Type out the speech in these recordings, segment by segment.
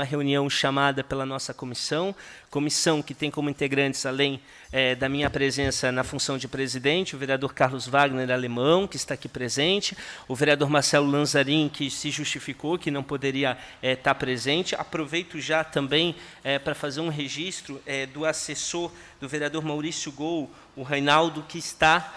uma reunião chamada pela nossa comissão que tem como integrantes, além da minha presença na função de presidente, o vereador Carlos Wagner Alemão, que está aqui presente, o vereador Marcelo Lanzarin, que se justificou, que não poderia estar presente. Aproveito já também para fazer um registro do assessor do vereador Maurício Gol, o Reinaldo, que está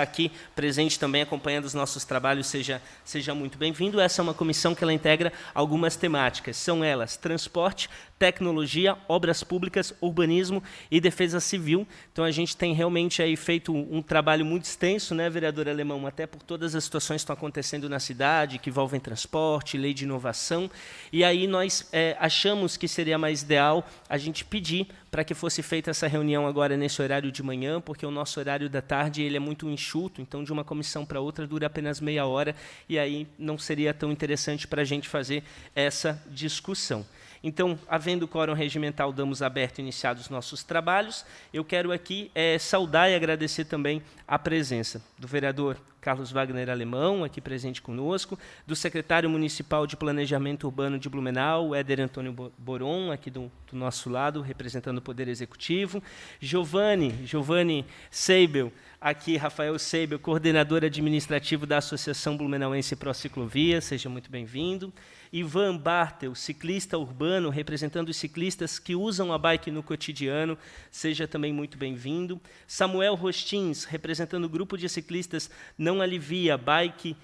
aqui presente também, acompanhando os nossos trabalhos, seja muito bem-vindo. Essa é uma comissão que ela integra algumas temáticas, são elas transporte, tecnologia, obras públicas, urbanismo e defesa civil. Então, a gente tem realmente aí feito um trabalho muito extenso, né, vereador Alemão, até por todas as situações que estão acontecendo na cidade, que envolvem transporte, lei de inovação, e aí nós achamos que seria mais ideal a gente pedir para que fosse feita essa reunião agora nesse horário de manhã, porque o nosso horário da tarde ele é muito enxuto, então de uma comissão para outra dura apenas meia hora, e aí não seria tão interessante para a gente fazer essa discussão. Então, havendo quórum regimental, damos aberto e iniciados os nossos trabalhos. Eu quero aqui saudar e agradecer também a presença do vereador Carlos Wagner Alemão, aqui presente conosco, do secretário municipal de Planejamento Urbano de Blumenau, Éder Antônio Boron, aqui do nosso lado, representando o Poder Executivo, Giovanni Seibel, aqui Rafael Seibel, coordenador administrativo da Associação Blumenauense Prociclovia, seja muito bem-vindo. Ivan Bartel, ciclista urbano, representando os ciclistas que usam a bike no cotidiano, seja também muito bem-vindo. Samuel Rostins, representando o grupo de ciclistas Não Alivia, Bike,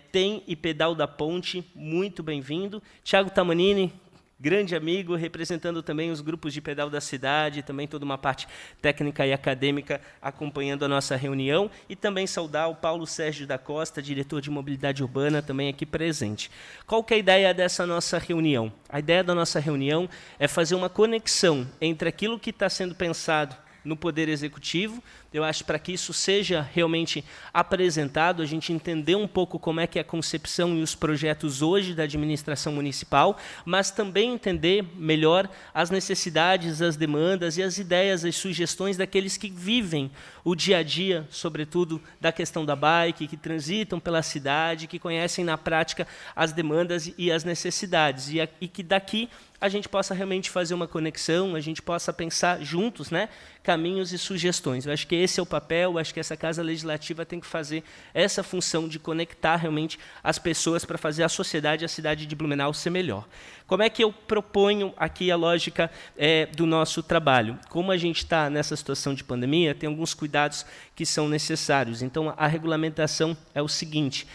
Tem e Pedal da Ponte, muito bem-vindo. Thiago Tamanini, grande amigo, representando também os grupos de pedal da cidade, também toda uma parte técnica e acadêmica acompanhando a nossa reunião, e também saudar o Paulo Sérgio da Costa, diretor de mobilidade urbana, também aqui presente. Qual que é a ideia dessa nossa reunião? A ideia da nossa reunião é fazer uma conexão entre aquilo que está sendo pensado no Poder Executivo. Eu acho, para que isso seja realmente apresentado, a gente entender um pouco como é que é a concepção e os projetos hoje da administração municipal, mas também entender melhor as necessidades, as demandas e as ideias, as sugestões daqueles que vivem o dia a dia, sobretudo da questão da bike, que transitam pela cidade, que conhecem na prática as demandas e as necessidades, e que daqui a gente possa realmente fazer uma conexão, a gente possa pensar juntos, né, caminhos e sugestões. Eu acho que esse é o papel, acho que essa Casa Legislativa tem que fazer essa função de conectar realmente as pessoas para fazer a sociedade e a cidade de Blumenau ser melhor. Como é que eu proponho aqui a lógica do nosso trabalho? Como a gente está nessa situação de pandemia, tem alguns cuidados que são necessários. Então, a regulamentação é o seguinte: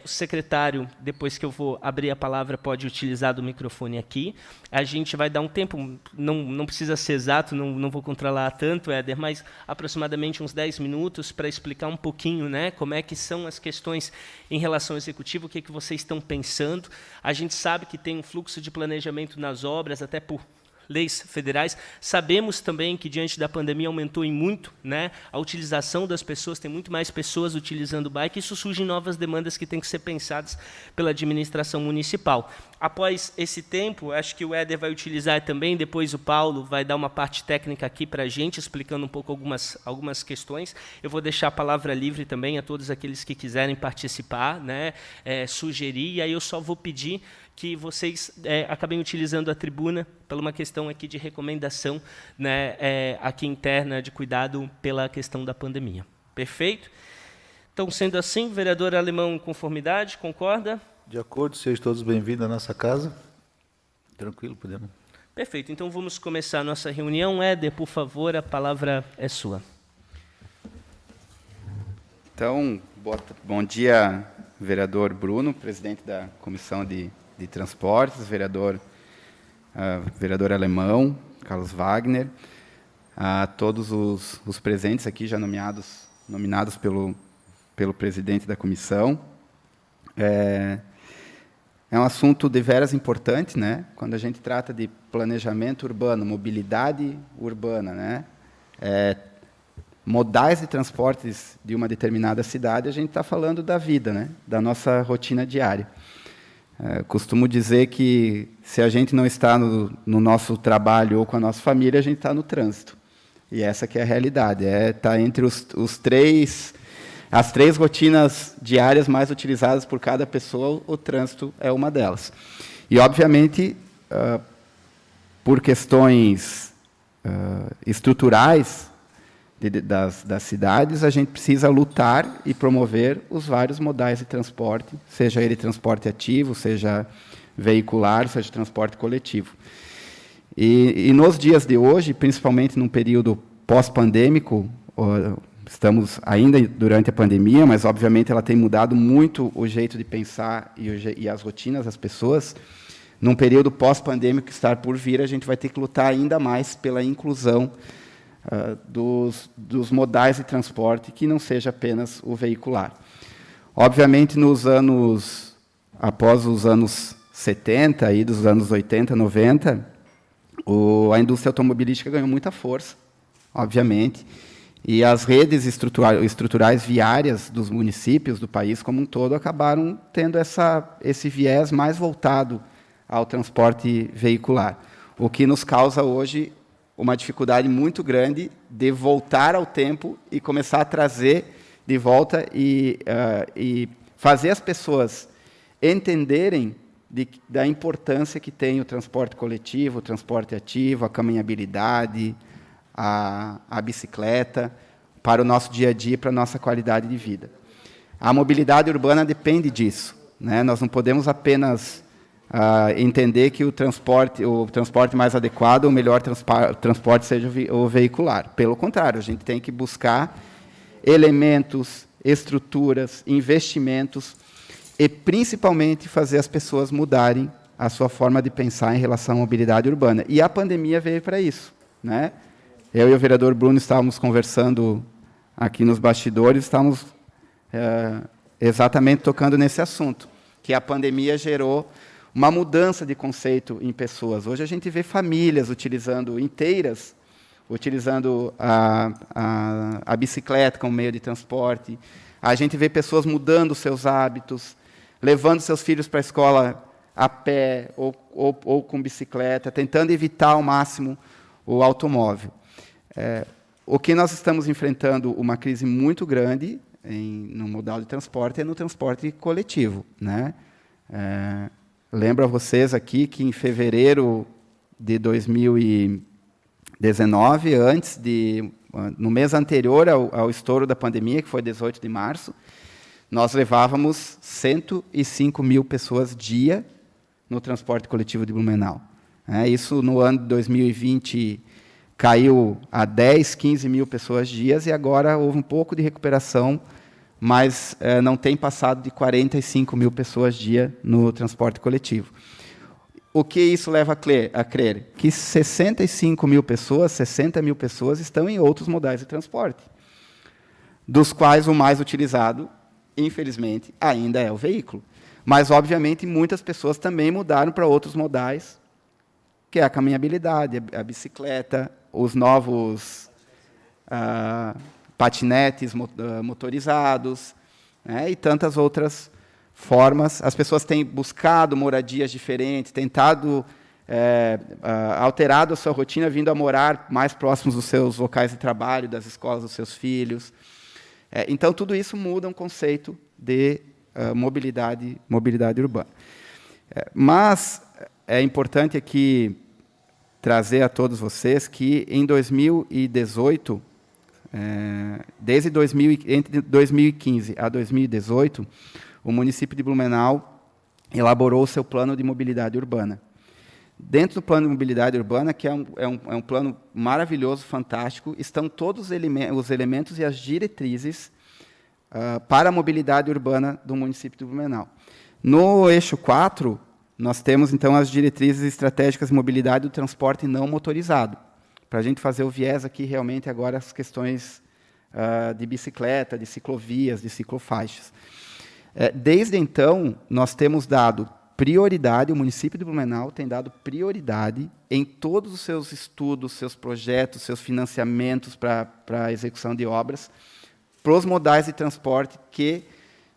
o secretário, depois que eu vou abrir a palavra, pode utilizar do microfone aqui. A gente vai dar um tempo, não precisa ser exato, não vou controlar tanto, Éder, mas aproximadamente uns 10 minutos para explicar um pouquinho, né, como é que são as questões em relação ao Executivo, o que vocês estão pensando. A gente sabe que tem um fluxo de planejamento nas obras, até por leis federais. Sabemos também que, diante da pandemia, aumentou em muito, né, a utilização das pessoas, tem muito mais pessoas utilizando o bike, isso surgem novas demandas que têm que ser pensadas pela administração municipal. Após esse tempo, acho que o Éder vai utilizar também, depois o Paulo vai dar uma parte técnica aqui para a gente, explicando um pouco algumas questões. Eu vou deixar a palavra livre também a todos aqueles que quiserem participar, né, sugerir, e aí eu só vou pedir que vocês acabem utilizando a tribuna por uma questão aqui de recomendação, né, aqui interna de cuidado pela questão da pandemia. Perfeito? Então, sendo assim, vereador Alemão, em conformidade, concorda? De acordo, sejam todos bem-vindos à nossa casa. Tranquilo, podemos. Perfeito, então vamos começar a nossa reunião. Éder, por favor, a palavra é sua. Então, bom dia, vereador Bruno, presidente da Comissão de Transportes, vereador Alemão, Carlos Wagner, a todos os presentes aqui já nominados pelo presidente da comissão. É um assunto deveras importante, né? Quando a gente trata de planejamento urbano, mobilidade urbana, né? Modais de transportes de uma determinada cidade, a gente está falando da vida, né? Da nossa rotina diária. Costumo dizer que, se a gente não está no nosso trabalho ou com a nossa família, a gente está no trânsito. E essa que é a realidade. Está entre as três rotinas diárias mais utilizadas por cada pessoa, o trânsito é uma delas. E, obviamente, por questões estruturais das cidades, a gente precisa lutar e promover os vários modais de transporte, seja ele transporte ativo, seja veicular, seja transporte coletivo. E nos dias de hoje, principalmente num período pós-pandêmico, estamos ainda durante a pandemia, mas, obviamente, ela tem mudado muito o jeito de pensar e as rotinas das pessoas. Num período pós-pandêmico que está por vir, a gente vai ter que lutar ainda mais pela inclusão dos modais de transporte, que não seja apenas o veicular. Obviamente, após os anos 70, aí, dos anos 80, 90, a indústria automobilística ganhou muita força, obviamente, e as redes estruturais viárias dos municípios, do país como um todo, acabaram tendo esse viés mais voltado ao transporte veicular, o que nos causa hoje uma dificuldade muito grande de voltar ao tempo e começar a trazer de volta e fazer as pessoas entenderem da importância que tem o transporte coletivo, o transporte ativo, a caminhabilidade, a bicicleta, para o nosso dia a dia, para a nossa qualidade de vida. A mobilidade urbana depende disso, né? Nós não podemos apenas entender que o transporte mais adequado, o melhor transporte seja o veicular. Pelo contrário, a gente tem que buscar elementos, estruturas, investimentos e, principalmente, fazer as pessoas mudarem a sua forma de pensar em relação à mobilidade urbana. E a pandemia veio para isso, né? Eu e o vereador Bruno estávamos conversando aqui nos bastidores, estávamos exatamente tocando nesse assunto, que a pandemia gerou uma mudança de conceito em pessoas. Hoje a gente vê famílias utilizando a bicicleta como meio de transporte, a gente vê pessoas mudando seus hábitos, levando seus filhos para a escola a pé ou com bicicleta, tentando evitar ao máximo o automóvel. O que nós estamos enfrentando uma crise muito grande no modal de transporte é no transporte coletivo, né? Lembro a vocês aqui que em fevereiro de 2019, no mês anterior ao estouro da pandemia, que foi 18 de março, nós levávamos 105 mil pessoas dia no transporte coletivo de Blumenau. Isso no ano de 2020 caiu a 10, 15 mil pessoas dias e agora houve um pouco de recuperação, mas não tem passado de 45 mil pessoas dia no transporte coletivo. O que isso leva a crer? Que 65 mil pessoas, 60 mil pessoas estão em outros modais de transporte, dos quais o mais utilizado, infelizmente, ainda é o veículo. Mas, obviamente, muitas pessoas também mudaram para outros modais, que é a caminhabilidade, a bicicleta, os novos patinetes motorizados, né, e tantas outras formas. As pessoas têm buscado moradias diferentes, tentado, alterado a sua rotina, vindo a morar mais próximos dos seus locais de trabalho, das escolas dos seus filhos. Então, tudo isso muda um conceito de mobilidade urbana. Mas é importante aqui trazer a todos vocês que, em 2018, entre 2015 a 2018, o município de Blumenau elaborou o seu plano de mobilidade urbana. Dentro do plano de mobilidade urbana, que é um plano maravilhoso, fantástico, estão todos os elementos e as diretrizes para a mobilidade urbana do município de Blumenau. No eixo 4, nós temos, então, as diretrizes estratégicas de mobilidade do transporte não motorizado, para a gente fazer o viés aqui, realmente, agora, as questões de bicicleta, de ciclovias, de ciclofaixas. Desde então, nós temos dado prioridade, o município de Blumenau tem dado prioridade em todos os seus estudos, seus projetos, seus financiamentos para a execução de obras, para os modais de transporte que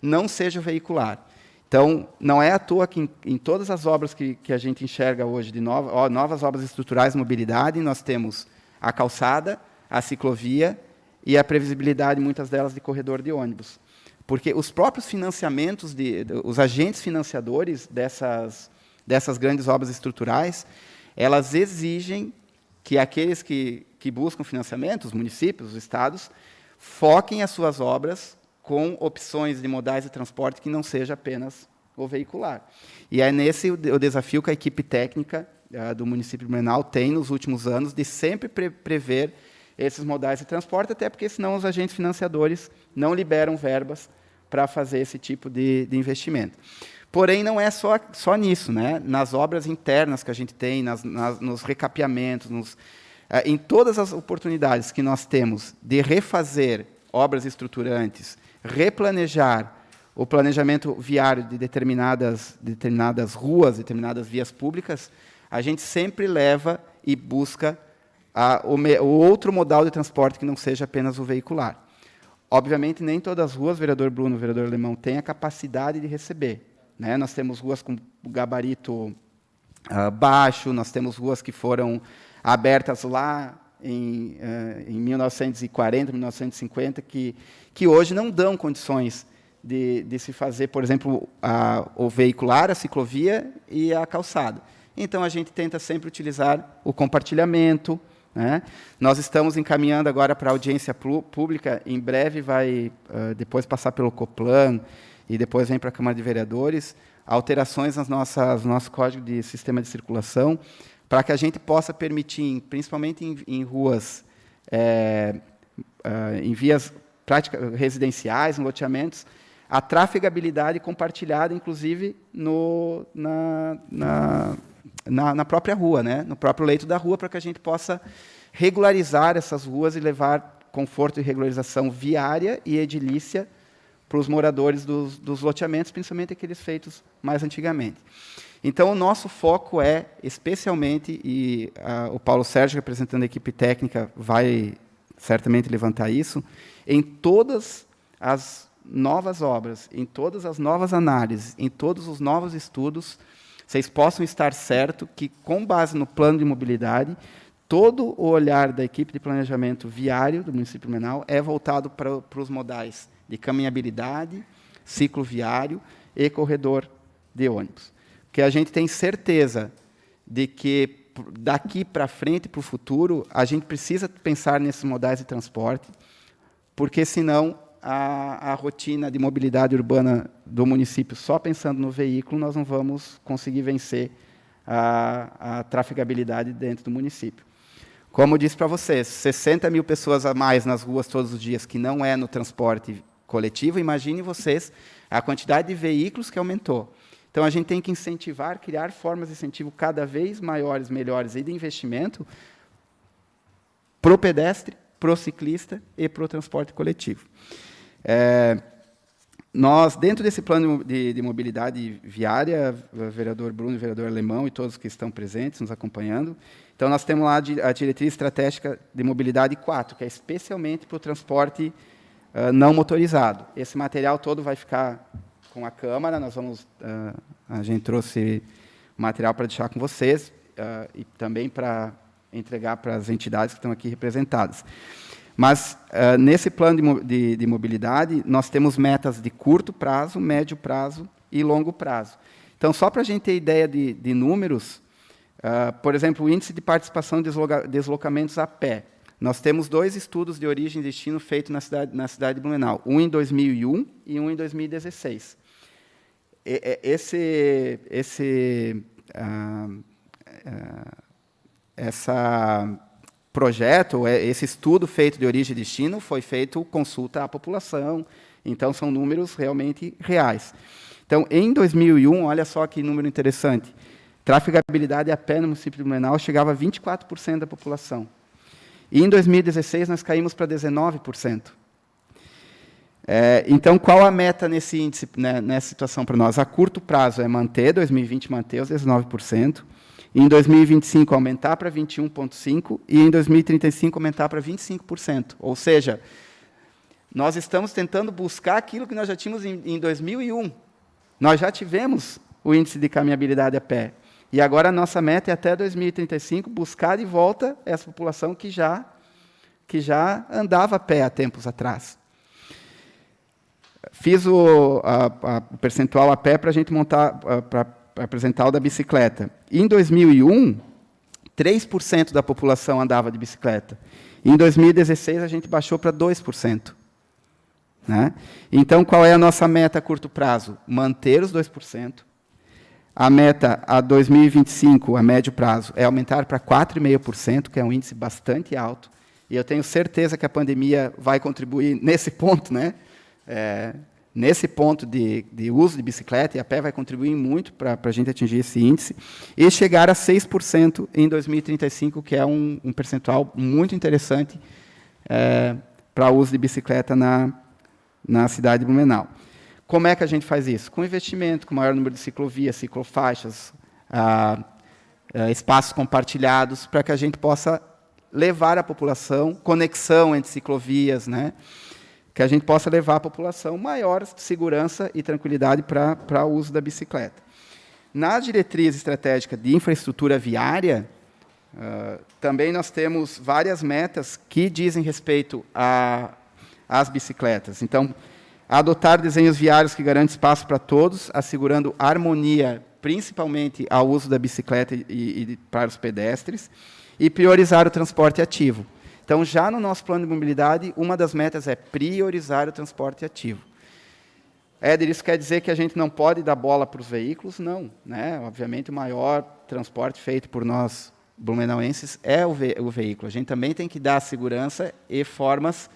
não seja veicular. Então, não é à toa que em todas as obras que a gente enxerga hoje, de novas obras estruturais de mobilidade, nós temos a calçada, a ciclovia e a previsibilidade, muitas delas, de corredor de ônibus. Porque os próprios financiamentos, os agentes financiadores dessas grandes obras estruturais, elas exigem que aqueles que buscam financiamento, os municípios, os estados, foquem as suas obras com opções de modais de transporte que não seja apenas o veicular. E é nesse o desafio que a equipe técnica do município de Blumenau tem nos últimos anos, de sempre prever esses modais de transporte, até porque senão os agentes financiadores não liberam verbas para fazer esse tipo de investimento. Porém, não é só nisso, né? Nas obras internas que a gente tem, nos recapeamentos, em todas as oportunidades que nós temos de refazer obras estruturantes, replanejar o planejamento viário de determinadas ruas, determinadas vias públicas, a gente sempre leva e busca o outro modal de transporte que não seja apenas o veicular. Obviamente, nem todas as ruas, vereador Bruno, vereador Alemão, têm a capacidade de receber, né? Nós temos ruas com gabarito baixo, nós temos ruas que foram abertas lá em 1940, 1950, que hoje não dão condições de se fazer, por exemplo, o veicular, a ciclovia e a calçada. Então, a gente tenta sempre utilizar o compartilhamento, né? Nós estamos encaminhando agora para a audiência pública, em breve vai depois passar pelo Coplan e depois vem para a Câmara de Vereadores, alterações no nosso Código de Sistema de Circulação, para que a gente possa permitir, principalmente em ruas, em vias residenciais, em loteamentos, a trafegabilidade compartilhada, inclusive, na própria rua, né? No próprio leito da rua, para que a gente possa regularizar essas ruas e levar conforto e regularização viária e edilícia para os moradores dos loteamentos, principalmente aqueles feitos mais antigamente. Então, o nosso foco é, especialmente, e o Paulo Sérgio, representando a equipe técnica, vai certamente levantar isso, em todas as novas obras, em todas as novas análises, em todos os novos estudos, vocês possam estar certo que, com base no plano de mobilidade, todo o olhar da equipe de planejamento viário do município de Blumenau é voltado para os modais de caminhabilidade, ciclo viário e corredor de ônibus. Porque a gente tem certeza de que, daqui para frente, para o futuro, a gente precisa pensar nesses modais de transporte, porque, senão, a rotina de mobilidade urbana do município, só pensando no veículo, nós não vamos conseguir vencer a trafegabilidade dentro do município. Como eu disse para vocês, 60 mil pessoas a mais nas ruas todos os dias, que não é no transporte coletivo, imaginem vocês a quantidade de veículos que aumentou. Então, a gente tem que incentivar, criar formas de incentivo cada vez maiores, melhores, e de investimento para o pedestre, para o ciclista e para o transporte coletivo. Nós, dentro desse plano de mobilidade viária, vereador Bruno, vereador Alemão e todos que estão presentes, nos acompanhando, então, nós temos lá a diretriz estratégica de mobilidade 4, que é especialmente para o transporte não motorizado. Esse material todo vai ficar com a Câmara, a gente trouxe material para deixar com vocês e também para entregar para as entidades que estão aqui representadas. Mas, nesse plano de mobilidade, nós temos metas de curto prazo, médio prazo e longo prazo. Então, só para a gente ter ideia de números, por exemplo, o índice de participação de deslocamentos a pé. Nós temos 2 estudos de origem e destino feitos na cidade de Blumenau, um em 2001 e um em 2016. Esse projeto, esse estudo feito de origem e destino, foi feito consulta à população, então são números realmente reais. Então, em 2001, olha só que número interessante, trafegabilidade a pé no município de Blumenau chegava a 24% da população. E, em 2016, nós caímos para 19%. Então, qual a meta nesse índice, né, nessa situação para nós? A curto prazo é manter, 2020 manter os 19%, em 2025 aumentar para 21,5% e em 2035 aumentar para 25%. Ou seja, nós estamos tentando buscar aquilo que nós já tínhamos em 2001. Nós já tivemos o índice de caminhabilidade a pé. E agora a nossa meta é, até 2035, buscar de volta essa população que já andava a pé há tempos atrás. Fiz o percentual a pé para a gente montar, apresentar o da bicicleta. Em 2001, 3% da população andava de bicicleta. Em 2016, a gente baixou para 2%. Né? Então, qual é a nossa meta a curto prazo? Manter os 2%. A meta a 2025, a médio prazo, é aumentar para 4,5%, que é um índice bastante alto. E eu tenho certeza que a pandemia vai contribuir nesse ponto, né? Nesse ponto de uso de bicicleta, e a pé vai contribuir muito para a gente atingir esse índice, e chegar a 6% em 2035, que é um percentual muito interessante para o uso de bicicleta na cidade de Blumenau. Como é que a gente faz isso? Com investimento, com maior número de ciclovias, ciclofaixas, espaços compartilhados, para que a gente possa levar à população conexão entre ciclovias, né? Que a gente possa levar à população maior segurança e tranquilidade para o uso da bicicleta. Na diretriz estratégica de infraestrutura viária, também nós temos várias metas que dizem respeito às bicicletas. Então, adotar desenhos viários que garantem espaço para todos, assegurando harmonia, principalmente ao uso da bicicleta e para os pedestres, e priorizar o transporte ativo. Então, já no nosso plano de mobilidade, uma das metas é priorizar o transporte ativo. Éder, isso quer dizer que a gente não pode dar bola para os veículos? Não. Né? Obviamente, o maior transporte feito por nós, blumenauenses, é o veículo. A gente também tem que dar segurança e formas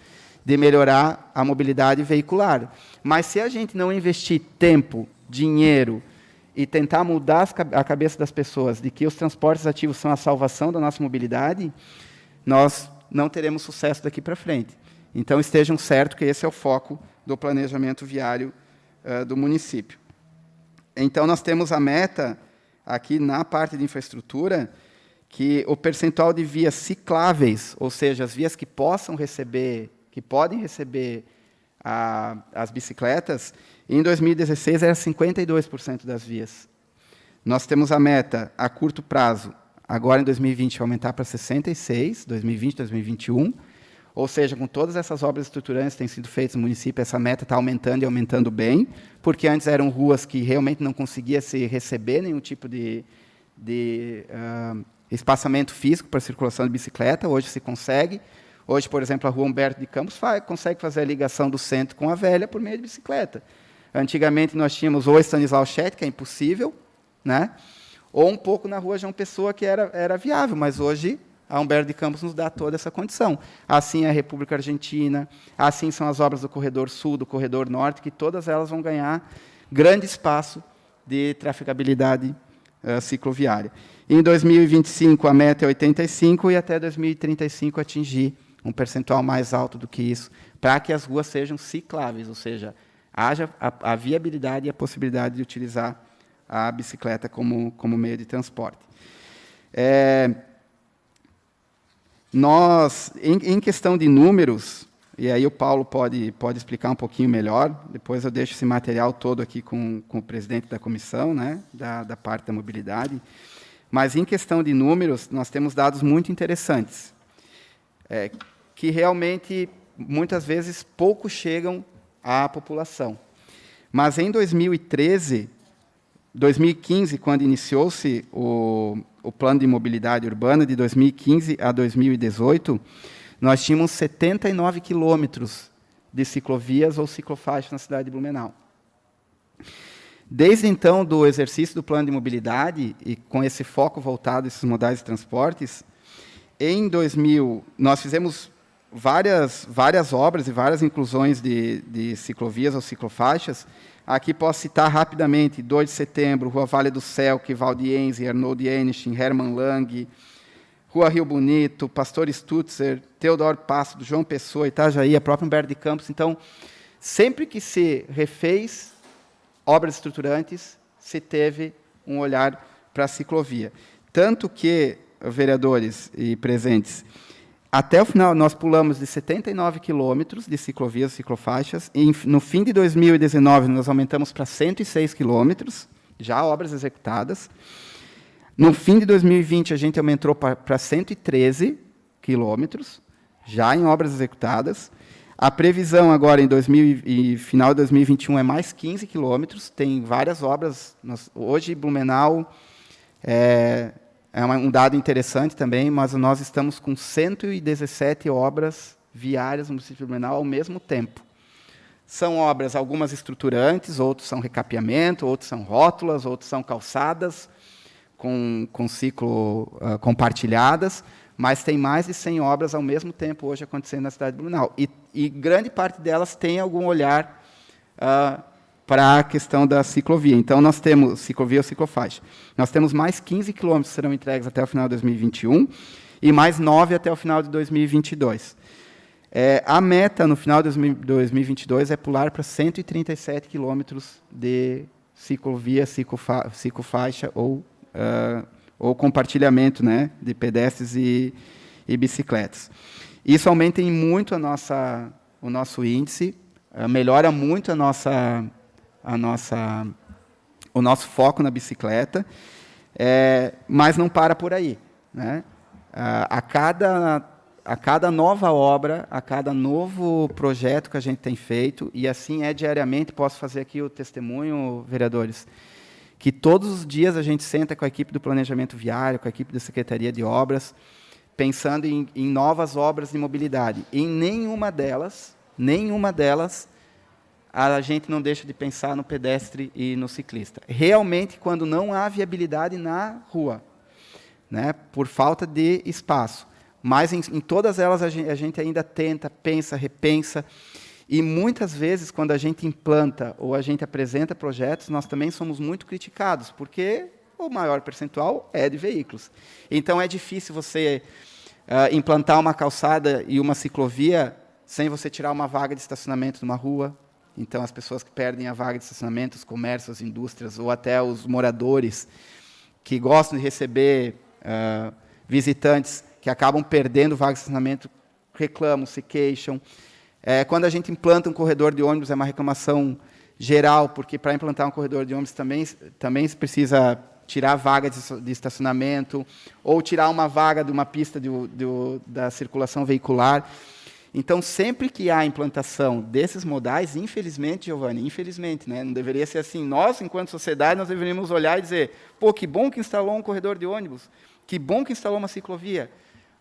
de melhorar a mobilidade veicular. Mas, se a gente não investir tempo, dinheiro, e tentar mudar a cabeça das pessoas de que os transportes ativos são a salvação da nossa mobilidade, nós não teremos sucesso daqui para frente. Então, estejam certos que esse é o foco do planejamento viário do município. Então, nós temos a meta, aqui na parte de infraestrutura, que o percentual de vias cicláveis, ou seja, as vias que podem receber as bicicletas, em 2016 era 52% das vias. Nós temos a meta, a curto prazo, agora em 2020, aumentar para 66%, 2020, 2021, ou seja, com todas essas obras estruturantes que têm sido feitas no município, essa meta está aumentando e aumentando bem, porque antes eram ruas que realmente não conseguia se receber nenhum tipo de espaçamento físico para a circulação de bicicleta, hoje se consegue. Hoje, por exemplo, a Rua Humberto de Campos consegue fazer a ligação do centro com a Velha por meio de bicicleta. Antigamente, nós tínhamos o Stanislau Schett, que é impossível, né? Ou um pouco na Rua João Pessoa, que era viável, mas hoje a Humberto de Campos nos dá toda essa condição. Assim é a República Argentina, assim são as obras do Corredor Sul, do Corredor Norte, que todas elas vão ganhar grande espaço de trafegabilidade cicloviária. Em 2025, a meta é 85%, e até 2035 atingir um percentual mais alto do que isso, para que as ruas sejam cicláveis, ou seja, haja a viabilidade e a possibilidade de utilizar a bicicleta como meio de transporte. Nós, em questão de números, e aí o Paulo pode explicar um pouquinho melhor, depois eu deixo esse material todo aqui com o presidente da comissão, né, da parte da mobilidade, mas em questão de números, nós temos dados muito interessantes, que realmente, muitas vezes, pouco chegam à população. Mas em 2015, quando iniciou-se o Plano de Mobilidade Urbana, de 2015 a 2018, nós tínhamos 79 quilômetros de ciclovias ou ciclofaixas na cidade de Blumenau. Desde então, do exercício do Plano de Mobilidade, e com esse foco voltado a esses modais de transportes, em 2000, nós fizemos várias obras e várias inclusões de ciclovias ou ciclofaixas. Aqui posso citar rapidamente 2 de Setembro, Rua Vale do Selk, Valdiense, Arnold Enichin, Hermann Lang, Rua Rio Bonito, Pastor Stutzer, Teodoro Passo, João Pessoa, Itajaí, a própria Humberto de Campos. Então, sempre que se refez obras estruturantes, se teve um olhar para a ciclovia. Tanto que, vereadores e presentes, até o final, nós pulamos de 79 quilômetros de ciclovias e ciclofaixas, e no fim de 2019, nós aumentamos para 106 quilômetros, já obras executadas. No fim de 2020, a gente aumentou para 113 quilômetros, já em obras executadas. A previsão agora, em final de 2021, é mais 15 quilômetros. Tem várias obras. Hoje, Blumenau um dado interessante também, mas nós estamos com 117 obras viárias no município de Blumenau ao mesmo tempo. São obras, algumas estruturantes, outros são recapeamento, outros são rótulas, outros são calçadas com ciclo compartilhadas, mas tem mais de 100 obras ao mesmo tempo hoje acontecendo na cidade de Blumenau. E grande parte delas tem algum olhar para a questão da ciclovia. Então, nós temos ciclovia ou ciclofaixa. Nós temos mais 15 quilômetros que serão entregues até o final de 2021 e mais 9 até o final de 2022. A meta, no final de 2022, é pular para 137 quilômetros de ciclovia, ciclofaixa ou compartilhamento, né, de pedestres e bicicletas. Isso aumenta em muito o nosso índice, melhora muito o nosso foco na bicicleta, mas não para por aí, né? A cada nova obra, a cada novo projeto que a gente tem feito, e assim é diariamente, posso fazer aqui o testemunho, vereadores, que todos os dias a gente senta com a equipe do planejamento viário, com a equipe da Secretaria de Obras, pensando em novas obras de mobilidade. Em nenhuma delas, a gente não deixa de pensar no pedestre e no ciclista. Realmente, quando não há viabilidade na rua, né, por falta de espaço. Mas em todas elas a gente ainda tenta, pensa, repensa. E muitas vezes, quando a gente implanta ou a gente apresenta projetos, nós também somos muito criticados, porque o maior percentual é de veículos. Então, é difícil você implantar uma calçada e uma ciclovia sem você tirar uma vaga de estacionamento numa rua. Então, as pessoas que perdem a vaga de estacionamento, os comércios, as indústrias, ou até os moradores que gostam de receber visitantes que acabam perdendo vaga de estacionamento, reclamam, se queixam. Quando a gente implanta um corredor de ônibus, é uma reclamação geral, porque para implantar um corredor de ônibus também se precisa tirar a vaga de estacionamento, ou tirar uma vaga de uma pista da circulação veicular. Então, sempre que há implantação desses modais, infelizmente, Giovanni, infelizmente, né, não deveria ser assim. Nós, enquanto sociedade, nós deveríamos olhar e dizer, pô, que bom que instalou um corredor de ônibus, que bom que instalou uma ciclovia.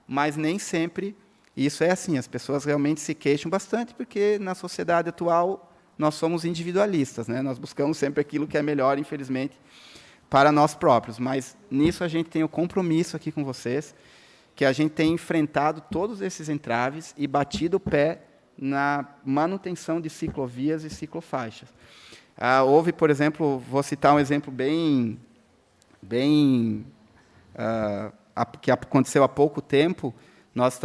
Mas nem sempre isso é assim. As pessoas realmente se queixam bastante, porque na sociedade atual nós somos individualistas, né? Nós buscamos sempre aquilo que é melhor, infelizmente, para nós próprios. Mas nisso a gente tem o compromisso aqui com vocês, que a gente tem enfrentado todos esses entraves e batido o pé na manutenção de ciclovias e ciclofaixas. Houve, por exemplo, vou citar um exemplo bem que aconteceu há pouco tempo. Nós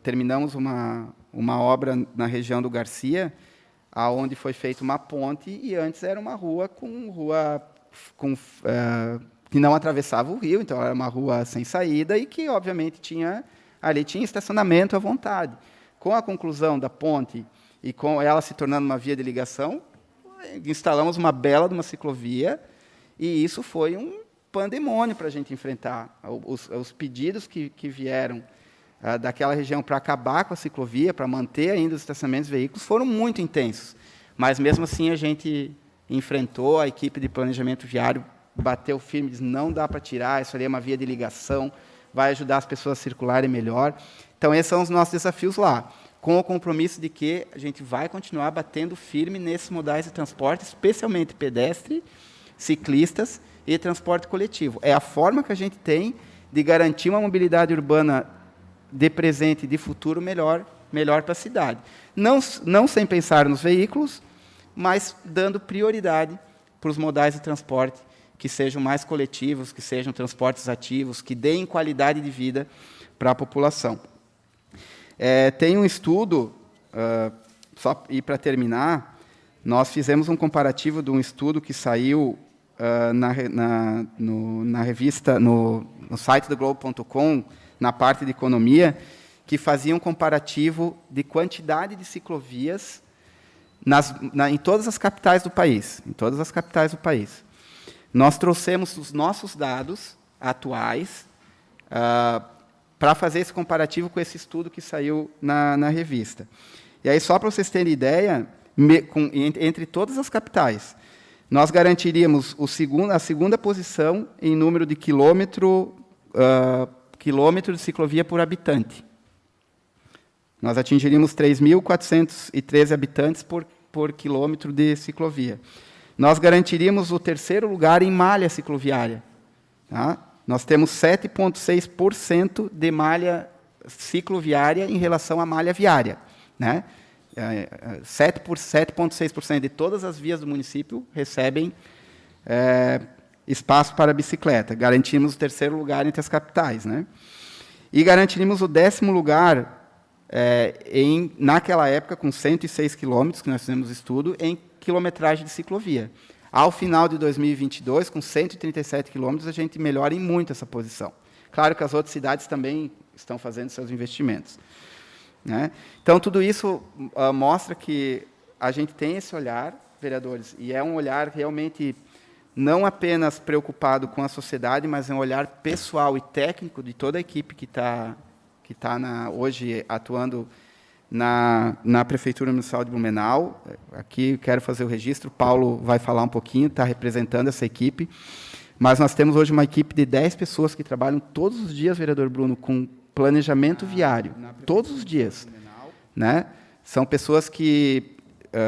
terminamos uma obra na região do Garcia, aonde foi feita uma ponte, e antes era uma rua que não atravessava o rio, então era uma rua sem saída e que, obviamente, tinha estacionamento à vontade. Com a conclusão da ponte e com ela se tornando uma via de ligação, instalamos uma bela de uma ciclovia, e isso foi um pandemônio para a gente enfrentar. Os pedidos que vieram daquela região para acabar com a ciclovia, para manter ainda os estacionamentos de veículos, foram muito intensos. Mas, mesmo assim, a gente enfrentou, a equipe de planejamento viário bateu firme, disse, não dá para tirar, isso ali é uma via de ligação, vai ajudar as pessoas a circularem melhor. Então, esses são os nossos desafios lá, com o compromisso de que a gente vai continuar batendo firme nesses modais de transporte, especialmente pedestre, ciclistas e transporte coletivo. É a forma que a gente tem de garantir uma mobilidade urbana de presente e de futuro melhor para a cidade. Não sem pensar nos veículos, mas dando prioridade para os modais de transporte que sejam mais coletivos, que sejam transportes ativos, que deem qualidade de vida para a população. Tem um estudo, só e para terminar, nós fizemos um comparativo de um estudo que saiu na revista, no site do Globo.com, na parte de economia, que fazia um comparativo de quantidade de ciclovias em todas as capitais do país. Em todas as capitais do país. Nós trouxemos os nossos dados atuais para fazer esse comparativo com esse estudo que saiu na revista. E aí, só para vocês terem ideia, entre todas as capitais, nós garantiríamos a segunda posição em número de quilômetro de ciclovia por habitante. Nós atingiríamos 3.413 habitantes por quilômetro de ciclovia. Nós garantiríamos o terceiro lugar em malha cicloviária. Tá? Nós temos 7,6% de malha cicloviária em relação à malha viária. Né? 7,6% de todas as vias do município recebem espaço para bicicleta. Garantimos o terceiro lugar entre as capitais. Né? E garantiríamos o 10º lugar, naquela época, com 106 quilômetros, que nós fizemos estudo, em quilometragem de ciclovia. Ao final de 2022, com 137 quilômetros, a gente melhora em muito essa posição. Claro que as outras cidades também estão fazendo seus investimentos. Né? Então, tudo isso mostra que a gente tem esse olhar, vereadores, e é um olhar realmente não apenas preocupado com a sociedade, mas é um olhar pessoal e técnico de toda a equipe que está hoje atuando na Prefeitura Municipal de Blumenau. Aqui quero fazer o registro, o Paulo vai falar um pouquinho, está representando essa equipe, mas nós temos hoje uma equipe de 10 pessoas que trabalham todos os dias, vereador Bruno, com planejamento viário, todos os dias. Né? São pessoas que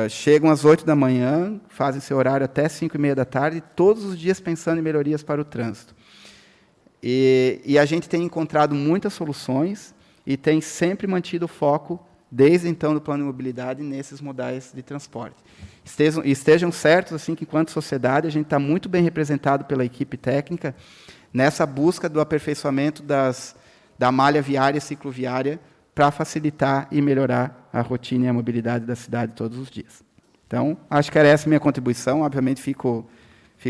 chegam às 8 da manhã, fazem seu horário até 5h30 da tarde, todos os dias pensando em melhorias para o trânsito. E a gente tem encontrado muitas soluções e tem sempre mantido o foco, desde então, do plano de mobilidade nesses modais de transporte. Estejam certos assim, que, enquanto sociedade, a gente está muito bem representado pela equipe técnica nessa busca do aperfeiçoamento da malha viária e cicloviária para facilitar e melhorar a rotina e a mobilidade da cidade todos os dias. Então, acho que era essa a minha contribuição. Obviamente, fico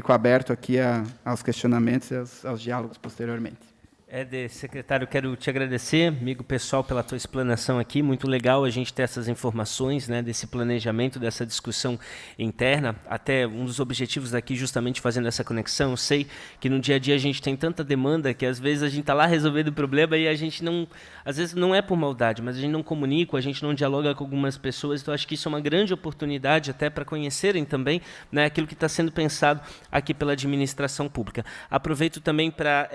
aberto aqui aos questionamentos e aos diálogos posteriormente. Éder, secretário, quero te agradecer, amigo pessoal, pela tua explanação aqui. Muito legal a gente ter essas informações, né, desse planejamento, dessa discussão interna. Até um dos objetivos daqui, justamente fazendo essa conexão. Eu sei que no dia a dia a gente tem tanta demanda que às vezes a gente está lá resolvendo o problema e a gente não, às vezes não é por maldade, mas a gente não comunica, a gente não dialoga com algumas pessoas. Então acho que isso é uma grande oportunidade até para conhecerem também, né, aquilo que está sendo pensado aqui pela administração pública. Aproveito também para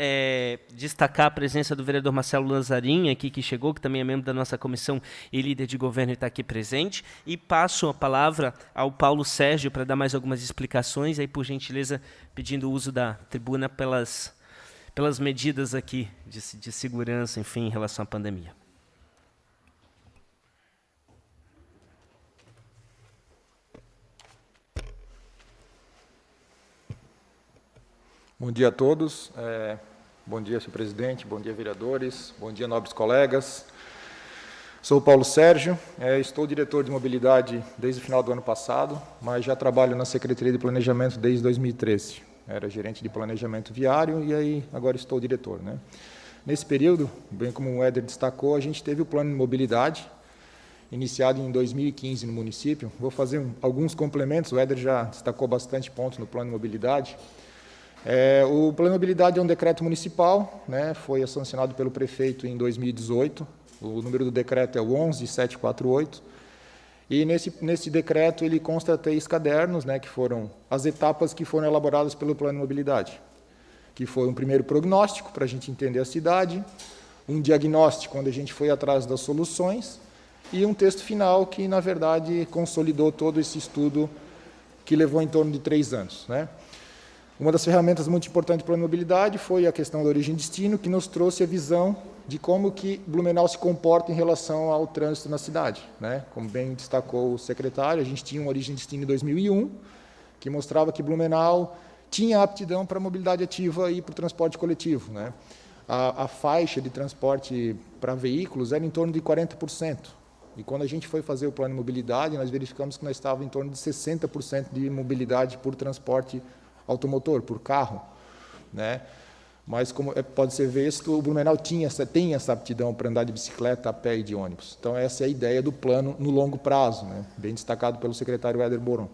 destacar a presença do vereador Marcelo Lanzarin, aqui, que chegou, que também é membro da nossa comissão e líder de governo e está aqui presente. E passo a palavra ao Paulo Sérgio para dar mais algumas explicações, aí, por gentileza, pedindo o uso da tribuna pelas medidas aqui de segurança, enfim, em relação à pandemia. Bom dia a todos. Bom dia, senhor presidente, bom dia, vereadores, bom dia, nobres colegas. Sou o Paulo Sérgio, estou diretor de mobilidade desde o final do ano passado, mas já trabalho na Secretaria de Planejamento desde 2013. Era gerente de planejamento viário e aí agora estou diretor. Né? Nesse período, bem como o Éder destacou, a gente teve o plano de mobilidade, iniciado em 2015 no município. Vou fazer alguns complementos, o Éder já destacou bastante pontos no plano de mobilidade. O plano de mobilidade é um decreto municipal, né, foi sancionado pelo prefeito em 2018, o número do decreto é o 11748, e nesse decreto ele consta 3 cadernos, né, que foram as etapas que foram elaboradas pelo plano de mobilidade, que foi um primeiro prognóstico, para a gente entender a cidade, um diagnóstico, onde a gente foi atrás das soluções, e um texto final que, na verdade, consolidou todo esse estudo que levou em torno de 3 anos, né. Uma das ferramentas muito importantes para a mobilidade foi a questão da origem e destino, que nos trouxe a visão de como que Blumenau se comporta em relação ao trânsito na cidade. Né? Como bem destacou o secretário, a gente tinha uma origem e destino em 2001, que mostrava que Blumenau tinha aptidão para a mobilidade ativa e para o transporte coletivo. Né? A faixa de transporte para veículos era em torno de 40%. E quando a gente foi fazer o plano de mobilidade, nós verificamos que nós estávamos em torno de 60% de mobilidade por transporte automotor, por carro, né? Mas, como pode ser visto, o Blumenau tem essa aptidão para andar de bicicleta, a pé e de ônibus. Então, essa é a ideia do plano no longo prazo, né? Bem destacado pelo secretário Éder Boron.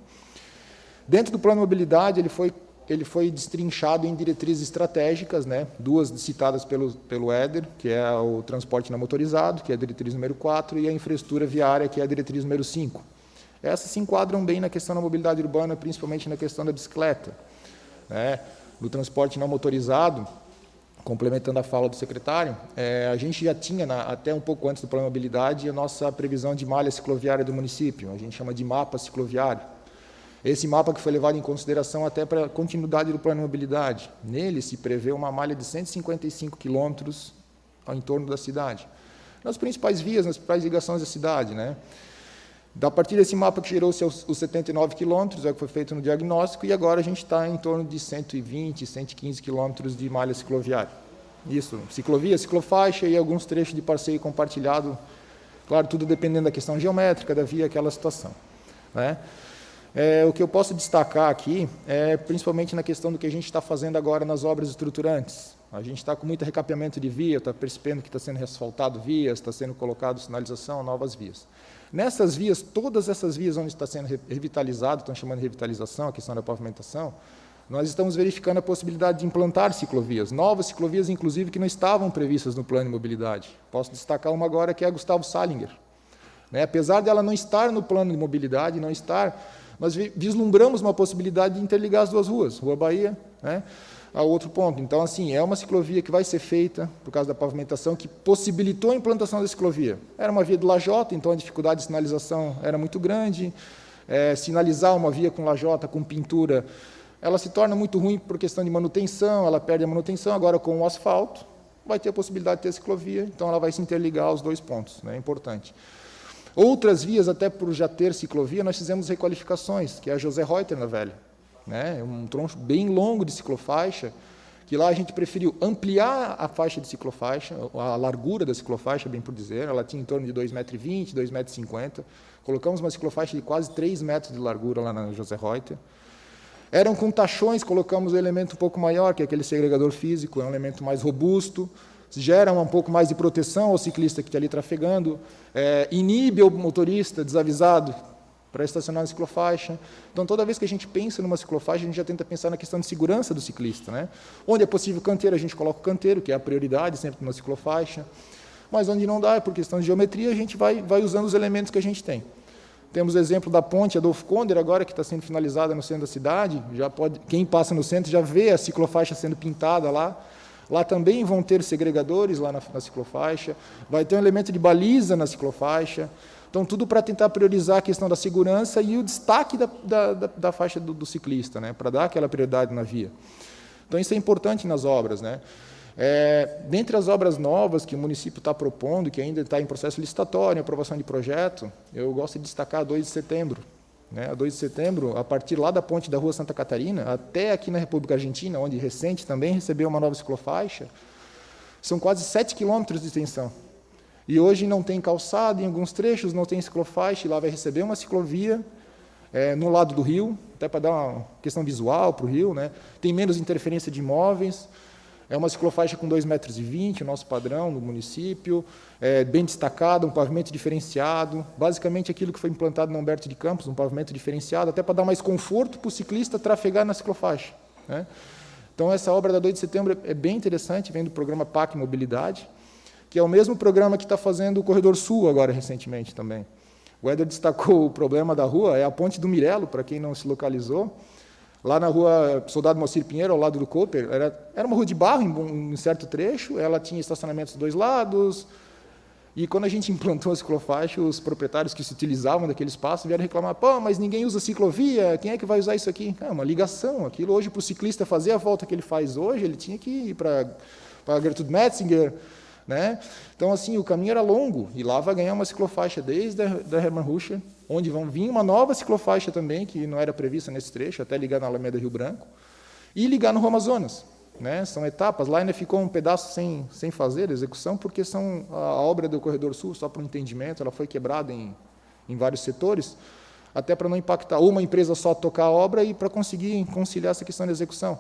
Dentro do plano de mobilidade, ele foi ele foi destrinchado em diretrizes estratégicas, né? 2 citadas pelo Éder, que é o transporte não motorizado, que é a diretriz número 4, e a infraestrutura viária, que é a diretriz número 5. Essas se enquadram bem na questão da mobilidade urbana, principalmente na questão da bicicleta, né? No transporte não motorizado, complementando a fala do secretário, a gente já tinha, até um pouco antes do plano de mobilidade, a nossa previsão de malha cicloviária do município, a gente chama de mapa cicloviário. Esse mapa que foi levado em consideração até para a continuidade do plano de mobilidade. Nele se prevê uma malha de 155 quilômetros ao entorno da cidade, nas principais vias, nas principais ligações da cidade, né? A partir desse mapa que gerou-se os 79 quilômetros, é o que foi feito no diagnóstico, e agora a gente está em torno de 120, 115 quilômetros de malha cicloviária. Isso, ciclovia, ciclofaixa e alguns trechos de passeio compartilhado, claro, tudo dependendo da questão geométrica, da via, aquela situação, né? O que eu posso destacar aqui é principalmente na questão do que a gente está fazendo agora nas obras estruturantes. A gente está com muito recapeamento de via, está percebendo que está sendo asfaltado vias, está sendo colocado sinalização, novas vias. Nessas vias, todas essas vias onde está sendo revitalizado, estão chamando de revitalização, a questão da pavimentação, nós estamos verificando a possibilidade de implantar ciclovias, novas ciclovias, inclusive, que não estavam previstas no plano de mobilidade. Posso destacar uma agora, que é a Gustavo Salinger, né? Apesar dela não estar no plano de mobilidade, não estar, nós vislumbramos uma possibilidade de interligar as duas ruas, Rua Bahia, né, a outro ponto. Então, assim, é uma ciclovia que vai ser feita, por causa da pavimentação, que possibilitou a implantação da ciclovia. Era uma via de lajota, então a dificuldade de sinalização era muito grande. Sinalizar uma via com lajota, com pintura, ela se torna muito ruim por questão de manutenção, ela perde a manutenção. Agora, com o asfalto, vai ter a possibilidade de ter a ciclovia, então ela vai se interligar aos dois pontos, né, é importante. Outras vias, até por já ter ciclovia, nós fizemos requalificações, que é a José Reuter na Velha, né? Um troncho bem longo de ciclofaixa, que lá a gente preferiu ampliar a faixa de ciclofaixa, a largura da ciclofaixa, bem por dizer, ela tinha em torno de 2,20 m, 2,50 m, colocamos uma ciclofaixa de quase 3 metros de largura lá na José Reuter. Eram com tachões, colocamos um elemento um pouco maior, que é aquele segregador físico, é um elemento mais robusto, gera um pouco mais de proteção ao ciclista que está ali trafegando, inibe o motorista desavisado para estacionar na ciclofaixa. Então, toda vez que a gente pensa numa ciclofaixa, a gente já tenta pensar na questão de segurança do ciclista, né? Onde é possível canteiro, a gente coloca o canteiro, que é a prioridade sempre numa ciclofaixa, mas onde não dá, por questão de geometria, a gente vai usando os elementos que a gente tem. Temos o exemplo da ponte Adolfo Konder, agora que está sendo finalizada no centro da cidade, quem passa no centro já vê a ciclofaixa sendo pintada lá. Lá também vão ter segregadores lá na ciclofaixa, vai ter um elemento de baliza na ciclofaixa. Então, tudo para tentar priorizar a questão da segurança e o destaque da faixa do ciclista, né, para dar aquela prioridade na via. Então, isso é importante nas obras, né. Dentre as obras novas que o município está propondo, que ainda está em processo licitatório, aprovação de projeto, eu gosto de destacar a 2 de setembro. A 2 de setembro, a partir lá da ponte da Rua Santa Catarina, até aqui na República Argentina, onde recente também recebeu uma nova ciclofaixa, são quase 7 quilômetros de extensão. E hoje não tem calçada, em alguns trechos não tem ciclofaixa, e lá vai receber uma ciclovia no lado do rio, até para dar uma questão visual para o rio, né? Tem menos interferência de imóveis. É uma ciclofaixa com 2,20 m, o nosso padrão no município, bem destacado, um pavimento diferenciado, basicamente aquilo que foi implantado no Humberto de Campos, um pavimento diferenciado, até para dar mais conforto para o ciclista trafegar na ciclofaixa, né? Então, essa obra da 2 de setembro é bem interessante, vem do programa PAC Mobilidade, que é o mesmo programa que está fazendo o Corredor Sul agora, recentemente, também. O Éder destacou o problema da rua, é a Ponte do Mirelo, para quem não se localizou. Lá na rua Soldado Moacir Pinheiro, ao lado do Cooper, era uma rua de barro em um certo trecho, ela tinha estacionamentos dos dois lados, e quando a gente implantou a ciclofaixa, os proprietários que se utilizavam daquele espaço vieram reclamar: pô, mas ninguém usa ciclovia, quem é que vai usar isso aqui? É uma ligação, aquilo hoje para o ciclista fazer a volta que ele faz hoje, ele tinha que ir para Gertrude Metzinger, né? Então, assim, o caminho era longo, e lá vai ganhar uma ciclofaixa desde a Hermann Ruscher, onde vão vir uma nova ciclofaixa também, que não era prevista nesse trecho, até ligar na Alameda Rio Branco, e ligar no Rua Amazonas, né? São etapas. Lá ainda ficou um pedaço sem fazer, execução, porque a obra do Corredor Sul, só para o entendimento, ela foi quebrada em vários setores, até para não impactar uma empresa só tocar a obra e para conseguir conciliar essa questão de execução.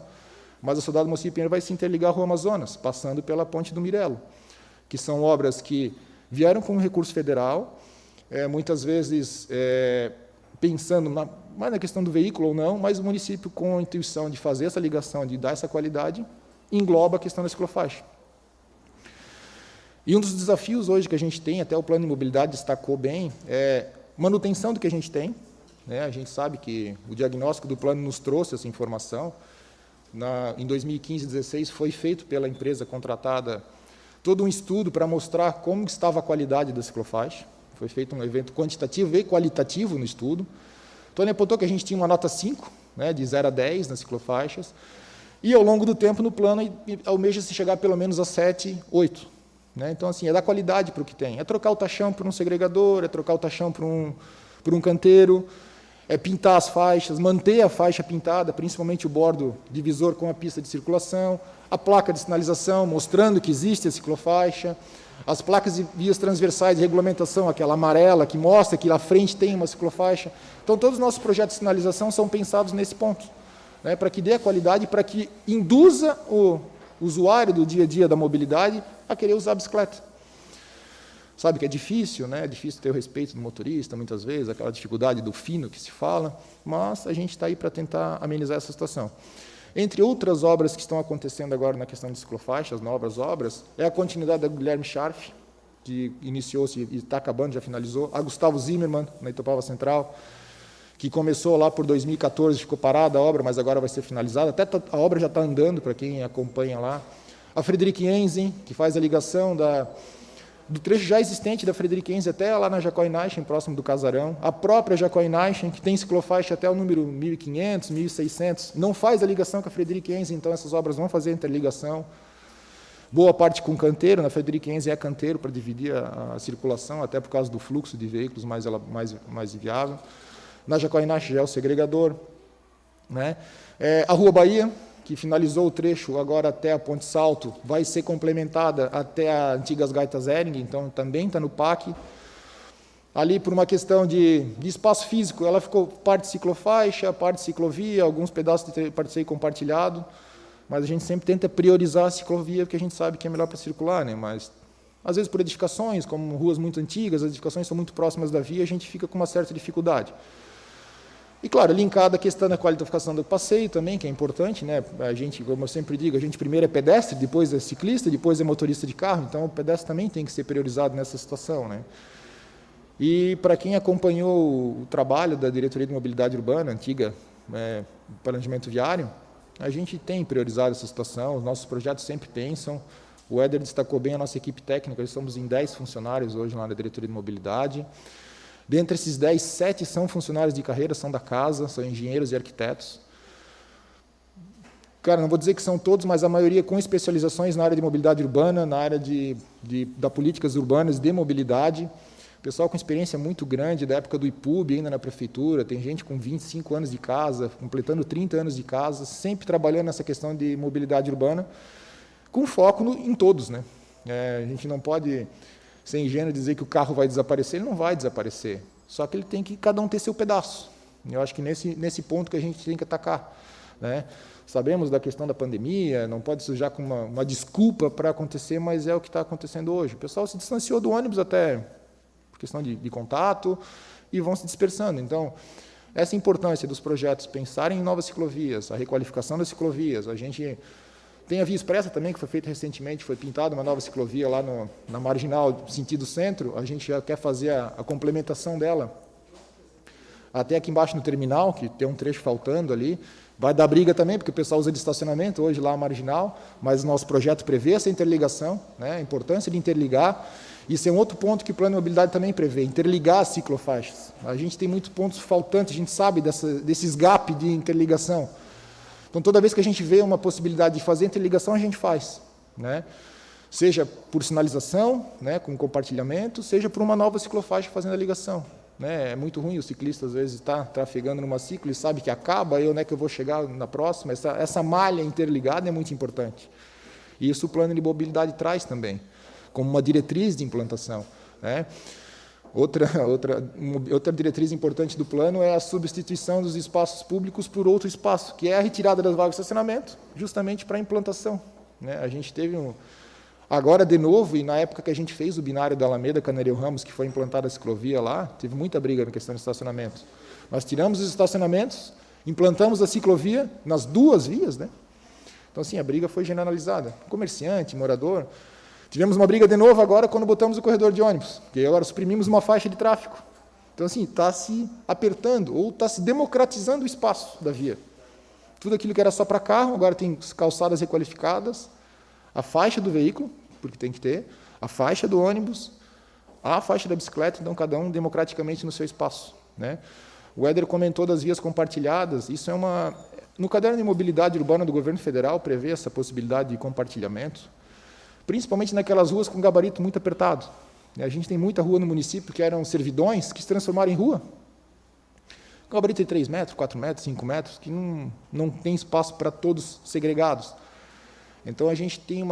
Mas a Soldado Moacir Pinheiro vai se interligar à Rua Amazonas, passando pela Ponte do Mirelo, que são obras que vieram com recurso federal, muitas vezes pensando mais na questão do veículo ou não, mas o município, com a intuição de fazer essa ligação, de dar essa qualidade, engloba a questão da ciclofaixa. E um dos desafios hoje que a gente tem, até o plano de mobilidade destacou bem, é manutenção do que a gente tem. Né? A gente sabe que o diagnóstico do plano nos trouxe essa informação. Em 2015 e 2016 foi feito pela empresa contratada todo um estudo para mostrar como estava a qualidade da ciclofaixa. Foi feito um evento quantitativo e qualitativo no estudo. Então, ele apontou que a gente tinha uma nota 5, né, de 0 a 10 nas ciclofaixas, e ao longo do tempo no plano almeja-se chegar pelo menos a 7, 8. Né? Então, assim, é dar qualidade para o que tem. É trocar o taxão por um segregador, é trocar o taxão por um canteiro, é pintar as faixas, manter a faixa pintada, principalmente o bordo divisor com a pista de circulação, a placa de sinalização mostrando que existe a ciclofaixa, as placas de vias transversais de regulamentação, aquela amarela que mostra que lá à frente tem uma ciclofaixa. Então, todos os nossos projetos de sinalização são pensados nesse ponto, né, para que dê a qualidade, para que induza o usuário do dia a dia da mobilidade a querer usar a bicicleta. Sabe que é difícil, né? É difícil ter o respeito do motorista, muitas vezes, aquela dificuldade do fino que se fala, mas a gente está aí para tentar amenizar essa situação. Entre outras obras que estão acontecendo agora na questão de ciclofaixas, novas obras, é a continuidade da Guilherme Scharf, que iniciou-se e está acabando, já finalizou, a Gustavo Zimmermann, na Itopava Central, que começou lá por 2014, ficou parada a obra, mas agora vai ser finalizada, até a obra já está andando, para quem acompanha lá. A Friedrich Enzen, que faz a ligação do trecho já existente da Friedrich Enzen até lá na Jacoináchen, próximo do Casarão. A própria Jacoináchen, que tem ciclofaixa até o número 1500, 1600, não faz a ligação com a Friedrich Enzen, então essas obras vão fazer a interligação. Boa parte com canteiro, na Friedrich Enzen é canteiro para dividir a circulação, até por causa do fluxo de veículos mais viável. Na Jacoináchen já é o segregador. Né? A Rua Bahia, que finalizou o trecho agora até a Ponte Salto, vai ser complementada até a antigas Gaitas Hering, então também está no PAC. Ali, por uma questão de espaço físico, ela ficou parte ciclofaixa, parte ciclovia, alguns pedaços de parceio compartilhado, mas a gente sempre tenta priorizar a ciclovia, porque a gente sabe que é melhor para circular, né? Mas, às vezes, por edificações, como ruas muito antigas, as edificações são muito próximas da via, a gente fica com uma certa dificuldade. E, claro, linkada a questão da qualificação do passeio também, que é importante, né? A gente, como eu sempre digo, a gente primeiro é pedestre, depois é ciclista, depois é motorista de carro, então o pedestre também tem que ser priorizado nessa situação, né? E, para quem acompanhou o trabalho da Diretoria de Mobilidade Urbana, antiga Planejamento Viário, a gente tem priorizado essa situação, os nossos projetos sempre pensam. O Éder destacou bem a nossa equipe técnica, nós somos em 10 funcionários hoje lá na Diretoria de Mobilidade. Dentre esses 10, 7 são funcionários de carreira, são da casa, são engenheiros e arquitetos. Cara, não vou dizer que são todos, mas a maioria com especializações na área de mobilidade urbana, na área da políticas urbanas de mobilidade. Pessoal com experiência muito grande, da época do IPUB, ainda na prefeitura, tem gente com 25 anos de casa, completando 30 anos de casa, sempre trabalhando nessa questão de mobilidade urbana, com foco em todos, né? A gente não pode ser ingênuo dizer que o carro vai desaparecer, ele não vai desaparecer, só que ele tem que cada um ter seu pedaço. Eu acho que nesse ponto que a gente tem que atacar, né? Sabemos da questão da pandemia, não pode ser já com uma desculpa para acontecer, mas é o que está acontecendo hoje. O pessoal se distanciou do ônibus até por questão de contato e vão se dispersando. Então, essa importância dos projetos pensarem em novas ciclovias, a requalificação das ciclovias, a gente tem a Via Expressa também, que foi feita recentemente, foi pintada uma nova ciclovia lá na Marginal, sentido centro, a gente já quer fazer a complementação dela até aqui embaixo no terminal, que tem um trecho faltando ali. Vai dar briga também, porque o pessoal usa de estacionamento hoje lá a Marginal, mas o nosso projeto prevê essa interligação, né, a importância de interligar. Isso é um outro ponto que o Plano de Mobilidade também prevê, interligar as ciclofaixas. A gente tem muitos pontos faltantes, a gente sabe desses gaps de interligação. Então, toda vez que a gente vê uma possibilidade de fazer interligação, a gente faz, né? Seja por sinalização, né, com compartilhamento, seja por uma nova ciclofaixa fazendo a ligação. Né? É muito ruim o ciclista, às vezes, estar trafegando numa ciclo e sabe que acaba, onde é que eu vou chegar na próxima. Essa malha interligada é muito importante. E isso o Plano de Mobilidade traz também, como uma diretriz de implantação, né? Outra diretriz importante do plano é a substituição dos espaços públicos por outro espaço, que é a retirada das vagas de estacionamento, justamente para a implantação, né? A gente teve Agora, de novo, e na época que a gente fez o binário da Alameda Canerio Ramos, que foi implantada a ciclovia lá, teve muita briga na questão de estacionamento. Nós tiramos os estacionamentos, implantamos a ciclovia nas 2 vias, né? Então, assim, a briga foi generalizada. Comerciante, morador. Tivemos uma briga de novo agora quando botamos o corredor de ônibus, porque agora suprimimos uma faixa de tráfego. Então, assim, está se apertando ou está se democratizando o espaço da via. Tudo aquilo que era só para carro, agora tem calçadas requalificadas, a faixa do veículo, porque tem que ter, a faixa do ônibus, a faixa da bicicleta, então cada um democraticamente no seu espaço, né? O Éder comentou das vias compartilhadas, isso é uma... No caderno de mobilidade urbana do governo federal prevê essa possibilidade de compartilhamento, principalmente naquelas ruas com gabarito muito apertado. A gente tem muita rua no município que eram servidões que se transformaram em rua. Gabarito de 3 metros, 4 metros, 5 metros, que não tem espaço para todos segregados. Então, a gente tem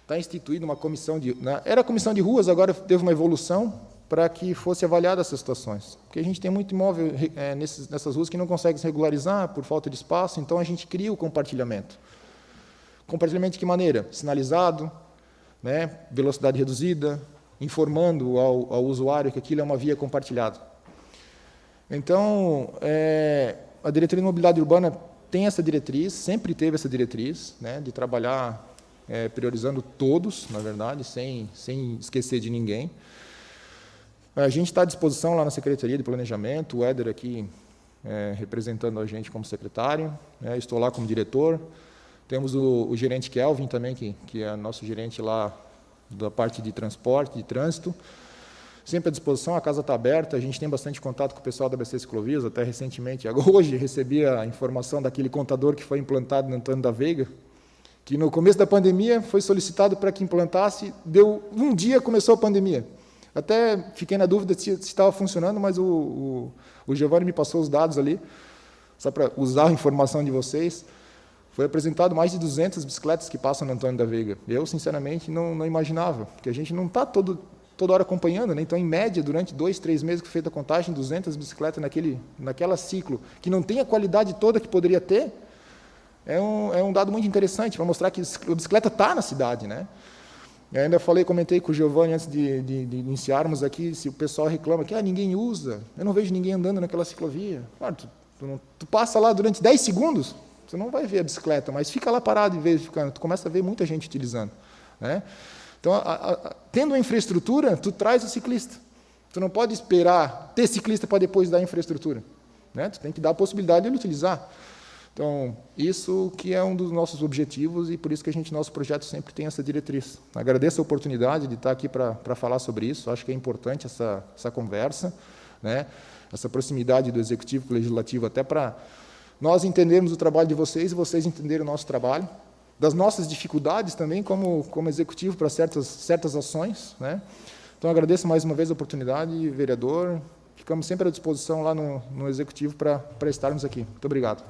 está instituída uma comissão de... Era a comissão de ruas, agora teve uma evolução para que fosse avaliada essas situações. Porque a gente tem muito imóvel nessas ruas que não consegue se regularizar por falta de espaço, então a gente cria o compartilhamento. Compartilhamento de que maneira? Sinalizado, né, velocidade reduzida, informando ao usuário que aquilo é uma via compartilhada. Então, a Diretoria de Mobilidade Urbana tem essa diretriz, sempre teve essa diretriz, né, de trabalhar priorizando todos, na verdade, sem esquecer de ninguém. A gente está à disposição lá na Secretaria de Planejamento, o Éder aqui representando a gente como secretário, estou lá como diretor. Temos o gerente Kelvin também, que é nosso gerente lá da parte de transporte, de trânsito. Sempre à disposição, a casa está aberta, a gente tem bastante contato com o pessoal da ABC Ciclovias, até recentemente, hoje recebi a informação daquele contador que foi implantado no Antônio da Veiga, que no começo da pandemia foi solicitado para que implantasse, deu um dia começou a pandemia. Até fiquei na dúvida se estava funcionando, mas o Giovanni me passou os dados ali, só para usar a informação de vocês. Foi apresentado mais de 200 bicicletas que passam no Antônio da Veiga. Eu, sinceramente, não imaginava, porque a gente não está toda hora acompanhando, né? Então, em média, durante 2, 3 meses que foi feita a contagem, 200 bicicletas naquela ciclo, que não tem a qualidade toda que poderia ter, é um dado muito interessante, para mostrar que a bicicleta está na cidade, né? Eu ainda comentei com o Giovanni antes de iniciarmos aqui, se o pessoal reclama que ninguém usa, eu não vejo ninguém andando naquela ciclovia. Claro, tu passa lá durante 10 segundos, você não vai ver a bicicleta, mas fica lá parado e verificando, tu começa a ver muita gente utilizando, né? Então, tendo a infraestrutura, tu traz o ciclista. Tu não pode esperar ter ciclista para depois dar a infraestrutura, né? Tu tem que dar a possibilidade de ele utilizar. Então, isso que é um dos nossos objetivos e por isso que nosso projeto sempre tem essa diretriz. Agradeço a oportunidade de estar aqui para falar sobre isso, acho que é importante essa conversa, né? Essa proximidade do Executivo com o Legislativo, até para nós entendermos o trabalho de vocês e vocês entenderem o nosso trabalho, das nossas dificuldades também como Executivo para certas ações, né? Então, agradeço mais uma vez a oportunidade, vereador, ficamos sempre à disposição lá no Executivo para estarmos aqui. Muito obrigado.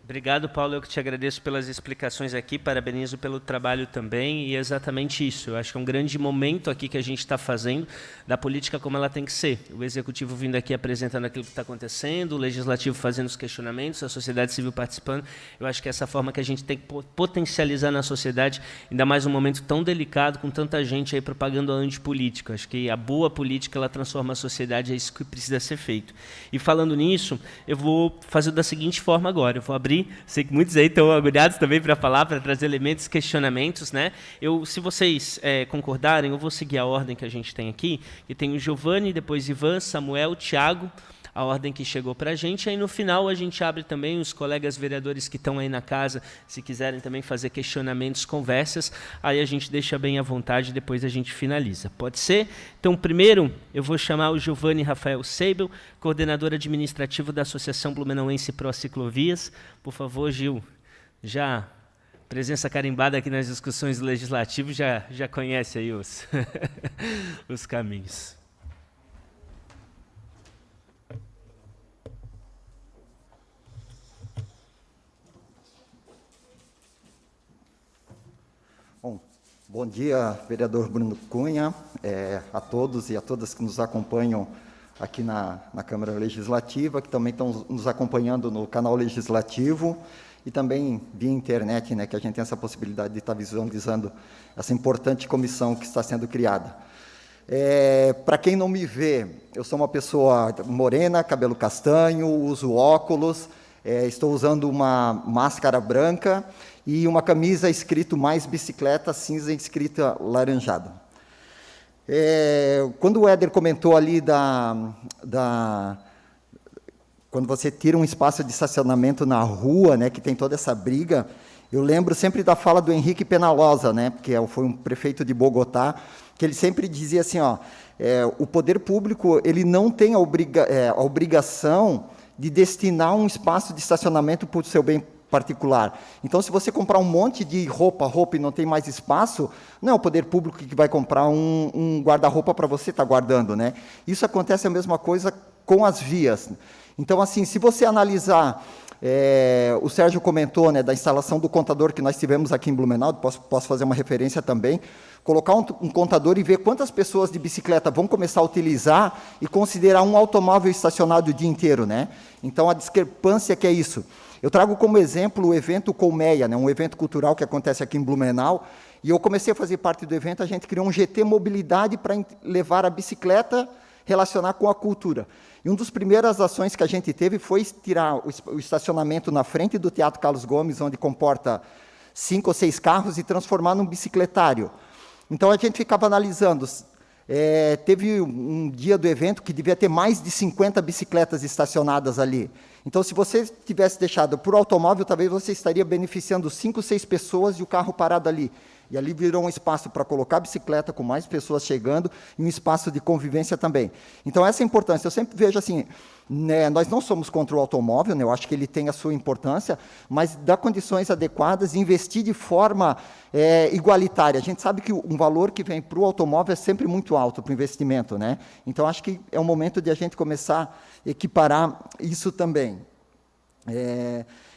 Obrigado, Paulo. Eu que te agradeço pelas explicações aqui, parabenizo pelo trabalho também, e é exatamente isso. Eu acho que é um grande momento aqui que a gente está fazendo da política como ela tem que ser. O Executivo vindo aqui apresentando aquilo que está acontecendo, o Legislativo fazendo os questionamentos, a sociedade civil participando. Eu acho que é essa forma que a gente tem que potencializar na sociedade, ainda mais um momento tão delicado, com tanta gente aí propagando a antipolítica. Acho que a boa política, ela transforma a sociedade, é isso que precisa ser feito. E falando nisso, eu vou fazer da seguinte forma agora, eu vou abrir, sei que muitos aí estão agulhados também para falar, para trazer elementos, questionamentos, né? Se vocês concordarem, eu vou seguir a ordem que a gente tem aqui, que tem o Giovanni, depois Ivan, Samuel, Tiago, a ordem que chegou para a gente, aí no final a gente abre também os colegas vereadores que estão aí na casa, se quiserem também fazer questionamentos, conversas, aí a gente deixa bem à vontade, depois a gente finaliza. Pode ser? Então, primeiro, eu vou chamar o Giovanni Rafael Seibel, coordenador administrativo da Associação Blumenauense Pró Ciclovias. Por favor, Gil, já presença carimbada aqui nas discussões do Legislativo, já conhece aí os caminhos. Bom dia, vereador Bruno Cunha, a todos e a todas que nos acompanham aqui na Câmara Legislativa, que também estão nos acompanhando no canal Legislativo, e também via internet, né, que a gente tem essa possibilidade de estar visualizando essa importante comissão que está sendo criada. Para quem não me vê, eu sou uma pessoa morena, cabelo castanho, uso óculos, estou usando uma máscara branca e uma camisa escrito mais bicicleta, cinza escrita laranjado. Quando o Éder comentou ali quando você tira um espaço de estacionamento na rua, né, que tem toda essa briga, eu lembro sempre da fala do Henrique Penalosa, né, que foi um prefeito de Bogotá, que ele sempre dizia assim, o poder público ele não tem a obrigação de destinar um espaço de estacionamento para o seu bem particular. Então, se você comprar um monte de roupa e não tem mais espaço, não é o poder público que vai comprar um guarda-roupa para você estar guardando, né? Isso acontece a mesma coisa com as vias. Então, assim, se você analisar, o Sérgio comentou, né, da instalação do contador que nós tivemos aqui em Blumenau, posso fazer uma referência também, colocar um contador e ver quantas pessoas de bicicleta vão começar a utilizar e considerar um automóvel estacionado o dia inteiro, né? Então, a discrepância que é isso. Eu trago como exemplo o evento Colmeia, né, um evento cultural que acontece aqui em Blumenau, e eu comecei a fazer parte do evento, a gente criou um GT Mobilidade para levar a bicicleta, relacionar com a cultura. E uma das primeiras ações que a gente teve foi tirar o estacionamento na frente do Teatro Carlos Gomes, onde comporta 5 ou 6 carros, e transformar num bicicletário. Então, a gente ficava analisando. Teve um dia do evento que devia ter mais de 50 bicicletas estacionadas ali. Então, se você tivesse deixado por automóvel, talvez você estaria beneficiando 5, 6 pessoas e o carro parado ali. E ali virou um espaço para colocar a bicicleta, com mais pessoas chegando, e um espaço de convivência também. Então, essa é a importância. Eu sempre vejo assim, né, nós não somos contra o automóvel, né, eu acho que ele tem a sua importância, mas dar condições adequadas e investir de forma igualitária. A gente sabe que um valor que vem para o automóvel é sempre muito alto para o investimento, né? Então, acho que é o momento de a gente começar a equiparar isso também.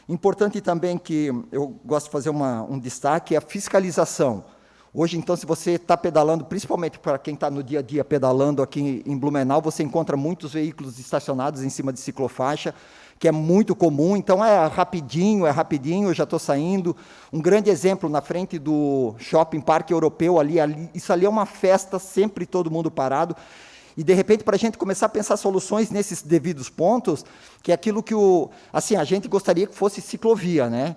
Importante também que eu gosto de fazer um destaque é a fiscalização. Hoje, então, se você está pedalando, principalmente para quem está no dia a dia pedalando aqui em Blumenau, você encontra muitos veículos estacionados em cima de ciclofaixa, que é muito comum, então é rapidinho, eu já estou saindo. Um grande exemplo, na frente do Shopping Parque Europeu, isso ali é uma festa, sempre todo mundo parado. E, de repente, para a gente começar a pensar soluções nesses devidos pontos, que é aquilo que a gente gostaria que fosse ciclovia, né?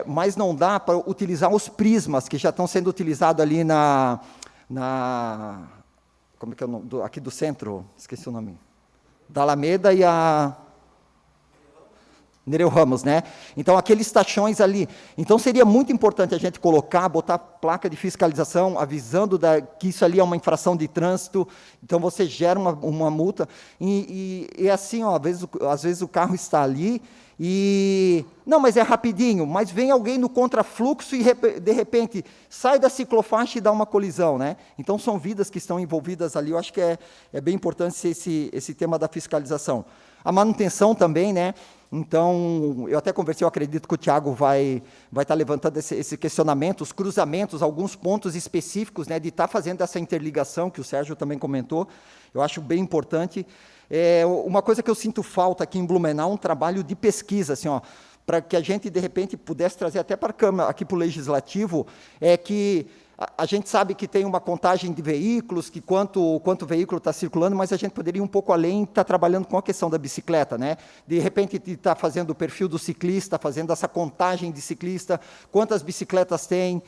Mas não dá para utilizar os prismas que já estão sendo utilizados ali como é que é o nome? Aqui do centro, esqueci o nome. Da Alameda e a Nereu Ramos, né? Então, aqueles tachões ali. Então, seria muito importante a gente botar placa de fiscalização, avisando que isso ali é uma infração de trânsito. Então, você gera uma multa. E assim, às vezes o carro está ali e... Não, mas é rapidinho. Mas vem alguém no contrafluxo e, de repente, sai da ciclofaixa e dá uma colisão, né? Então, são vidas que estão envolvidas ali. Eu acho que é bem importante esse tema da fiscalização. A manutenção também, né? Então, eu até conversei, eu acredito que o Thiago vai estar levantando esse questionamento, os cruzamentos, alguns pontos específicos, né, de estar fazendo essa interligação, que o Sérgio também comentou, eu acho bem importante. Uma coisa que eu sinto falta aqui em Blumenau, um trabalho de pesquisa, assim, para que a gente, de repente, pudesse trazer até para a Câmara, aqui para o Legislativo, que a gente sabe que tem uma contagem de veículos, que quanto veículo está circulando, mas a gente poderia ir um pouco além, estar trabalhando com a questão da bicicleta, né? De repente, estar fazendo o perfil do ciclista, fazendo essa contagem de ciclista, quantas bicicletas tem.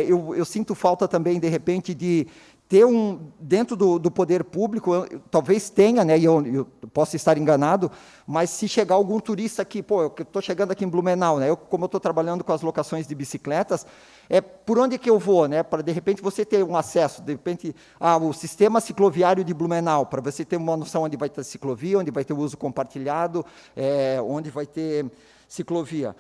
Eu sinto falta também, de repente, de ter dentro do poder público, talvez tenha, né, e eu posso estar enganado, mas se chegar algum turista aqui, eu estou chegando aqui em Blumenau, né, como eu estou trabalhando com as locações de bicicletas, por onde que eu vou, né, para de repente você ter um acesso, de repente, o sistema cicloviário de Blumenau, para você ter uma noção onde vai ter ciclovia, onde vai ter o uso compartilhado, onde vai ter ciclovia.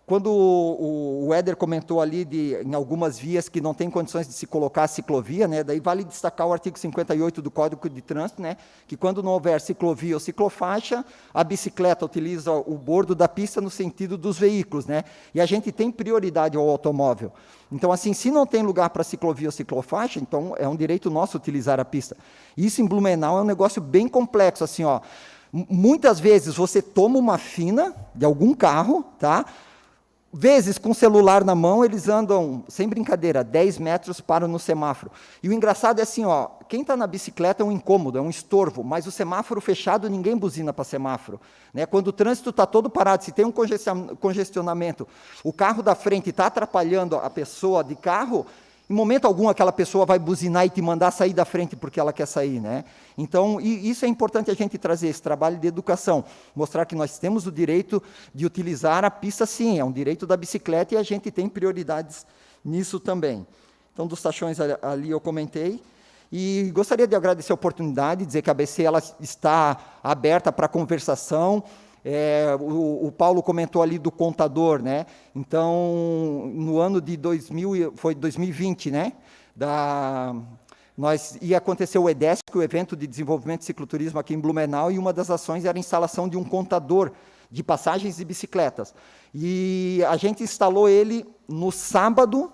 Quando o Éder comentou ali em algumas vias que não tem condições de se colocar a ciclovia, né, daí vale destacar o artigo 58 do Código de Trânsito, né, que quando não houver ciclovia ou ciclofaixa, a bicicleta utiliza o bordo da pista no sentido dos veículos, né, e a gente tem prioridade ao automóvel. Então, assim, se não tem lugar para ciclovia ou ciclofaixa, então é um direito nosso utilizar a pista. Isso em Blumenau é um negócio bem complexo, assim, Muitas vezes você toma uma fina de algum carro, tá? Vezes com o celular na mão, eles andam, sem brincadeira, 10 metros, param no semáforo. E o engraçado é assim, ó, quem está na bicicleta é um incômodo, é um estorvo, mas o semáforo fechado, ninguém buzina para semáforo. Né? Quando o trânsito está todo parado, se tem um congestionamento, o carro da frente está atrapalhando a pessoa de carro, em momento algum aquela pessoa vai buzinar e te mandar sair da frente porque ela quer sair, né? Então, isso é importante a gente trazer, esse trabalho de educação, mostrar que nós temos o direito de utilizar a pista sim, é um direito da bicicleta e a gente tem prioridades nisso também. Então, dos taxões ali eu comentei, e gostaria de agradecer a oportunidade, dizer que a ABC ela está aberta para conversação. O Paulo comentou ali do contador, né? Então, no ano de 2020, né? Ia acontecer o EDESC, o Evento de Desenvolvimento de Cicloturismo aqui em Blumenau, e uma das ações era a instalação de um contador de passagens de bicicletas. E a gente instalou ele no sábado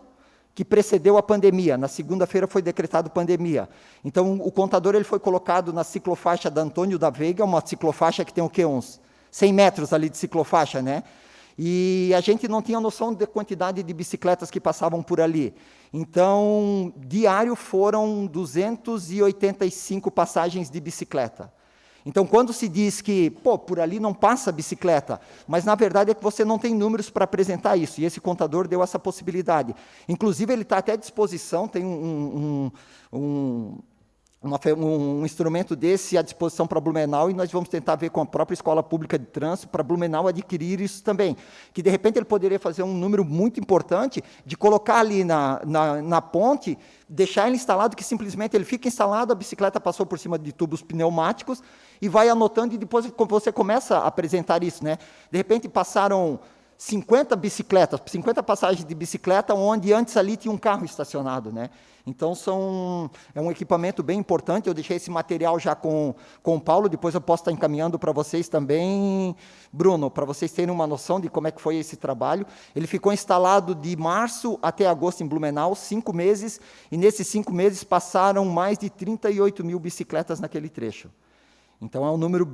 que precedeu a pandemia. Na segunda-feira foi decretado pandemia. Então, o contador ele foi colocado na ciclofaixa da Antônio da Veiga, uma ciclofaixa que tem o quê? Uns 100 metros ali de ciclofaixa, né? E a gente não tinha noção da quantidade de bicicletas que passavam por ali. Então, diário foram 285 passagens de bicicleta. Então, quando se diz que, por ali não passa bicicleta, mas na verdade é que você não tem números para apresentar isso, e esse contador deu essa possibilidade. Inclusive, ele está até à disposição, tem um instrumento desse à disposição para Blumenau, e nós vamos tentar ver com a própria Escola Pública de Trânsito, para Blumenau adquirir isso também, que de repente ele poderia fazer um número muito importante, de colocar ali na ponte, deixar ele instalado, que simplesmente ele fica instalado, a bicicleta passou por cima de tubos pneumáticos, e vai anotando, e depois você começa a apresentar isso, né? De repente passaram 50 bicicletas, 50 passagens de bicicleta, onde antes ali tinha um carro estacionado, né? Então, é um equipamento bem importante. Eu deixei esse material já com o Paulo, depois eu posso estar encaminhando para vocês também, Bruno, para vocês terem uma noção de como é que foi esse trabalho. Ele ficou instalado de março até agosto em Blumenau, 5 meses, e nesses 5 meses passaram mais de 38 mil bicicletas naquele trecho. Então, é um número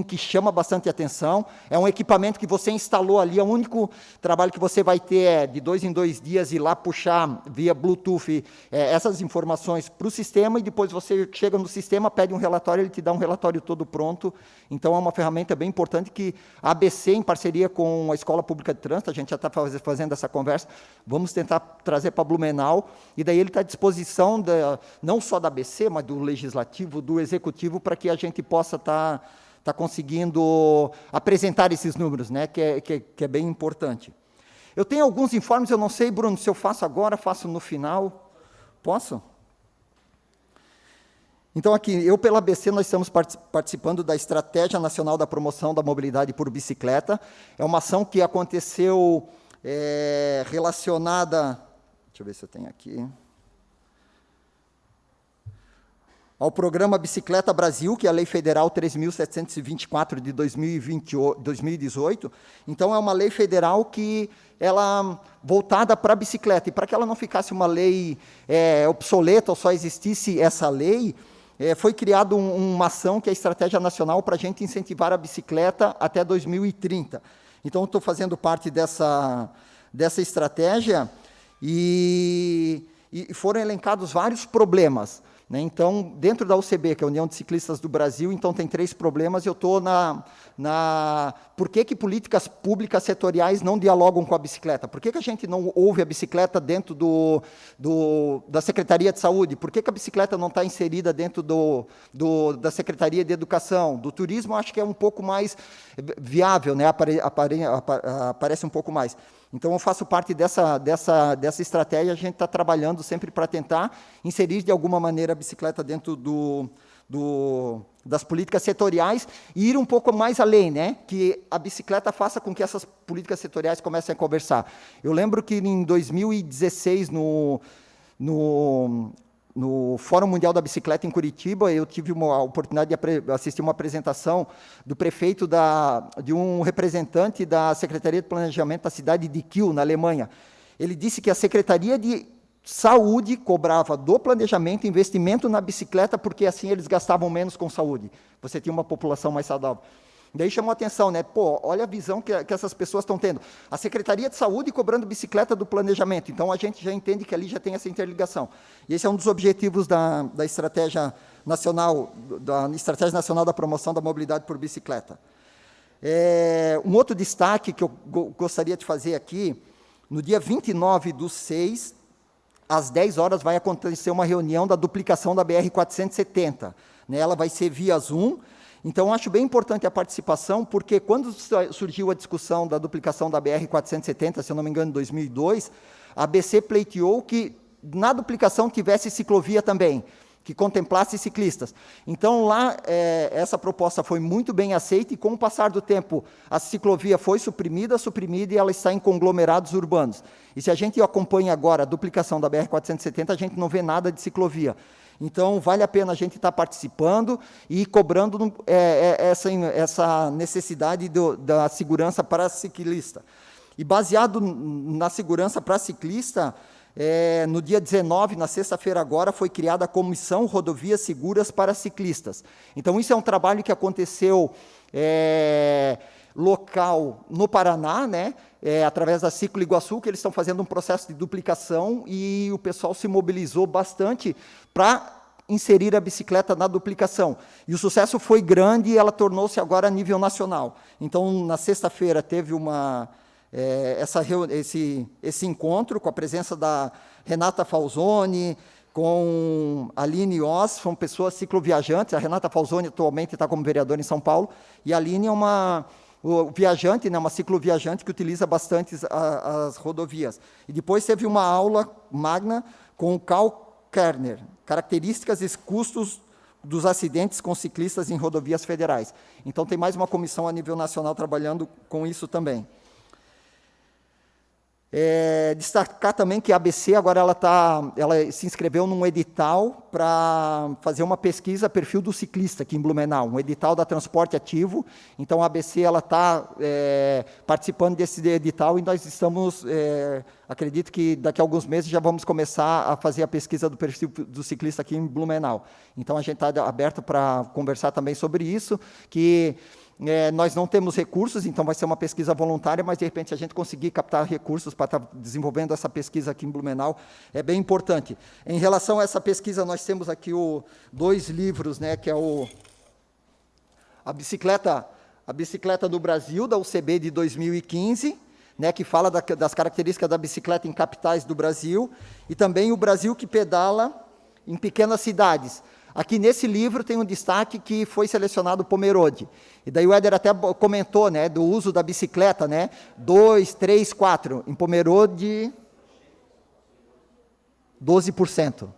que chama bastante atenção. É um equipamento que você instalou ali, o único trabalho que você vai ter é de 2 em 2 dias ir lá puxar via Bluetooth essas informações para o sistema, e depois você chega no sistema, pede um relatório, ele te dá um relatório todo pronto. Então, é uma ferramenta bem importante que a ABC, em parceria com a Escola Pública de Trânsito, a gente já está fazendo essa conversa, vamos tentar trazer para Blumenau, e daí ele está à disposição não só da ABC, mas do Legislativo, do Executivo, para que a gente possa estar conseguindo apresentar esses números, né, que é bem importante. Eu tenho alguns informes, eu não sei, Bruno, se eu faço agora, faço no final. Posso? Então, aqui, eu pela ABC, nós estamos participando da Estratégia Nacional da Promoção da Mobilidade por Bicicleta. É uma ação que aconteceu relacionada... Deixa eu ver se eu tenho aqui... ao Programa Bicicleta Brasil, que é a Lei Federal 3.724 de 2018. Então, é uma lei federal que ela voltada para a bicicleta. E para que ela não ficasse uma lei obsoleta ou só existisse essa lei, foi criada uma ação que é a Estratégia Nacional para a gente incentivar a bicicleta até 2030. Então, eu estou fazendo parte dessa estratégia e foram elencados vários problemas. Então, dentro da UCB, que é a União de Ciclistas do Brasil, então tem 3 problemas, eu estou Por que políticas públicas setoriais não dialogam com a bicicleta? Por que a gente não ouve a bicicleta dentro da Secretaria de Saúde? Por que a bicicleta não está inserida dentro da Secretaria de Educação? Do Turismo, acho que é um pouco mais viável, né? Aparece um pouco mais. Então, eu faço parte dessa estratégia, a gente está trabalhando sempre para tentar inserir, de alguma maneira, a bicicleta dentro das políticas setoriais e ir um pouco mais além, né? Que a bicicleta faça com que essas políticas setoriais comecem a conversar. Eu lembro que, em 2016, no Fórum Mundial da Bicicleta em Curitiba, eu tive a oportunidade de assistir uma apresentação do prefeito de um representante da Secretaria de Planejamento da cidade de Kiel, na Alemanha. Ele disse que a Secretaria de saúde cobrava do planejamento investimento na bicicleta, porque assim eles gastavam menos com saúde. Você tinha uma população mais saudável. Daí chamou a atenção, né? Pô, olha a visão que essas pessoas estão tendo. A Secretaria de Saúde cobrando bicicleta do planejamento. Então, a gente já entende que ali já tem essa interligação. E esse é um dos objetivos da Estratégia Nacional, da Promoção da Mobilidade por Bicicleta. Um outro destaque que eu gostaria de fazer aqui, no dia 29/6, às 10 horas, vai acontecer uma reunião da duplicação da BR-470. Né? Ela vai ser via Zoom. Então, acho bem importante a participação, porque quando surgiu a discussão da duplicação da BR-470, se eu não me engano, em 2002, a ABC pleiteou que na duplicação tivesse ciclovia também, que contemplasse ciclistas. Então, lá, essa proposta foi muito bem aceita, e com o passar do tempo, a ciclovia foi suprimida, e ela está em conglomerados urbanos. E se a gente acompanha agora a duplicação da BR-470, a gente não vê nada de ciclovia. Então, vale a pena a gente estar participando e cobrando essa necessidade da segurança para ciclista. E baseado na segurança para ciclista, no dia 19, na sexta-feira agora, foi criada a Comissão Rodovias Seguras para Ciclistas. Então, isso é um trabalho que aconteceu local no Paraná, né? Através da Ciclo Iguaçu, que eles estão fazendo um processo de duplicação, e o pessoal se mobilizou bastante para inserir a bicicleta na duplicação. E o sucesso foi grande, e ela tornou-se agora a nível nacional. Então, na sexta-feira, teve esse encontro com a presença da Renata Falzoni, com a Aline Oss, são pessoas cicloviajantes. A Renata Falzoni atualmente está como vereadora em São Paulo, e a Aline é uma viajante, né, uma cicloviajante que utiliza bastante as rodovias. E depois teve uma aula magna com o Carl Kerner, características e custos dos acidentes com ciclistas em rodovias federais. Então, tem mais uma comissão a nível nacional trabalhando com isso também. Destacar também que a ABC agora ela se inscreveu num edital para fazer uma pesquisa perfil do ciclista aqui em Blumenau, um edital da Transporte Ativo. Então, a ABC está participando desse edital, e nós estamos, acredito que daqui a alguns meses já vamos começar a fazer a pesquisa do perfil do ciclista aqui em Blumenau. Então, a gente está aberto para conversar também sobre isso, que nós não temos recursos, então vai ser uma pesquisa voluntária, mas, de repente, se a gente conseguir captar recursos para estar desenvolvendo essa pesquisa aqui em Blumenau, é bem importante. Em relação a essa pesquisa, nós temos aqui 2 livros, né, que é a Bicicleta do Brasil, da UCB, de 2015, né, que fala das características da bicicleta em capitais do Brasil, e também o Brasil que pedala em pequenas cidades. Aqui nesse livro tem um destaque que foi selecionado o Pomerode. E daí o Éder até comentou, né, do uso da bicicleta, né, 2, 3, 4. Em Pomerode, 12%.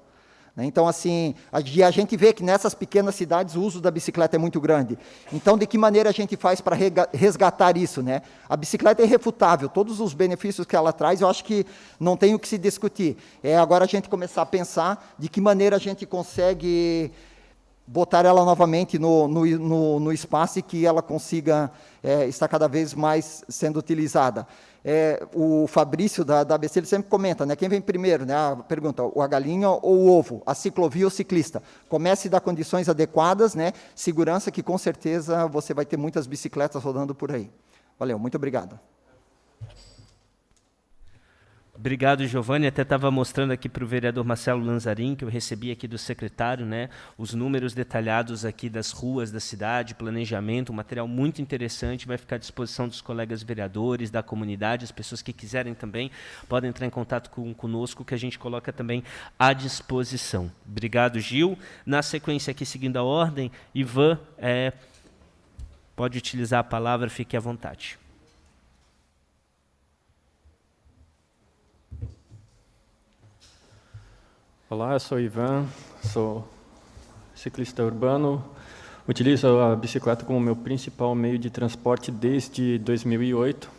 Então, assim, a gente vê que nessas pequenas cidades o uso da bicicleta é muito grande. Então, de que maneira a gente faz para resgatar isso, né? A bicicleta é irrefutável, todos os benefícios que ela traz, eu acho que não tem o que se discutir. Agora a gente começar a pensar de que maneira a gente consegue botar ela novamente no espaço, e que ela consiga estar cada vez mais sendo utilizada. O Fabrício, da ABC, ele sempre comenta, né, quem vem primeiro, né, a pergunta, a galinha ou o ovo, a ciclovia ou o ciclista? Comece a dar condições adequadas, né, segurança, que com certeza você vai ter muitas bicicletas rodando por aí. Valeu, muito obrigado. Obrigado, Giovanni. Até estava mostrando aqui para o vereador Marcelo Lanzarin, que eu recebi aqui do secretário, né, os números detalhados aqui das ruas da cidade, planejamento, um material muito interessante, vai ficar à disposição dos colegas vereadores, da comunidade, as pessoas que quiserem também podem entrar em contato conosco, que a gente coloca também à disposição. Obrigado, Gil. Na sequência aqui, seguindo a ordem, Ivan, pode utilizar a palavra, fique à vontade. Olá, eu sou Ivan, sou ciclista urbano, utilizo a bicicleta como meu principal meio de transporte desde 2008.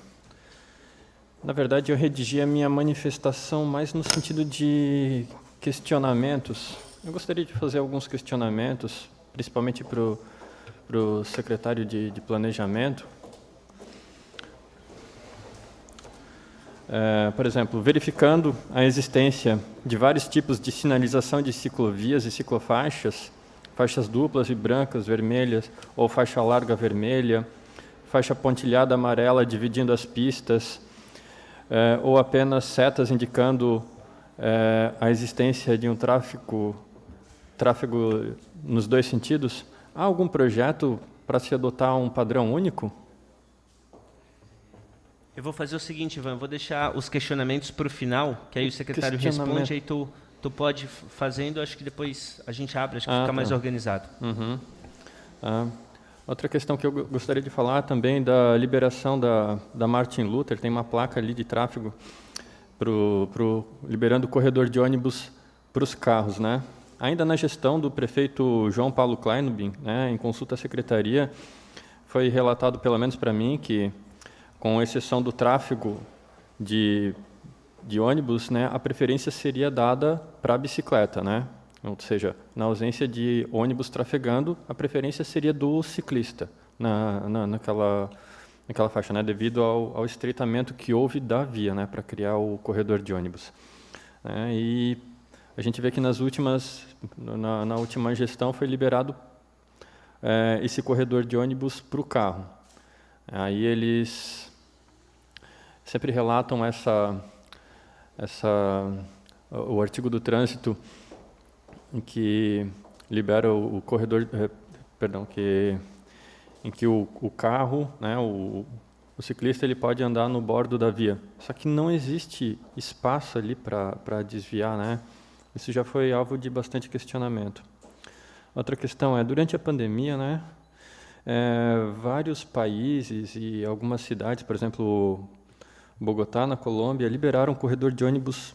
Na verdade, eu redigi a minha manifestação mais no sentido de questionamentos. Eu gostaria de fazer alguns questionamentos, principalmente para o secretário de Planejamento. por exemplo, verificando a existência de vários tipos de sinalização de ciclovias e ciclofaixas, faixas duplas e brancas, vermelhas, ou faixa larga vermelha, faixa pontilhada amarela dividindo as pistas, ou apenas setas indicando a existência de um tráfego nos dois sentidos. Há algum projeto para se adotar um padrão único? Eu vou fazer o seguinte, Ivan, eu vou deixar os questionamentos para o final, que aí o secretário responde, aí tu pode fazendo, acho que depois a gente abre, acho que fica mais organizado. Uhum. Outra questão que eu gostaria de falar também da liberação da Martin Luther, tem uma placa ali de tráfego liberando o corredor de ônibus para os carros, né? Ainda na gestão do prefeito João Paulo Kleinobin, né, em consulta à secretaria, foi relatado, pelo menos para mim, que, com exceção do tráfego de ônibus, né, a preferência seria dada para a bicicleta, né? Ou seja, na ausência de ônibus trafegando, a preferência seria do ciclista naquela faixa, né, devido ao estreitamento que houve da via, né, para criar o corredor de ônibus. E a gente vê que na última gestão foi liberado esse corredor de ônibus para o carro. Aí eles sempre relatam o artigo do trânsito em que libera o corredor, em que o carro, né, o ciclista, ele pode andar no bordo da via. Só que não existe espaço ali para desviar, né? Isso já foi alvo de bastante questionamento. Outra questão durante a pandemia, né, vários países e algumas cidades, por exemplo, Bogotá, na Colômbia, liberaram um corredor de ônibus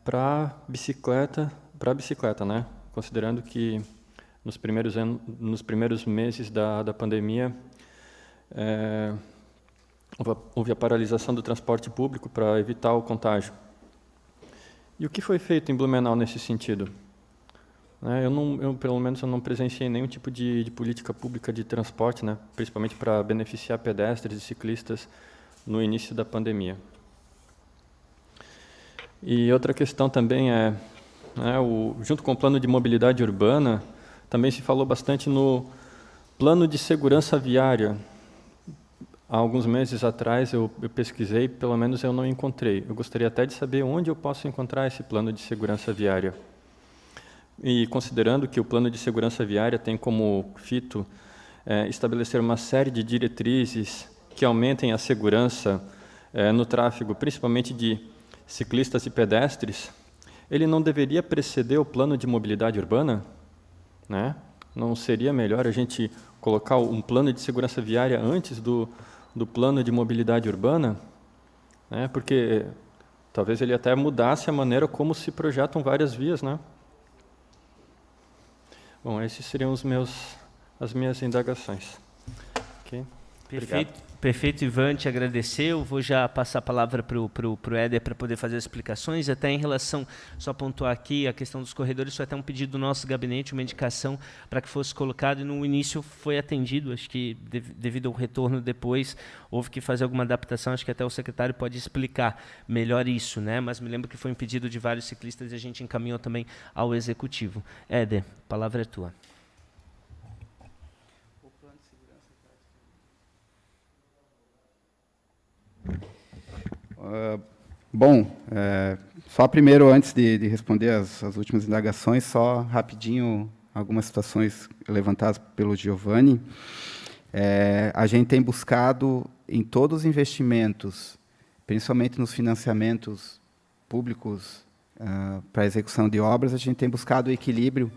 para bicicleta, né, considerando que nos primeiros meses da pandemia houve a paralisação do transporte público para evitar o contágio. E o que foi feito em Blumenau nesse sentido? Pelo menos, eu não presenciei nenhum tipo de política pública de transporte, né, principalmente para beneficiar pedestres e ciclistas no início da pandemia. E outra questão também junto com o plano de mobilidade urbana, também se falou bastante no plano de segurança viária. Há alguns meses atrás eu pesquisei, pelo menos eu não encontrei. Eu gostaria até de saber onde eu posso encontrar esse plano de segurança viária. E considerando que o plano de segurança viária tem como fito estabelecer uma série de diretrizes que aumentem a segurança no tráfego, principalmente de ciclistas e pedestres, ele não deveria preceder o plano de mobilidade urbana? Né? Não seria melhor a gente colocar um plano de segurança viária antes do plano de mobilidade urbana? Né? Porque talvez ele até mudasse a maneira como se projetam várias vias, né? Bom, esses seriam as minhas indagações. Okay? Perfeito, Ivan, te agradecer. Eu vou já passar a palavra para o Éder para poder fazer as explicações. Até em relação, só pontuar aqui, a questão dos corredores, foi até um pedido do nosso gabinete, uma indicação para que fosse colocado, e no início foi atendido. Acho que devido ao retorno depois, houve que fazer alguma adaptação. Acho que até o secretário pode explicar melhor isso, né? Mas me lembro que foi um pedido de vários ciclistas e a gente encaminhou também ao Executivo. Éder, a palavra é tua. Só primeiro, antes de responder as últimas indagações, só rapidinho algumas situações levantadas pelo Giovanni. A gente tem buscado, em todos os investimentos, principalmente nos financiamentos públicos para a execução de obras, a gente tem buscado o equilíbrio,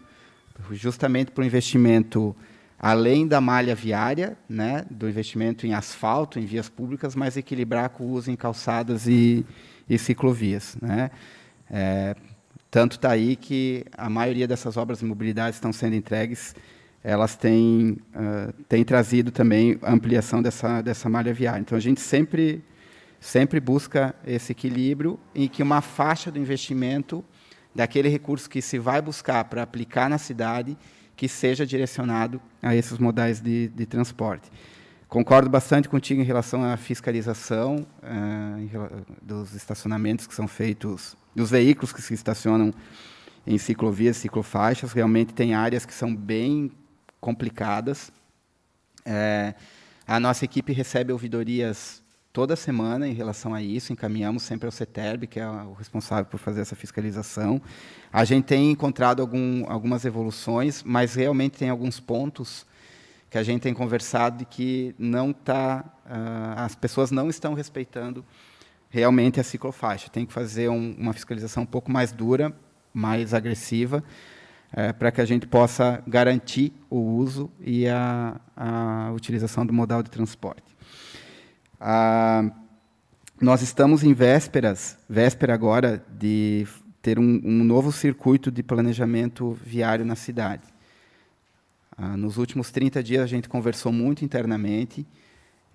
justamente para o investimento além da malha viária, né, do investimento em asfalto, em vias públicas, mas equilibrar com o uso em calçadas e ciclovias, né? Tanto está aí que a maioria dessas obras de mobilidade estão sendo entregues, elas têm trazido também a ampliação dessa malha viária. Então, a gente sempre busca esse equilíbrio em que uma faixa do investimento, daquele recurso que se vai buscar para aplicar na cidade, que seja direcionado a esses modais de transporte. Concordo bastante contigo em relação à fiscalização dos estacionamentos que são feitos, dos veículos que se estacionam em ciclovias, ciclofaixas. Realmente tem áreas que são bem complicadas. A nossa equipe recebe ouvidorias toda semana em relação a isso, encaminhamos sempre ao CETERB, que é o responsável por fazer essa fiscalização. A gente tem encontrado algumas evoluções, mas realmente tem alguns pontos que a gente tem conversado de que as pessoas não estão respeitando realmente a ciclofaixa. Tem que fazer uma fiscalização um pouco mais dura, mais agressiva, para que a gente possa garantir o uso e a utilização do modal de transporte. Nós estamos em véspera agora de ter um novo circuito de planejamento viário na cidade. Nos últimos 30 dias, a gente conversou muito internamente,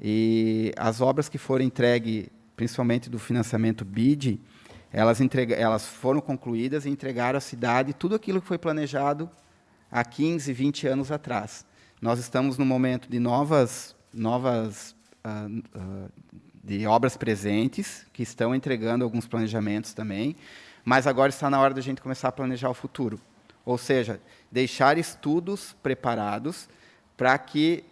e as obras que foram entregues, principalmente do financiamento BID, elas foram concluídas e entregaram à cidade tudo aquilo que foi planejado há 15, 20 anos atrás. Nós estamos no momento de de obras presentes, que estão entregando alguns planejamentos também, mas agora está na hora da gente começar a planejar o futuro. Ou seja, deixar estudos preparados para que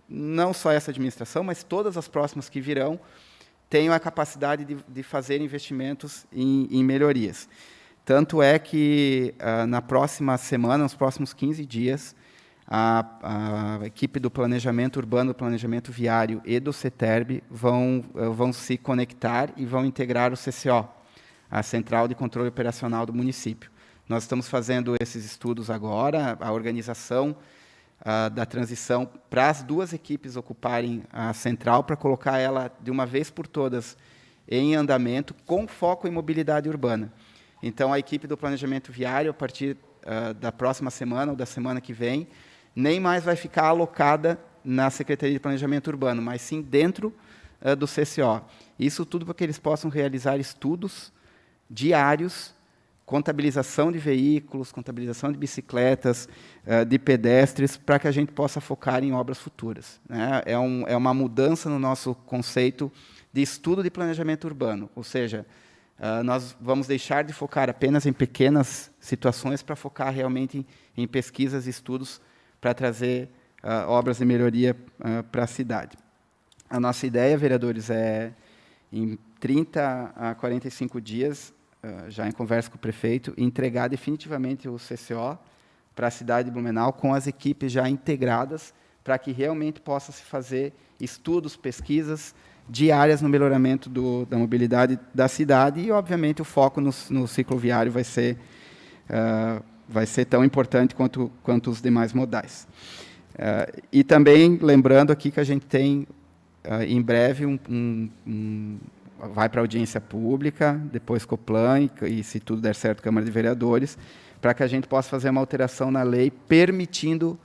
não só essa administração, mas todas as próximas que virão, tenham a capacidade de fazer investimentos em melhorias. Tanto é que, na próxima semana, nos próximos 15 dias, a equipe do planejamento urbano, do planejamento viário e do CETERB vão se conectar e vão integrar o CCO, a Central de Controle Operacional do município. Nós estamos fazendo esses estudos agora, a organização da transição para as duas equipes ocuparem a central, para colocar ela, de uma vez por todas, em andamento, com foco em mobilidade urbana. Então, a equipe do planejamento viário, a partir da próxima semana ou da semana que vem, nem mais vai ficar alocada na Secretaria de Planejamento Urbano, mas sim dentro do CCO. Isso tudo para que eles possam realizar estudos diários, contabilização de veículos, contabilização de bicicletas, de pedestres, para que a gente possa focar em obras futuras, né? É uma mudança no nosso conceito de estudo de planejamento urbano, ou seja, nós vamos deixar de focar apenas em pequenas situações para focar realmente em pesquisas e estudos para trazer obras de melhoria para a cidade. A nossa ideia, vereadores, é, em 30 a 45 dias, já em conversa com o prefeito, entregar definitivamente o CCO para a cidade de Blumenau, com as equipes já integradas, para que realmente possa se fazer estudos, pesquisas diárias no melhoramento da mobilidade da cidade, e, obviamente, o foco no ciclo viário vai ser tão importante quanto os demais modais. E também, lembrando aqui que a gente tem, em breve, vai para a audiência pública, depois Coplan e, se tudo der certo, Câmara de Vereadores, para que a gente possa fazer uma alteração na lei permitindo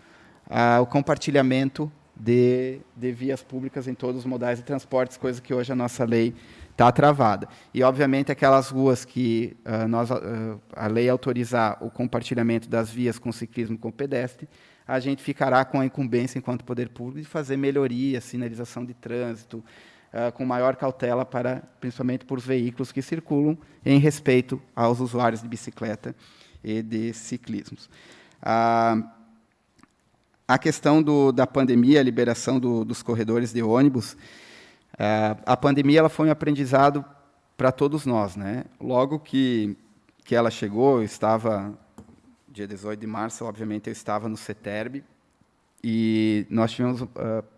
o compartilhamento de vias públicas em todos os modais de transportes, coisa que hoje a nossa lei está travada. E, obviamente, aquelas ruas que a lei autorizar o compartilhamento das vias com ciclismo e com pedestre, a gente ficará com a incumbência, enquanto poder público, de fazer melhoria, sinalização de trânsito, com maior cautela, principalmente por os veículos que circulam, em respeito aos usuários de bicicleta e de ciclismos. A questão da pandemia, a liberação dos corredores de ônibus, a pandemia ela foi um aprendizado para todos nós, né? Logo que ela chegou, eu estava, dia 18 de março, obviamente, eu estava no CETERB, e nós tivemos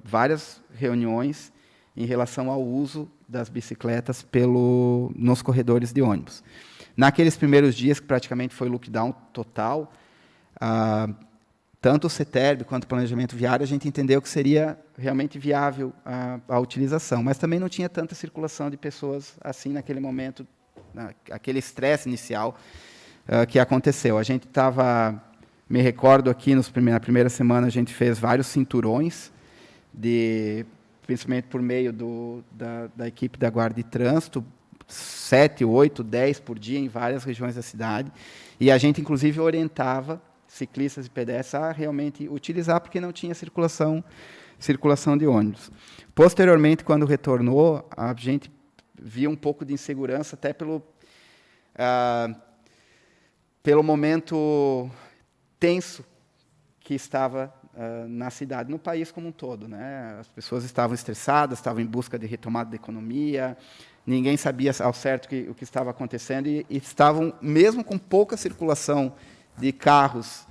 várias reuniões em relação ao uso das bicicletas nos corredores de ônibus. Naqueles primeiros dias, que praticamente foi lockdown total, tanto o CETERB quanto o planejamento viário, a gente entendeu que seria realmente viável a utilização, mas também não tinha tanta circulação de pessoas assim naquele momento, aquele estresse inicial que aconteceu. A gente estava, me recordo aqui, na primeira semana, a gente fez vários cinturões, principalmente por meio da equipe da Guarda de Trânsito, 7, 8, 10 por dia em várias regiões da cidade, e a gente, inclusive, orientava ciclistas e pedestres a realmente utilizar, porque não tinha circulação de ônibus. Posteriormente, quando retornou, a gente viu um pouco de insegurança, até pelo momento tenso que estava na cidade, no país como um todo, né? As pessoas estavam estressadas, estavam em busca de retomada da economia, ninguém sabia ao certo o que estava acontecendo e estavam, mesmo com pouca circulação de carros,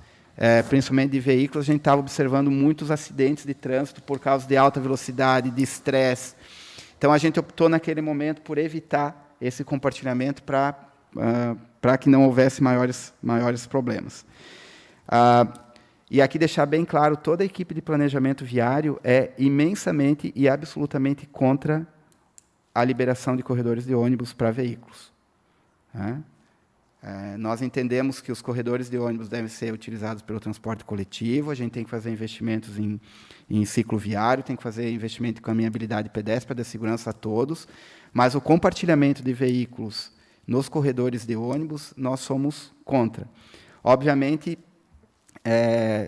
principalmente de veículos, a gente estava observando muitos acidentes de trânsito por causa de alta velocidade, de estresse. Então, a gente optou, naquele momento, por evitar esse compartilhamento para que não houvesse maiores problemas. E aqui deixar bem claro, toda a equipe de planejamento viário é imensamente e absolutamente contra a liberação de corredores de ônibus para veículos. Nós entendemos que os corredores de ônibus devem ser utilizados pelo transporte coletivo, a gente tem que fazer investimentos em ciclo viário, tem que fazer investimento em caminhabilidade pedestre para dar segurança a todos, mas o compartilhamento de veículos nos corredores de ônibus, nós somos contra. Obviamente,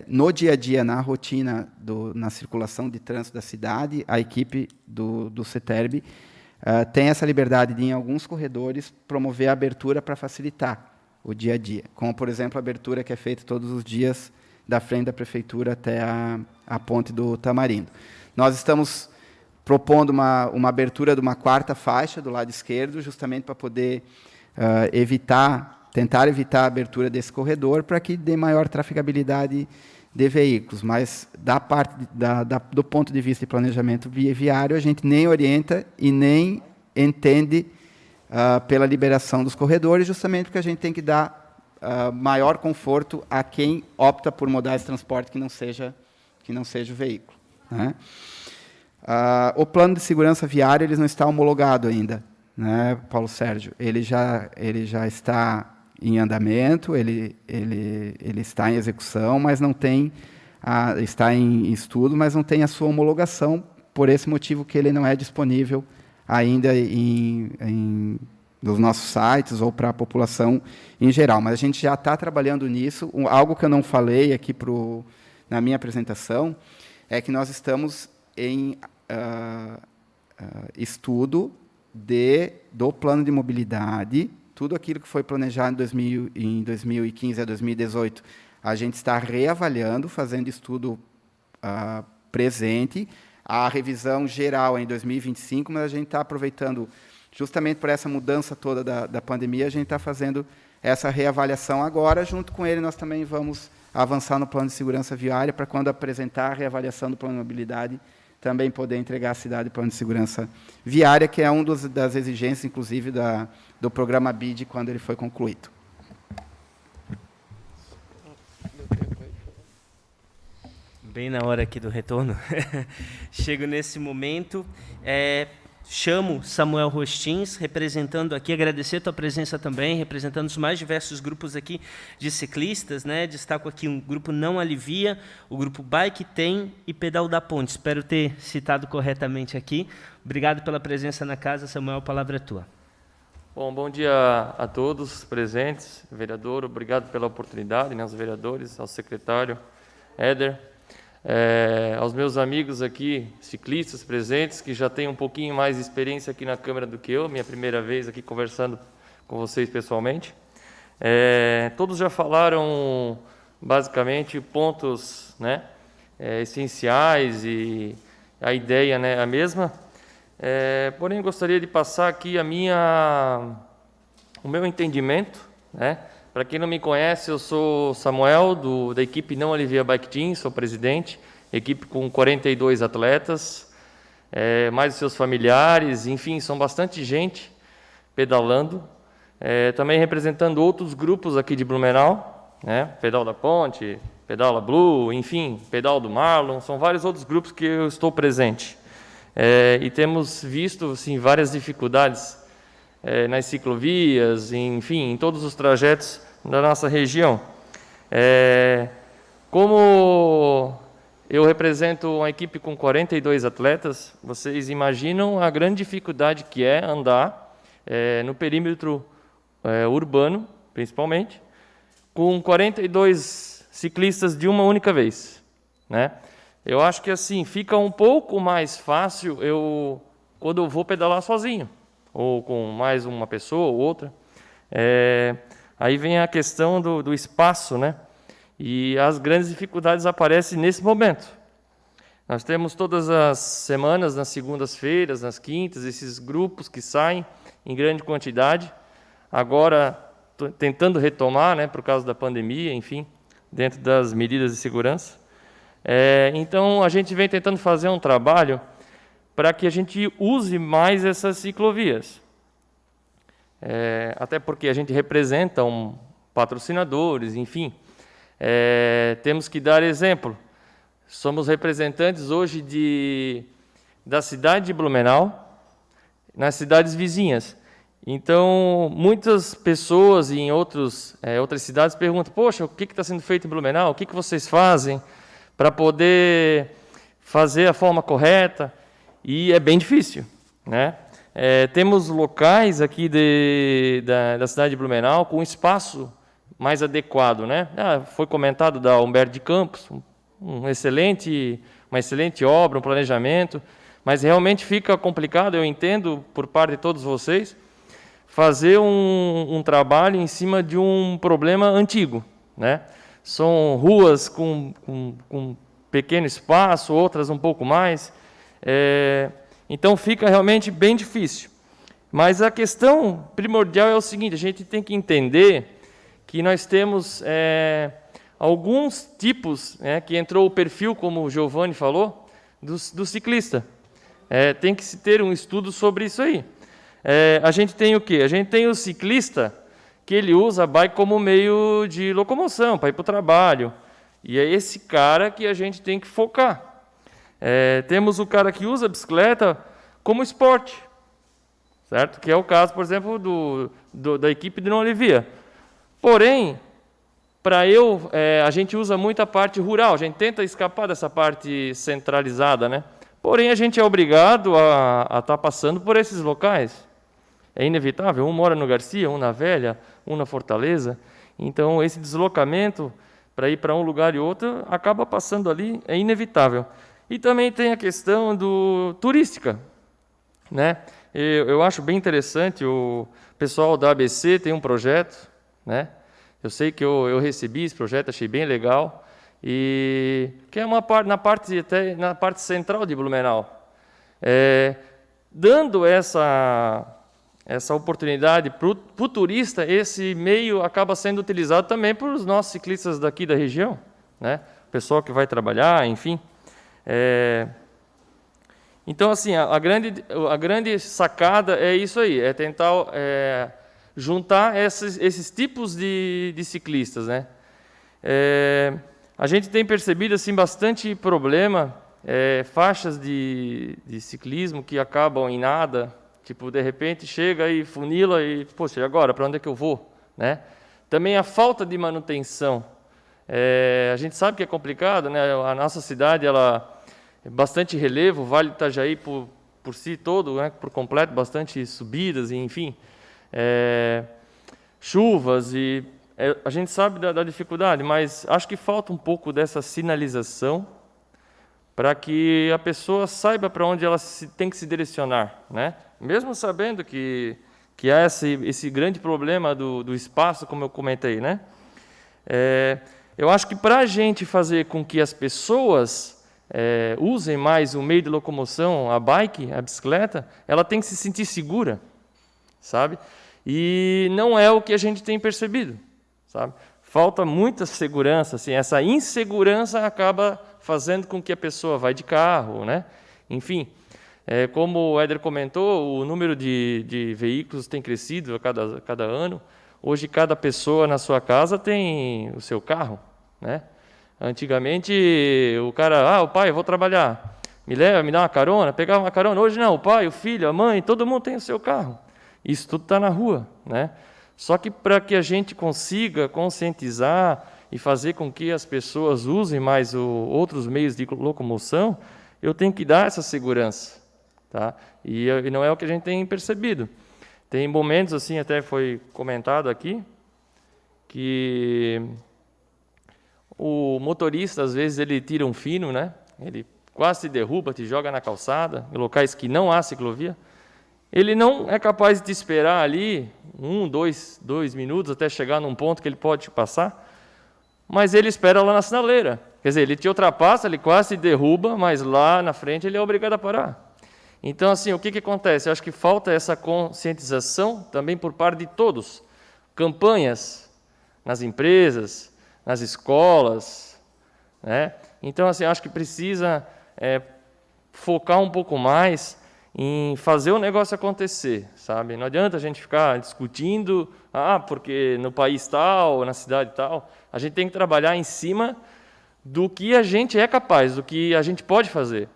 no dia a dia, na rotina, na circulação de trânsito da cidade, a equipe do CETERB tem essa liberdade de, em alguns corredores, promover a abertura para facilitar o dia a dia, como, por exemplo, a abertura que é feita todos os dias da frente da prefeitura até a ponte do Tamarindo. Nós estamos propondo uma abertura de uma 4ª faixa do lado esquerdo, justamente para poder tentar evitar a abertura desse corredor para que dê maior trafegabilidade de veículos, mas do ponto de vista de planejamento viário, a gente nem orienta e nem entende pela liberação dos corredores, justamente porque a gente tem que dar maior conforto a quem opta por modais de transporte que não seja o veículo, né? O plano de segurança viária ele não está homologado ainda, né, Paulo Sérgio? Ele já está em andamento, ele está em execução, mas não tem está em estudo, mas não tem a sua homologação, por esse motivo que ele não é disponível ainda nos nossos sites ou para a população em geral. Mas a gente já está trabalhando nisso. Algo que eu não falei aqui na minha apresentação é que nós estamos em estudo do plano de mobilidade. Tudo aquilo que foi planejado em 2015 a 2018, a gente está reavaliando, fazendo estudo presente. A revisão geral é em 2025, mas a gente está aproveitando, justamente por essa mudança toda da pandemia, a gente está fazendo essa reavaliação agora. Junto com ele, nós também vamos avançar no plano de segurança viária, para quando apresentar a reavaliação do plano de mobilidade, também poder entregar à cidade o plano de segurança viária, que é uma das exigências, inclusive, do programa BID, quando ele foi concluído. Bem na hora aqui do retorno. Chego nesse momento. Chamo Samuel Rostins, representando aqui, agradecer a tua presença também, representando os mais diversos grupos aqui de ciclistas, né? Destaco aqui um grupo Não Alivia, o grupo Bike Tem e Pedal da Ponte. Espero ter citado corretamente aqui. Obrigado pela presença na casa, Samuel, a palavra é tua. Bom dia a todos presentes, vereador, obrigado pela oportunidade, né, aos vereadores, ao secretário Éder, aos meus amigos aqui, ciclistas presentes, que já têm um pouquinho mais de experiência aqui na Câmara do que eu, minha primeira vez aqui conversando com vocês pessoalmente. Todos já falaram, basicamente, pontos, né, essenciais e a ideia, né, a mesma. Porém, gostaria de passar aqui o meu entendimento, né? Para quem não me conhece, eu sou Samuel, da equipe Não Alivia Bike Team, sou presidente, equipe com 42 atletas, mais os seus familiares, enfim, são bastante gente pedalando, também representando outros grupos aqui de Blumenau, né? Pedal da Ponte, Pedal da Blue, enfim, Pedal do Marlon, são vários outros grupos que eu estou presente. E temos visto assim, várias dificuldades nas ciclovias, enfim, em todos os trajetos da nossa região. Como eu represento uma equipe com 42 atletas, vocês imaginam a grande dificuldade que é andar no perímetro urbano, principalmente, com 42 ciclistas de uma única vez, né? Eu acho que assim fica um pouco mais fácil quando eu vou pedalar sozinho, ou com mais uma pessoa ou outra. Aí vem a questão do espaço, né? E as grandes dificuldades aparecem nesse momento. Nós temos todas as semanas, nas segundas-feiras, nas quintas, esses grupos que saem em grande quantidade. Agora, tentando retomar, né, por causa da pandemia, enfim, dentro das medidas de segurança. Então, a gente vem tentando fazer um trabalho para que a gente use mais essas ciclovias. Até porque a gente representa patrocinadores, enfim. Temos que dar exemplo. Somos representantes hoje da cidade de Blumenau, nas cidades vizinhas. Então, muitas pessoas em outras cidades perguntam: poxa, o que está sendo feito em Blumenau? O que vocês fazem para poder fazer a forma correta? E é bem difícil, né? Temos locais aqui da cidade de Blumenau com espaço mais adequado, né? Foi comentado da Humberto de Campos, uma excelente obra, um planejamento, mas realmente fica complicado, eu entendo, por parte de todos vocês, fazer um trabalho em cima de um problema antigo, né? São ruas com pequeno espaço, outras um pouco mais, então fica realmente bem difícil. Mas a questão primordial é o seguinte: a gente tem que entender que nós temos alguns tipos, que entrou o perfil, como o Giovanni falou, do ciclista. Tem que se ter um estudo sobre isso aí. A gente tem o quê? A gente tem o ciclista que ele usa a bike como meio de locomoção, para ir para o trabalho. E é esse cara que a gente tem que focar. Temos o cara que usa a bicicleta como esporte, certo? Que é o caso, por exemplo, da equipe de Não Alivia. Porém, a gente usa muito a parte rural, a gente tenta escapar dessa parte centralizada, né? Porém, a gente é obrigado a estar passando por esses locais. É inevitável, um mora no Garcia, um na Velha, um na Fortaleza. Então, esse deslocamento para ir para um lugar e outro acaba passando ali, é inevitável. E também tem a questão turística, né? Eu acho bem interessante, o pessoal da ABC tem um projeto, né? Eu sei que eu recebi esse projeto, achei bem legal, e que é na parte central de Blumenau, dando essa oportunidade para o turista. Esse meio acaba sendo utilizado também por os nossos ciclistas daqui da região, né? O pessoal que vai trabalhar, enfim. Então, assim, a grande sacada é isso aí, é tentar juntar esses tipos de ciclistas, né? A gente tem percebido assim bastante problema, faixas de ciclismo que acabam em nada, tipo, de repente chega e funila e, poxa, e agora, para onde é que eu vou? Né? Também a falta de manutenção. A gente sabe que é complicado, né? A nossa cidade, ela é bastante relevo, o Vale do Itajaí por si todo, né? Por completo, bastante subidas, e, enfim, chuvas, e a gente sabe da dificuldade, mas acho que falta um pouco dessa sinalização para que a pessoa saiba para onde ela tem que se direcionar, né? Mesmo sabendo que há esse grande problema do espaço, como eu comentei, né? Eu acho que para a gente fazer com que as pessoas usem mais o meio de locomoção, a bike, a bicicleta, ela tem que se sentir segura, sabe? E não é o que a gente tem percebido, sabe? Falta muita segurança, assim, essa insegurança acaba fazendo com que a pessoa vá de carro, né? Enfim, como o Éder comentou, o número de veículos tem crescido a cada ano. Hoje, cada pessoa na sua casa tem o seu carro, né? Antigamente, o cara, o pai, eu vou trabalhar, me dá uma carona, pegava uma carona. Hoje não, o pai, o filho, a mãe, todo mundo tem o seu carro. Isso tudo está na rua, né? Só que para que a gente consiga conscientizar e fazer com que as pessoas usem mais outros meios de locomoção, eu tenho que dar essa segurança, tá? E não é o que a gente tem percebido. Tem momentos, assim, até foi comentado aqui, que o motorista, às vezes, ele tira um fino, né? Ele quase te derruba, te joga na calçada, em locais que não há ciclovia. Ele não é capaz de te esperar ali 2 minutos até chegar num ponto que ele pode te passar, mas ele espera lá na sinaleira. Quer dizer, ele te ultrapassa, ele quase te derruba, mas lá na frente ele é obrigado a parar. Então, assim, o que acontece? Eu acho que falta essa conscientização também por parte de todos. Campanhas nas empresas, nas escolas, né? Então, assim, eu acho que precisa focar um pouco mais em fazer o negócio acontecer, sabe? Não adianta a gente ficar discutindo, porque no país tal, na cidade tal. A gente tem que trabalhar em cima do que a gente é capaz, do que a gente pode fazer.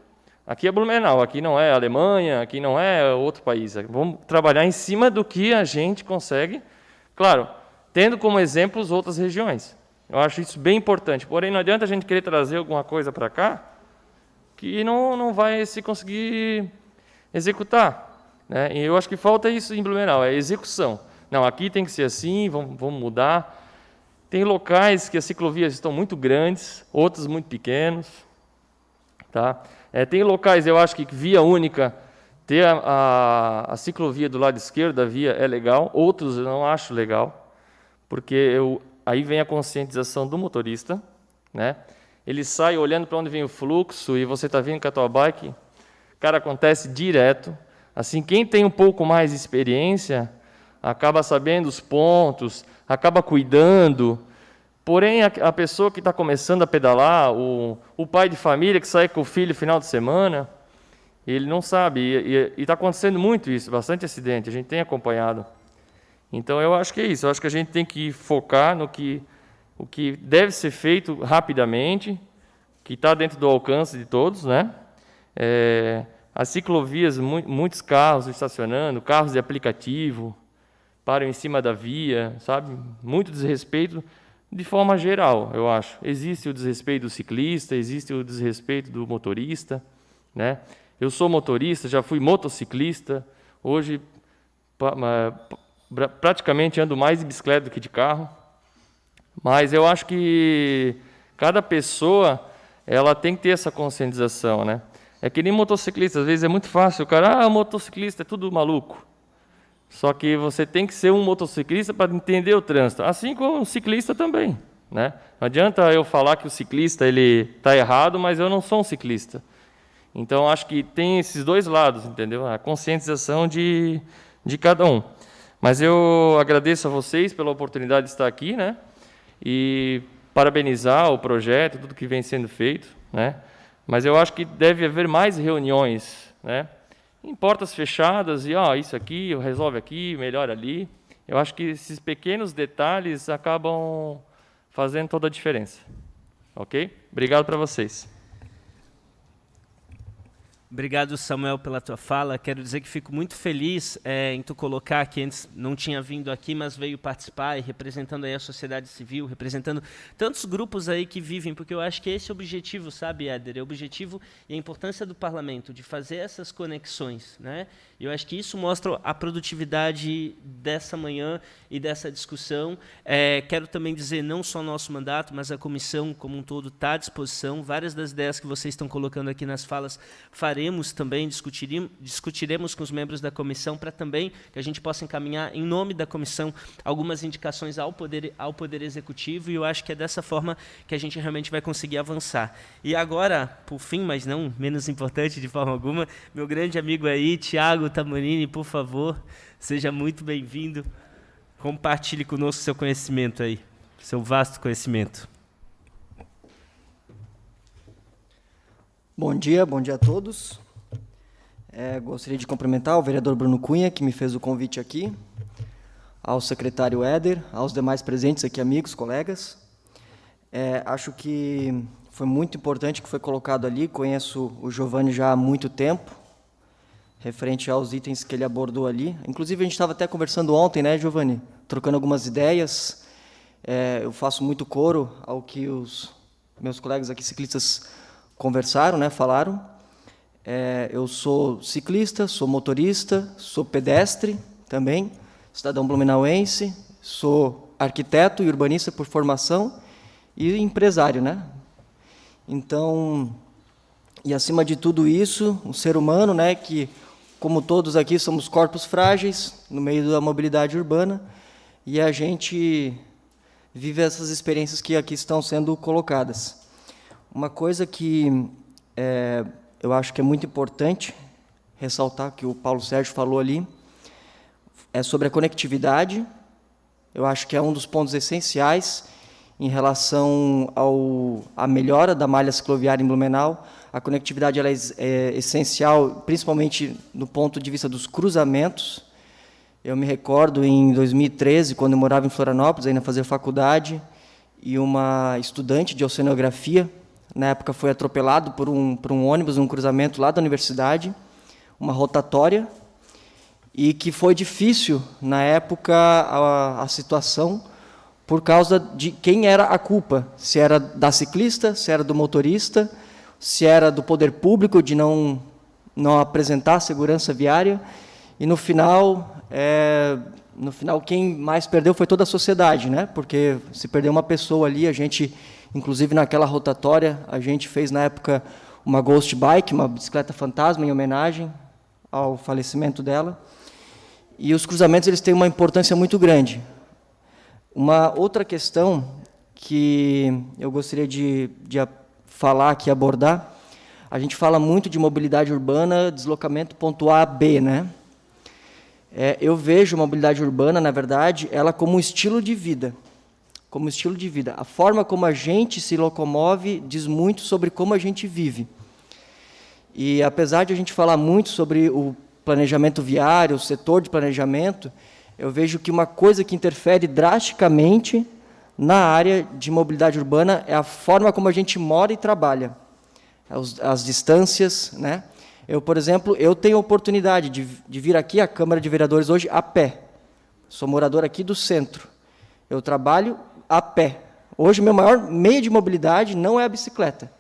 Aqui é Blumenau, aqui não é Alemanha, aqui não é outro país. Vamos trabalhar em cima do que a gente consegue, claro, tendo como exemplos outras regiões. Eu acho isso bem importante. Porém, não adianta a gente querer trazer alguma coisa para cá que não vai se conseguir executar, né? E eu acho que falta isso em Blumenau, é execução. Não, aqui tem que ser assim, vamos mudar. Tem locais que as ciclovias estão muito grandes, outros muito pequenos. Tá? Tem locais, eu acho que via única, ter a ciclovia do lado esquerdo da via é legal, outros eu não acho legal, porque aí vem a conscientização do motorista, né? Ele sai olhando para onde vem o fluxo e você está vindo com a tua bike, cara, acontece direto. Assim, quem tem um pouco mais de experiência acaba sabendo os pontos, acaba cuidando. Porém, a pessoa que está começando a pedalar, o pai de família que sai com o filho no final de semana, ele não sabe. E está acontecendo muito isso, bastante acidente, a gente tem acompanhado. Então, eu acho que é isso. Eu acho que a gente tem que focar no o que deve ser feito rapidamente, que está dentro do alcance de todos, né? As ciclovias, muitos carros estacionando, carros de aplicativo, param em cima da via, sabe? Muito desrespeito. De forma geral, eu acho. Existe o desrespeito do ciclista, existe o desrespeito do motorista, né? Eu sou motorista, já fui motociclista, hoje praticamente ando mais de bicicleta do que de carro, mas eu acho que cada pessoa ela tem que ter essa conscientização, né? É que nem motociclista, às vezes é muito fácil, o cara, motociclista é tudo maluco. Só que você tem que ser um motociclista para entender o trânsito, assim como um ciclista também, né? Não adianta eu falar que o ciclista ele está errado, mas eu não sou um ciclista. Então, acho que tem esses dois lados, entendeu? A conscientização de cada um. Mas eu agradeço a vocês pela oportunidade de estar aqui, né? E parabenizar o projeto, tudo que vem sendo feito, né? Mas eu acho que deve haver mais reuniões, né? Em portas fechadas, e isso aqui, resolve aqui, melhora ali. Eu acho que esses pequenos detalhes acabam fazendo toda a diferença. Ok? Obrigado para vocês. Obrigado, Samuel, pela tua fala. Quero dizer que fico muito feliz em tu colocar que antes não tinha vindo aqui, mas veio participar e representando aí a sociedade civil, representando tantos grupos aí que vivem, porque eu acho que esse é o objetivo, sabe, Éder? É o objetivo e a importância do parlamento, de fazer essas conexões, né? Eu acho que isso mostra a produtividade dessa manhã e dessa discussão. Quero também dizer, não só o nosso mandato, mas a comissão como um todo está à disposição. Várias das ideias que vocês estão colocando aqui nas falas faremos também, discutiremos com os membros da comissão para também que a gente possa encaminhar, em nome da comissão, algumas indicações ao Poder Executivo, e eu acho que é dessa forma que a gente realmente vai conseguir avançar. E agora, por fim, mas não menos importante de forma alguma, meu grande amigo aí, Thiago Tamanini, por favor, seja muito bem-vindo. Compartilhe conosco seu conhecimento aí, seu vasto conhecimento. Bom dia a todos. Gostaria de cumprimentar o vereador Bruno Cunha, que me fez o convite aqui, ao secretário Éder, aos demais presentes aqui, amigos, colegas. Acho que foi muito importante o que foi colocado ali, conheço o Giovanni já há muito tempo, referente aos itens que ele abordou ali. Inclusive, a gente estava até conversando ontem, né, Giovanni? Trocando algumas ideias. Eu faço muito coro ao que os meus colegas aqui ciclistas conversaram, né, falaram. Eu sou ciclista, sou motorista, sou pedestre também, cidadão blumenauense, sou arquiteto e urbanista por formação e empresário, né? Então, e acima de tudo isso, um ser humano, né, que, como todos aqui, somos corpos frágeis no meio da mobilidade urbana, e a gente vive essas experiências que aqui estão sendo colocadas. Uma coisa que eu acho que é muito importante ressaltar, que o Paulo Sérgio falou ali, é sobre a conectividade. Eu acho que é um dos pontos essenciais em relação à melhora da malha cicloviária em Blumenau. A conectividade ela é essencial, principalmente do ponto de vista dos cruzamentos. Eu me recordo, em 2013, quando eu morava em Florianópolis, ainda fazia faculdade, e uma estudante de oceanografia, na época, foi atropelado por um ônibus, um cruzamento lá da universidade, uma rotatória, e que foi difícil, na época, a situação, por causa de quem era a culpa, se era da ciclista, se era do motorista, se era do poder público de não apresentar segurança viária, e no final quem mais perdeu foi toda a sociedade, né? Porque se perdeu uma pessoa ali, a gente, inclusive naquela rotatória, a gente fez na época uma ghost bike, uma bicicleta fantasma em homenagem ao falecimento dela. E os cruzamentos eles têm uma importância muito grande. Uma outra questão que eu gostaria de falar aqui, abordar, a gente fala muito de mobilidade urbana, deslocamento ponto A a B, né? Eu vejo a mobilidade urbana, na verdade, ela como um estilo de vida. Como estilo de vida. A forma como a gente se locomove diz muito sobre como a gente vive. E apesar de a gente falar muito sobre o planejamento viário, o setor de planejamento, eu vejo que uma coisa que interfere drasticamente na área de mobilidade urbana é a forma como a gente mora e trabalha. As distâncias, né? Eu, por exemplo, tenho a oportunidade de vir aqui à Câmara de Vereadores hoje a pé. Sou morador aqui do centro. Eu trabalho a pé. Hoje, meu maior meio de mobilidade não é a bicicleta.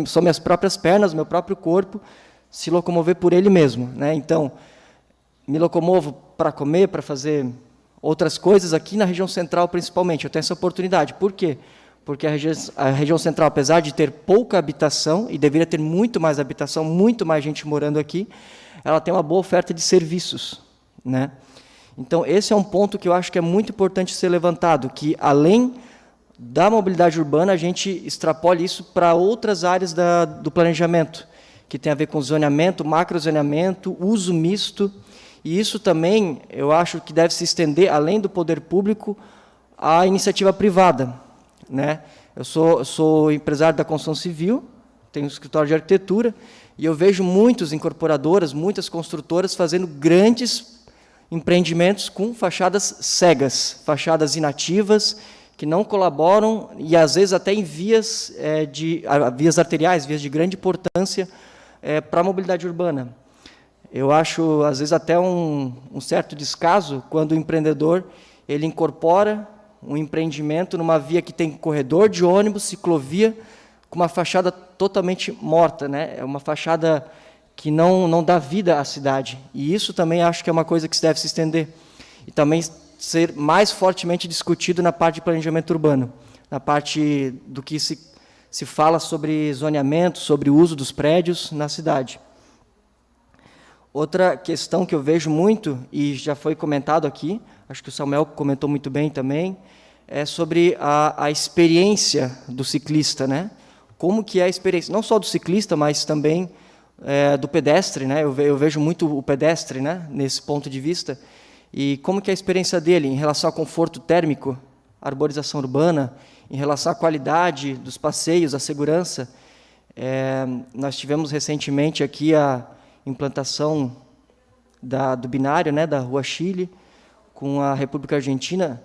São minhas próprias pernas, meu próprio corpo, se locomover por ele mesmo, né? Então, me locomovo para comer, para fazer outras coisas aqui na região central, principalmente. Eu tenho essa oportunidade. Por quê? Porque a região central, apesar de ter pouca habitação, e deveria ter muito mais habitação, muito mais gente morando aqui, ela tem uma boa oferta de serviços, né? Então, esse é um ponto que eu acho que é muito importante ser levantado, que, além da mobilidade urbana, a gente extrapole isso para outras áreas do planejamento, que tem a ver com zoneamento, macrozoneamento, uso misto, e isso também, eu acho que deve se estender, além do poder público, à iniciativa privada, né? Eu sou empresário da construção civil, tenho um escritório de arquitetura, e eu vejo muitas incorporadoras, muitas construtoras fazendo grandes empreendimentos com fachadas cegas, fachadas inativas, que não colaboram, e às vezes até em vias arteriais, vias de grande importância para a mobilidade urbana. Eu acho, às vezes, até um certo descaso quando o empreendedor ele incorpora um empreendimento numa via que tem corredor de ônibus, ciclovia, com uma fachada totalmente morta, né? É uma fachada que não dá vida à cidade. E isso também acho que é uma coisa que deve se estender. E também ser mais fortemente discutido na parte de planejamento urbano, na parte do que se fala sobre zoneamento, sobre o uso dos prédios na cidade. Outra questão que eu vejo muito, e já foi comentado aqui, acho que o Samuel comentou muito bem também, é sobre a experiência do ciclista, né? Como que é a experiência, não só do ciclista, mas também do pedestre, né? Eu vejo muito o pedestre, né? Nesse ponto de vista, e como que é a experiência dele em relação ao conforto térmico, arborização urbana, em relação à qualidade dos passeios, à segurança. Nós tivemos recentemente aqui a implantação do binário, né, da Rua Chile, com a República Argentina.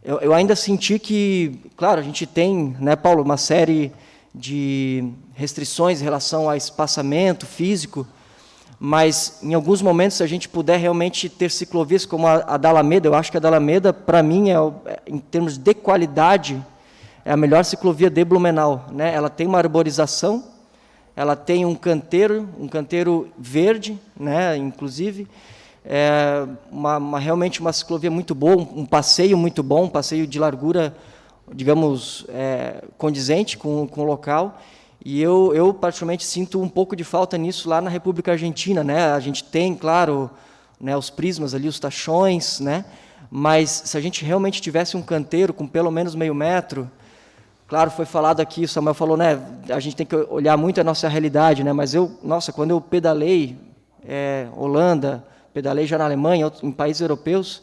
Eu ainda senti que, claro, a gente tem, né, Paulo, uma série de restrições em relação ao espaçamento físico, mas em alguns momentos, se a gente puder realmente ter ciclovias como a da Alameda, eu acho que a da Alameda, para mim, em termos de qualidade, é a melhor ciclovia de Blumenau, né? Ela tem uma arborização, ela tem um canteiro verde, né, inclusive, realmente uma ciclovia muito boa, um passeio muito bom, um passeio de largura digamos, condizente com o local. E eu particularmente sinto um pouco de falta nisso lá na República Argentina, né? A gente tem, claro, né, os prismas ali, os tachões, né? Mas se a gente realmente tivesse um canteiro com pelo menos meio metro, claro, foi falado aqui, o Samuel falou, né? A gente tem que olhar muito a nossa realidade, né? Mas quando eu pedalei Holanda, pedalei já na Alemanha, em países europeus,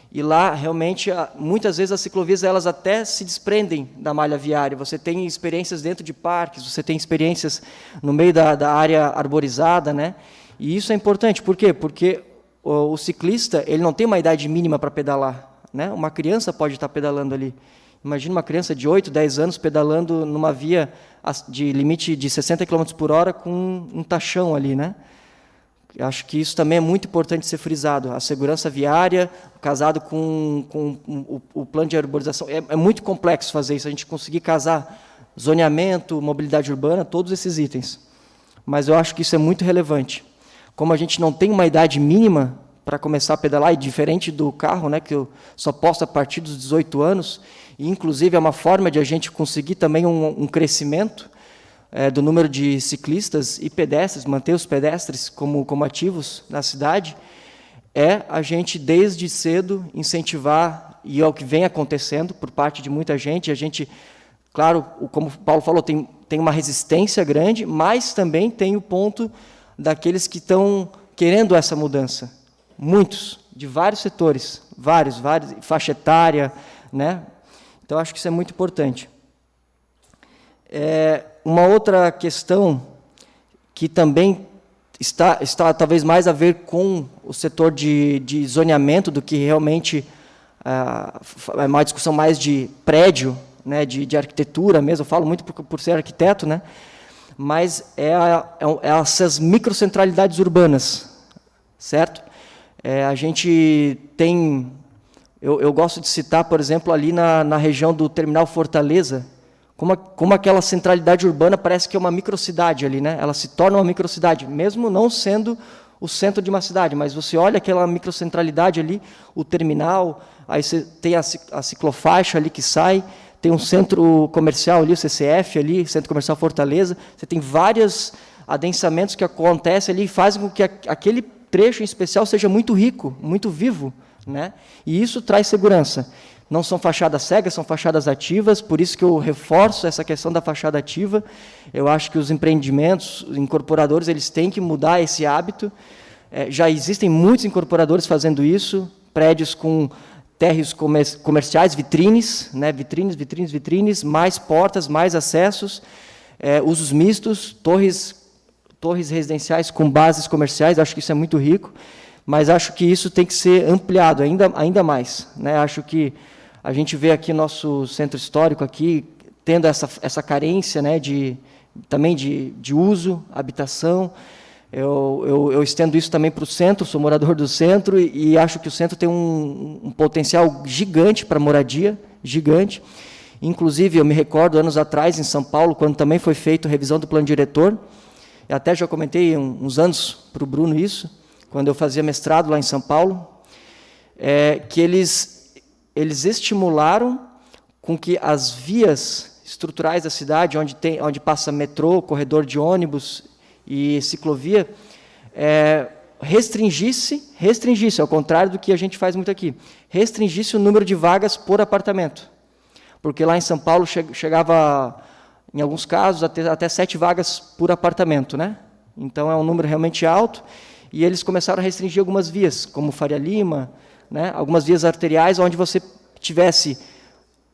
e lá, realmente, muitas vezes as ciclovias elas até se desprendem da malha viária. Você tem experiências dentro de parques, você tem experiências no meio da área arborizada, né? E isso é importante. Por quê? Porque o ciclista ele não tem uma idade mínima para pedalar, né? Uma criança pode estar pedalando ali. Imagina uma criança de 8, 10 anos pedalando numa via de limite de 60 km por hora com um tachão ali, né? Acho que isso também é muito importante ser frisado. A segurança viária, casado com o plano de arborização. É muito complexo fazer isso, a gente conseguir casar zoneamento, mobilidade urbana, todos esses itens. Mas eu acho que isso é muito relevante. Como a gente não tem uma idade mínima para começar a pedalar, e diferente do carro, né, que eu só posso a partir dos 18 anos, e inclusive é uma forma de a gente conseguir também um crescimento do número de ciclistas e pedestres, manter os pedestres como ativos na cidade, a gente, desde cedo, incentivar, e é o que vem acontecendo por parte de muita gente. A gente, claro, como o Paulo falou, tem uma resistência grande, mas também tem o ponto daqueles que estão querendo essa mudança. Muitos, de vários setores, vários, faixa etária, né? Então, acho que isso é muito importante. Uma outra questão que também está talvez mais a ver com o setor de zoneamento do que realmente é uma discussão mais de prédio, né, de arquitetura mesmo. Eu falo muito por ser arquiteto, né, mas essas microcentralidades urbanas, certo? A gente tem... Eu gosto de citar, por exemplo, ali na região do Terminal Fortaleza, como aquela centralidade urbana parece que é uma microcidade ali, né? Ela se torna uma microcidade, mesmo não sendo o centro de uma cidade, mas você olha aquela microcentralidade ali, o terminal, aí você tem a ciclofaixa ali que sai, tem um centro comercial ali, o CCF ali, Centro Comercial Fortaleza, você tem vários adensamentos que acontecem ali e fazem com que aquele trecho em especial seja muito rico, muito vivo, né? E isso traz segurança. Não são fachadas cegas, são fachadas ativas, por isso que eu reforço essa questão da fachada ativa. Eu acho que os empreendimentos, os incorporadores, eles têm que mudar esse hábito. Já existem muitos incorporadores fazendo isso, prédios com térreos comerciais, vitrines, né? vitrines, mais portas, mais acessos, usos mistos, torres residenciais com bases comerciais. Acho que isso é muito rico, mas acho que isso tem que ser ampliado ainda mais, né? Acho que a gente vê aqui nosso centro histórico aqui tendo essa carência, né, também de uso, habitação. Eu estendo isso também para o centro, sou morador do centro, e acho que o centro tem um potencial gigante para moradia, gigante. Inclusive, eu me recordo, anos atrás, em São Paulo, quando também foi feita a revisão do plano diretor, eu até já comentei uns anos para o Bruno isso, quando eu fazia mestrado lá em São Paulo, que eles estimularam com que as vias estruturais da cidade, onde passa metrô, corredor de ônibus e ciclovia, restringisse, ao contrário do que a gente faz muito aqui, restringisse o número de vagas por apartamento. Porque lá em São Paulo chegava, em alguns casos, até 7 vagas por apartamento, né? Então, é um número realmente alto, e eles começaram a restringir algumas vias, como Faria Lima, né, algumas vias arteriais, onde você tivesse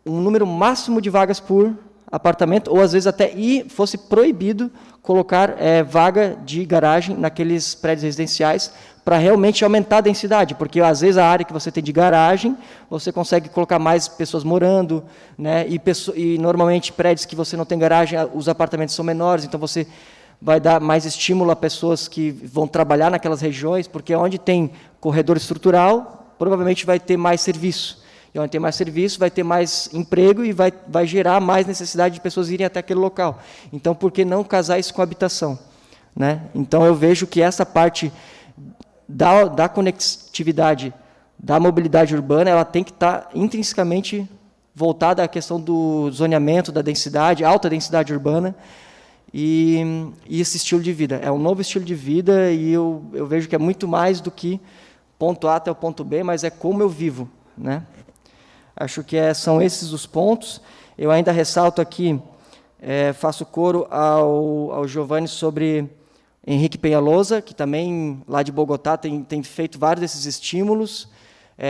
um número máximo de vagas por apartamento, ou às vezes até fosse proibido colocar vaga de garagem naqueles prédios residenciais, para realmente aumentar a densidade, porque às vezes a área que você tem de garagem, você consegue colocar mais pessoas morando, né, e normalmente prédios que você não tem garagem, os apartamentos são menores, então você vai dar mais estímulo a pessoas que vão trabalhar naquelas regiões, porque onde tem corredor estrutural, provavelmente vai ter mais serviço. E onde tem mais serviço, vai ter mais emprego e vai gerar mais necessidade de pessoas irem até aquele local. Então, por que não casar isso com a habitação, né? Então, eu vejo que essa parte da conectividade, da mobilidade urbana, ela tem que estar intrinsecamente voltada à questão do zoneamento, da densidade, alta densidade urbana, e esse estilo de vida. É um novo estilo de vida e eu vejo que é muito mais do que ponto A até o ponto B, mas é como eu vivo, né? Acho que são esses os pontos. Eu ainda ressalto aqui, faço coro ao Giovanni sobre Henrique Penhalosa, que também, lá de Bogotá, tem feito vários desses estímulos.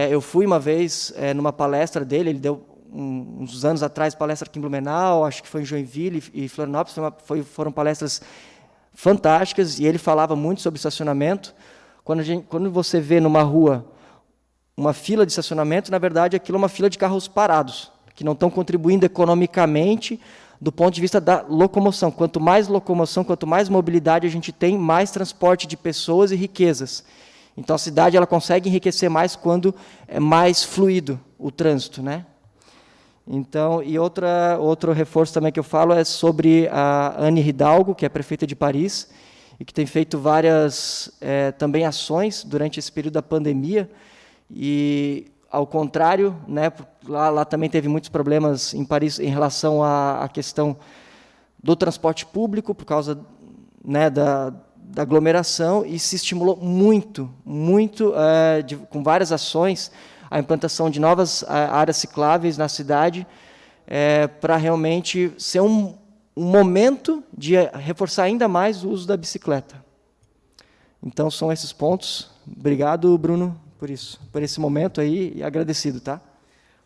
Eu fui uma vez numa palestra dele, ele deu uns anos atrás palestra aqui em Blumenau, acho que foi em Joinville e Florianópolis, foram palestras fantásticas, e ele falava muito sobre estacionamento. Quando você vê numa rua uma fila de estacionamento, na verdade, aquilo é uma fila de carros parados, que não estão contribuindo economicamente do ponto de vista da locomoção. Quanto mais locomoção, quanto mais mobilidade a gente tem, mais transporte de pessoas e riquezas. Então, a cidade ela consegue enriquecer mais quando é mais fluido o trânsito, né? Então, e outro reforço também que eu falo é sobre a Anne Hidalgo, que é prefeita de Paris, e que tem feito várias também ações durante esse período da pandemia. E, ao contrário, né, lá também teve muitos problemas em Paris em relação à questão do transporte público, por causa, né, da aglomeração, e se estimulou muito, com várias ações, a implantação de novas áreas cicláveis na cidade, para realmente ser um momento de reforçar ainda mais o uso da bicicleta. Então, são esses pontos. Obrigado, Bruno, por esse momento aí, e agradecido, tá?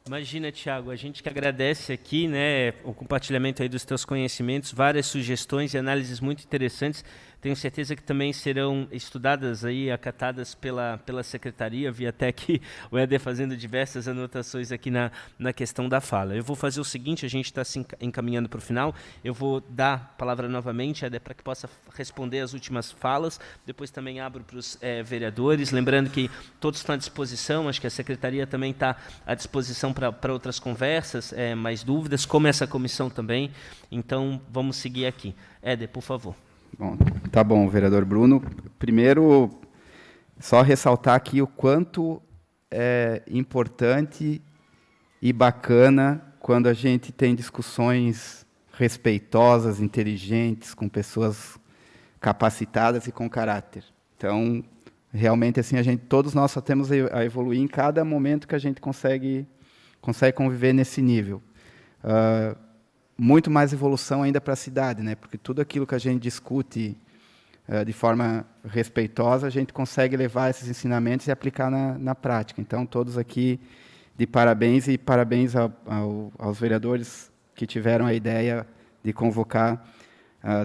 Imagina, Thiago, a gente que agradece aqui, né, o compartilhamento aí dos teus conhecimentos, várias sugestões e análises muito interessantes. Tenho certeza que também serão estudadas aí, acatadas pela secretaria. Vi até aqui o Éder fazendo diversas anotações aqui na questão da fala. Eu vou fazer o seguinte, a gente está se encaminhando para o final. Eu vou dar a palavra novamente, Éder, para que possa responder as últimas falas. Depois também abro para os vereadores. Lembrando que todos estão à disposição, acho que a secretaria também está à disposição para outras conversas, mais dúvidas, como essa comissão também. Então, vamos seguir aqui. Éder, por favor. Bom, tá bom, vereador Bruno. Primeiro, só ressaltar aqui o quanto é importante e bacana quando a gente tem discussões respeitosas, inteligentes, com pessoas capacitadas e com caráter. Então, realmente, assim, todos nós só temos a evoluir em cada momento que a gente consegue conviver nesse nível. Muito mais evolução ainda para a cidade, né? Porque tudo aquilo que a gente discute de forma respeitosa, a gente consegue levar esses ensinamentos e aplicar na prática. Então, todos aqui de parabéns, e parabéns aos vereadores que tiveram a ideia de convocar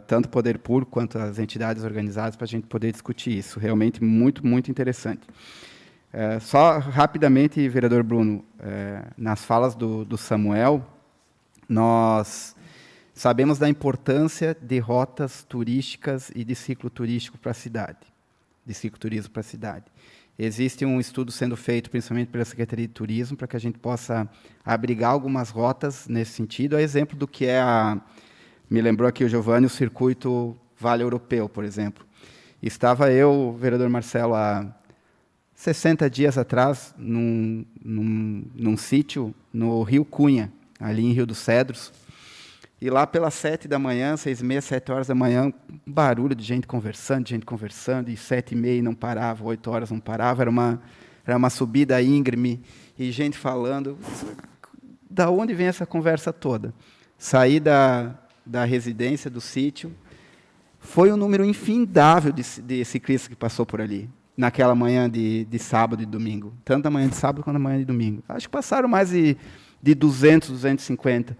tanto o Poder Público quanto as entidades organizadas para a gente poder discutir isso. Realmente muito, muito interessante. Só rapidamente, vereador Bruno, nas falas do Samuel, nós sabemos da importância de rotas turísticas e de ciclo turístico para a cidade, de cicloturismo para a cidade. Existe um estudo sendo feito, principalmente pela Secretaria de Turismo, para que a gente possa abrigar algumas rotas nesse sentido. A exemplo do que me lembrou aqui o Giovanni, o circuito Vale Europeu, por exemplo. Estava eu, vereador Marcelo, há 60 dias atrás, num sítio no Rio Cunha, ali em Rio dos Cedros, e lá pelas 7 da manhã, 6h30, 7 horas da manhã, barulho de gente conversando, e 7h30 não parava, 8 horas não parava, era uma subida íngreme, e gente falando. Da onde vem essa conversa toda? Saí da residência, do sítio, foi um número infindável de ciclistas que passou por ali, naquela manhã de sábado e domingo, tanto a manhã de sábado quanto a manhã de domingo. Acho que passaram mais de 200, 250.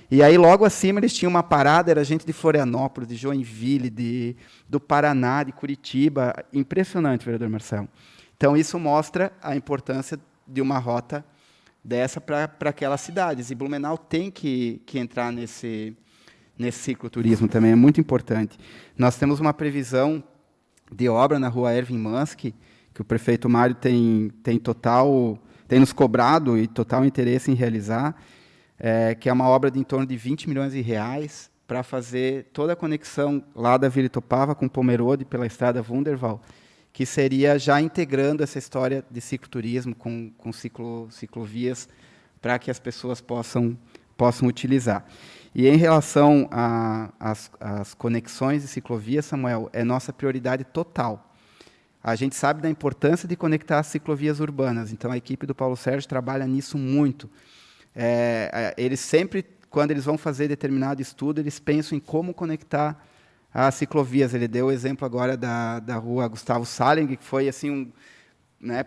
E aí, logo acima, eles tinham uma parada, era gente de Florianópolis, de Joinville, do Paraná, de Curitiba. Impressionante, vereador Marcelo. Então, isso mostra a importância de uma rota dessa para aquelas cidades. E Blumenau tem que entrar nesse cicloturismo também, é muito importante. Nós temos uma previsão de obra na rua Erwin Manski, que o prefeito Mário tem nos cobrado e total interesse em realizar, que é uma obra de em torno de 20 milhões de reais para fazer toda a conexão lá da Vila Itopava com Pomerode pela estrada Wunderwall, que seria já integrando essa história de cicloturismo com ciclovias para que as pessoas possam utilizar. E em relação às conexões de ciclovias, Samuel, é nossa prioridade total. A gente sabe da importância de conectar as ciclovias urbanas, então a equipe do Paulo Sérgio trabalha nisso muito. Eles sempre, quando eles vão fazer determinado estudo, eles pensam em como conectar as ciclovias. Ele deu o exemplo agora da rua Gustavo Saling, que foi assim,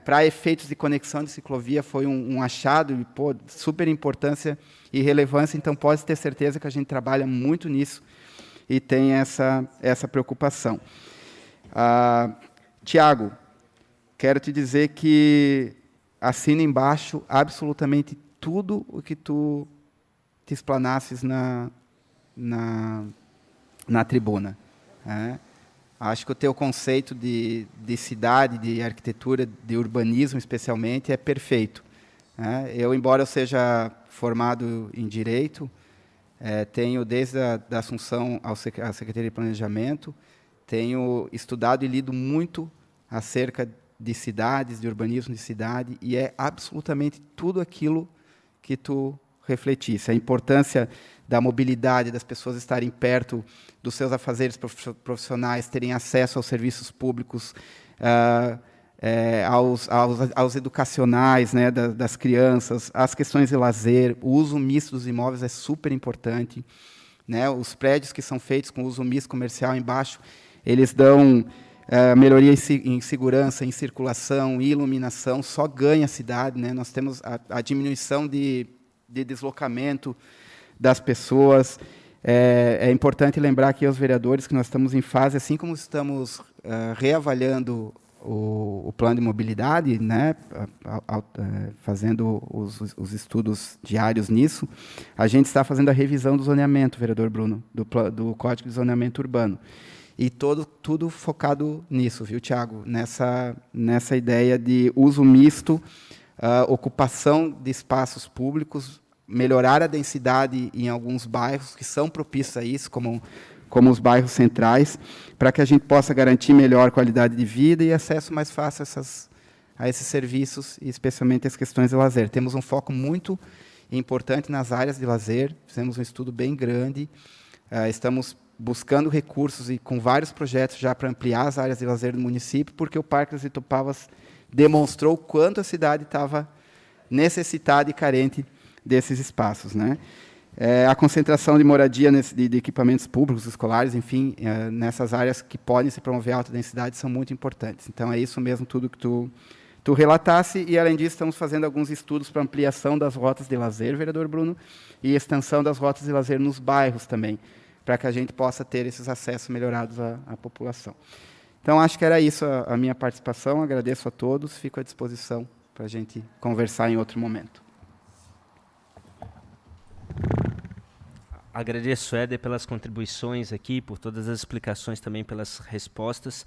para efeitos de conexão de ciclovia, foi um achado de super importância e relevância, então pode ter certeza que a gente trabalha muito nisso e tem essa preocupação. Tiago, quero te dizer que assina embaixo absolutamente tudo o que tu te explanasses na tribuna. Acho que o teu conceito de cidade, de arquitetura, de urbanismo especialmente, é perfeito. Embora eu seja formado em Direito, tenho desde a Assunção à Secretaria de Planejamento, tenho estudado e lido muito acerca de cidades, de urbanismo de cidade, e é absolutamente tudo aquilo que tu refletisse. A importância da mobilidade, das pessoas estarem perto dos seus afazeres profissionais, terem acesso aos serviços públicos, aos educacionais, das crianças, as questões de lazer, o uso misto dos imóveis é super importante. Os prédios que são feitos com uso misto comercial embaixo, eles dão melhoria em segurança, em circulação, em iluminação, só ganha a cidade. Nós temos a diminuição de deslocamento das pessoas. É importante lembrar aqui aos vereadores que nós estamos em fase, assim como estamos reavaliando o plano de mobilidade, fazendo os estudos diários nisso, a gente está fazendo a revisão do zoneamento, vereador Bruno, do Código de Zoneamento Urbano. E tudo focado nisso, viu, Tiago? Nessa ideia de uso misto, ocupação de espaços públicos, melhorar a densidade em alguns bairros que são propícios a isso, como os bairros centrais, para que a gente possa garantir melhor qualidade de vida e acesso mais fácil a esses serviços, e especialmente as questões de lazer. Temos um foco muito importante nas áreas de lazer, fizemos um estudo bem grande, estamos buscando recursos e com vários projetos já para ampliar as áreas de lazer do município, porque o Parque das Itupavas demonstrou o quanto a cidade estava necessitada e carente desses espaços. A concentração de moradia de equipamentos públicos, escolares, enfim, nessas áreas que podem se promover alta densidade são muito importantes. Então, é isso mesmo tudo que tu relatasse, e, além disso, estamos fazendo alguns estudos para ampliação das rotas de lazer, vereador Bruno, e extensão das rotas de lazer nos bairros também, para que a gente possa ter esses acessos melhorados à população. Então, acho que era isso a minha participação. Agradeço a todos, fico à disposição para a gente conversar em outro momento. Agradeço, Éder, pelas contribuições aqui, por todas as explicações, também pelas respostas.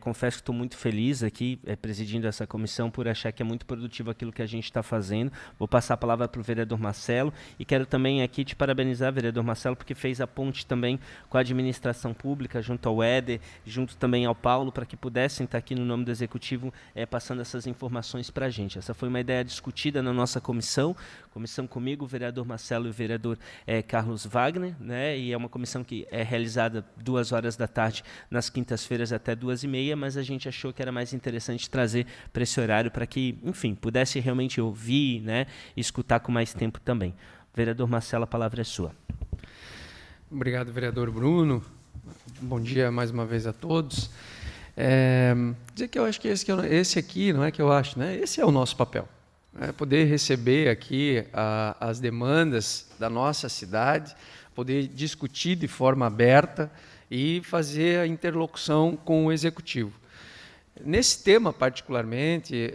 Confesso que estou muito feliz aqui, presidindo essa comissão, por achar que é muito produtivo aquilo que a gente está fazendo. Vou passar a palavra para o vereador Marcelo, e quero também aqui te parabenizar, vereador Marcelo, porque fez a ponte também com a administração pública, junto ao Éder, junto também ao Paulo, para que pudessem estar aqui no nome do Executivo, passando essas informações para a gente. Essa foi uma ideia discutida na nossa comissão comigo, o vereador Marcelo e o vereador Carlos Wagner, e é uma comissão que é realizada 14h nas quintas-feiras até 14h30, mas a gente achou que era mais interessante trazer para esse horário para que, enfim, pudesse realmente ouvir, e escutar com mais tempo também. Vereador Marcelo, a palavra é sua. Obrigado, vereador Bruno. Bom dia mais uma vez a todos. Dizer que eu acho que esse aqui, não é que eu acho, esse é o nosso papel. Poder receber aqui as demandas da nossa cidade, poder discutir de forma aberta e fazer a interlocução com o Executivo. Nesse tema, particularmente,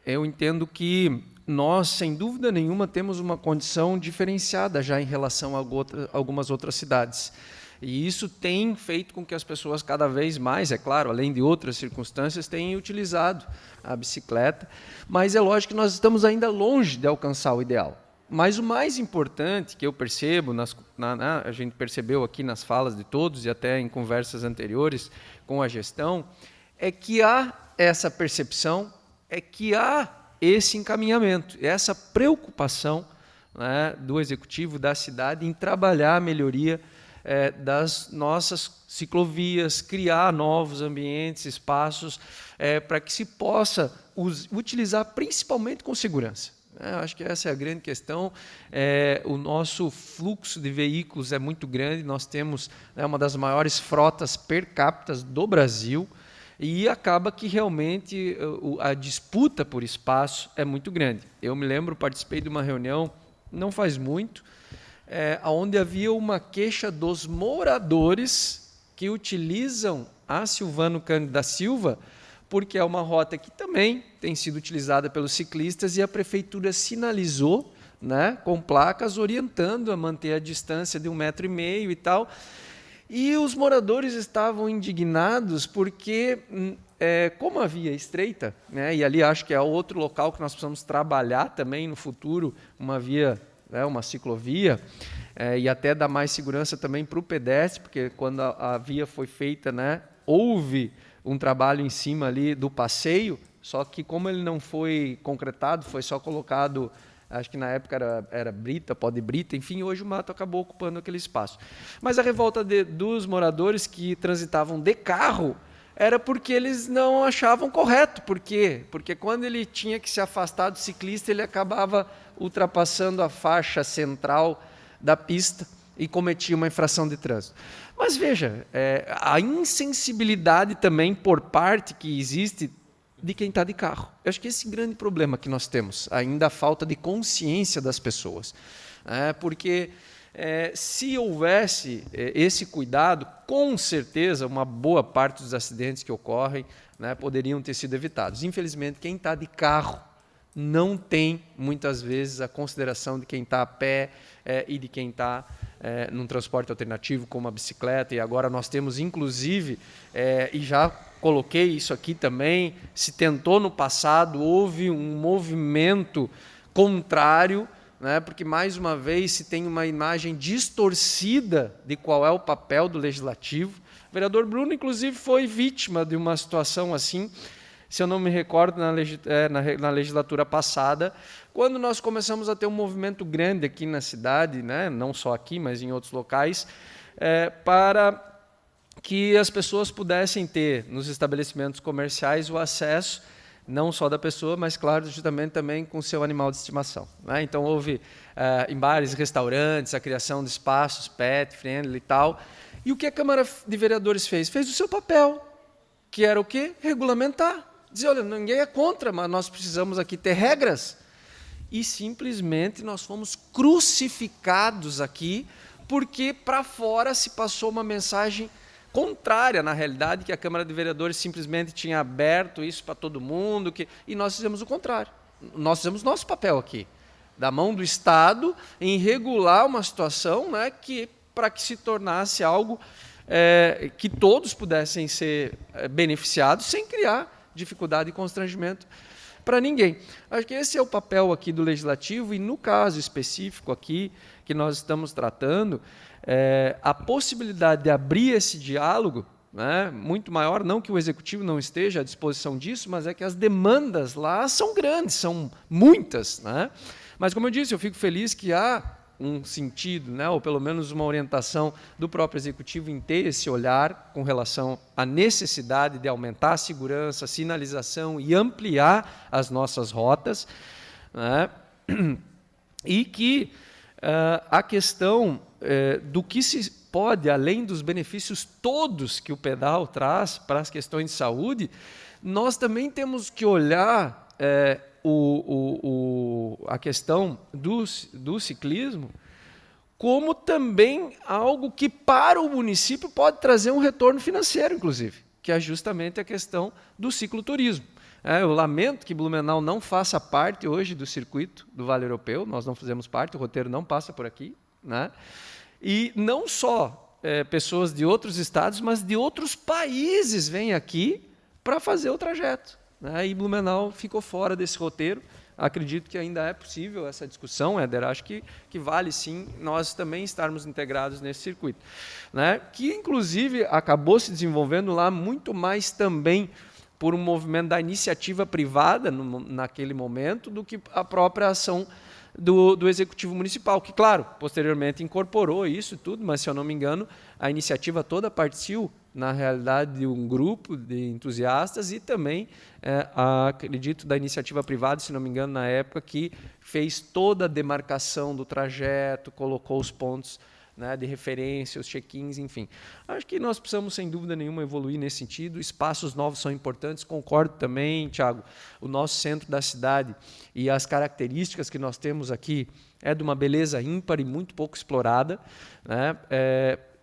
eu entendo que nós, sem dúvida nenhuma, temos uma condição diferenciada já em relação a algumas outras cidades. E isso tem feito com que as pessoas cada vez mais, é claro, além de outras circunstâncias, tenham utilizado a bicicleta, mas é lógico que nós estamos ainda longe de alcançar o ideal. Mas o mais importante que eu percebo, a gente percebeu aqui nas falas de todos e até em conversas anteriores com a gestão, é que há essa percepção, é que há esse encaminhamento, essa preocupação, né, do Executivo da cidade em trabalhar a melhoria das nossas ciclovias, criar novos ambientes, espaços, para que se possa utilizar principalmente com segurança. Acho que essa é a grande questão. O nosso fluxo de veículos é muito grande, nós temos uma das maiores frotas per capita do Brasil, e acaba que realmente a disputa por espaço é muito grande. Eu me lembro, participei de uma reunião, não faz muito, onde havia uma queixa dos moradores que utilizam a Silvano Cândido da Silva, porque é uma rota que também tem sido utilizada pelos ciclistas, e a prefeitura sinalizou, né, com placas orientando a manter a distância de 1,5 m e tal. E os moradores estavam indignados porque, como a via é estreita, né, e ali acho que é outro local que nós precisamos trabalhar também no futuro, uma via, uma ciclovia, e até dar mais segurança também para o pedestre, porque quando a via foi feita, né, houve um trabalho em cima ali do passeio, só que como ele não foi concretado, foi só colocado, acho que na época era brita, pó de brita, enfim, hoje o mato acabou ocupando aquele espaço. Mas a revolta dos moradores que transitavam de carro era porque eles não achavam correto. Por quê? Porque quando ele tinha que se afastar do ciclista, ele acabava ultrapassando a faixa central da pista e cometia uma infração de trânsito. Mas veja, a insensibilidade também por parte que existe de quem está de carro. Eu acho que esse grande problema que nós temos, ainda a falta de consciência das pessoas. Porque se houvesse esse cuidado, com certeza uma boa parte dos acidentes que ocorrem, né, poderiam ter sido evitados. Infelizmente, quem está de carro não tem, muitas vezes, a consideração de quem está a pé e de quem está num transporte alternativo, como a bicicleta. E agora nós temos, inclusive, e já coloquei isso aqui também, se tentou no passado, houve um movimento contrário, né, porque, mais uma vez, se tem uma imagem distorcida de qual é o papel do Legislativo. O vereador Bruno, inclusive, foi vítima de uma situação assim, se eu não me recordo, na legislatura passada, quando nós começamos a ter um movimento grande aqui na cidade, né, não só aqui, mas em outros locais, para que as pessoas pudessem ter, nos estabelecimentos comerciais, o acesso, não só da pessoa, mas, claro, justamente também com o seu animal de estimação. Né? Então, houve, em bares, restaurantes, a criação de espaços pet friendly e tal. E o que a Câmara de Vereadores fez? Fez o seu papel, que era o quê? Regulamentar. Dizer, olha, ninguém é contra, mas nós precisamos aqui ter regras. E simplesmente nós fomos crucificados aqui, porque para fora se passou uma mensagem contrária, na realidade, que a Câmara de Vereadores simplesmente tinha aberto isso para todo mundo, e nós fizemos o contrário. Nós fizemos nosso papel aqui, da mão do Estado, em regular uma situação, né, para que se tornasse algo que todos pudessem ser beneficiados, sem criar dificuldade e constrangimento para ninguém. Acho que esse é o papel aqui do Legislativo, e no caso específico aqui, que nós estamos tratando, a possibilidade de abrir esse diálogo, né, muito maior, não que o Executivo não esteja à disposição disso, mas é que as demandas lá são grandes, são muitas. Né? Mas, como eu disse, eu fico feliz que há um sentido, né, ou pelo menos uma orientação do próprio Executivo em ter esse olhar com relação à necessidade de aumentar a segurança, a sinalização e ampliar as nossas rotas, né, e que a questão do que se pode, além dos benefícios todos que o pedal traz para as questões de saúde, nós também temos que olhar a questão do ciclismo como também algo que para o município pode trazer um retorno financeiro, inclusive, que é justamente a questão do cicloturismo. Eu lamento que Blumenau não faça parte hoje do circuito do Vale Europeu, nós não fazemos parte, o roteiro não passa por aqui. Né? E não só pessoas de outros estados, mas de outros países vêm aqui para fazer o trajeto. Né? E Blumenau ficou fora desse roteiro. Acredito que ainda é possível essa discussão, Éder. Acho que vale sim nós também estarmos integrados nesse circuito. Né? Que, inclusive, acabou se desenvolvendo lá muito mais também por um movimento da iniciativa privada naquele momento do que a própria ação do Executivo Municipal, que, claro, posteriormente incorporou isso tudo, mas, se eu não me engano, a iniciativa toda partiu, na realidade, de um grupo de entusiastas e também, acredito, da iniciativa privada, se não me engano, na época, que fez toda a demarcação do trajeto, colocou os pontos, né, de referência, os check-ins, enfim. Acho que nós precisamos, sem dúvida nenhuma, evoluir nesse sentido. Espaços novos são importantes, concordo também, Thiago. O nosso centro da cidade e as características que nós temos aqui é de uma beleza ímpar e muito pouco explorada, né?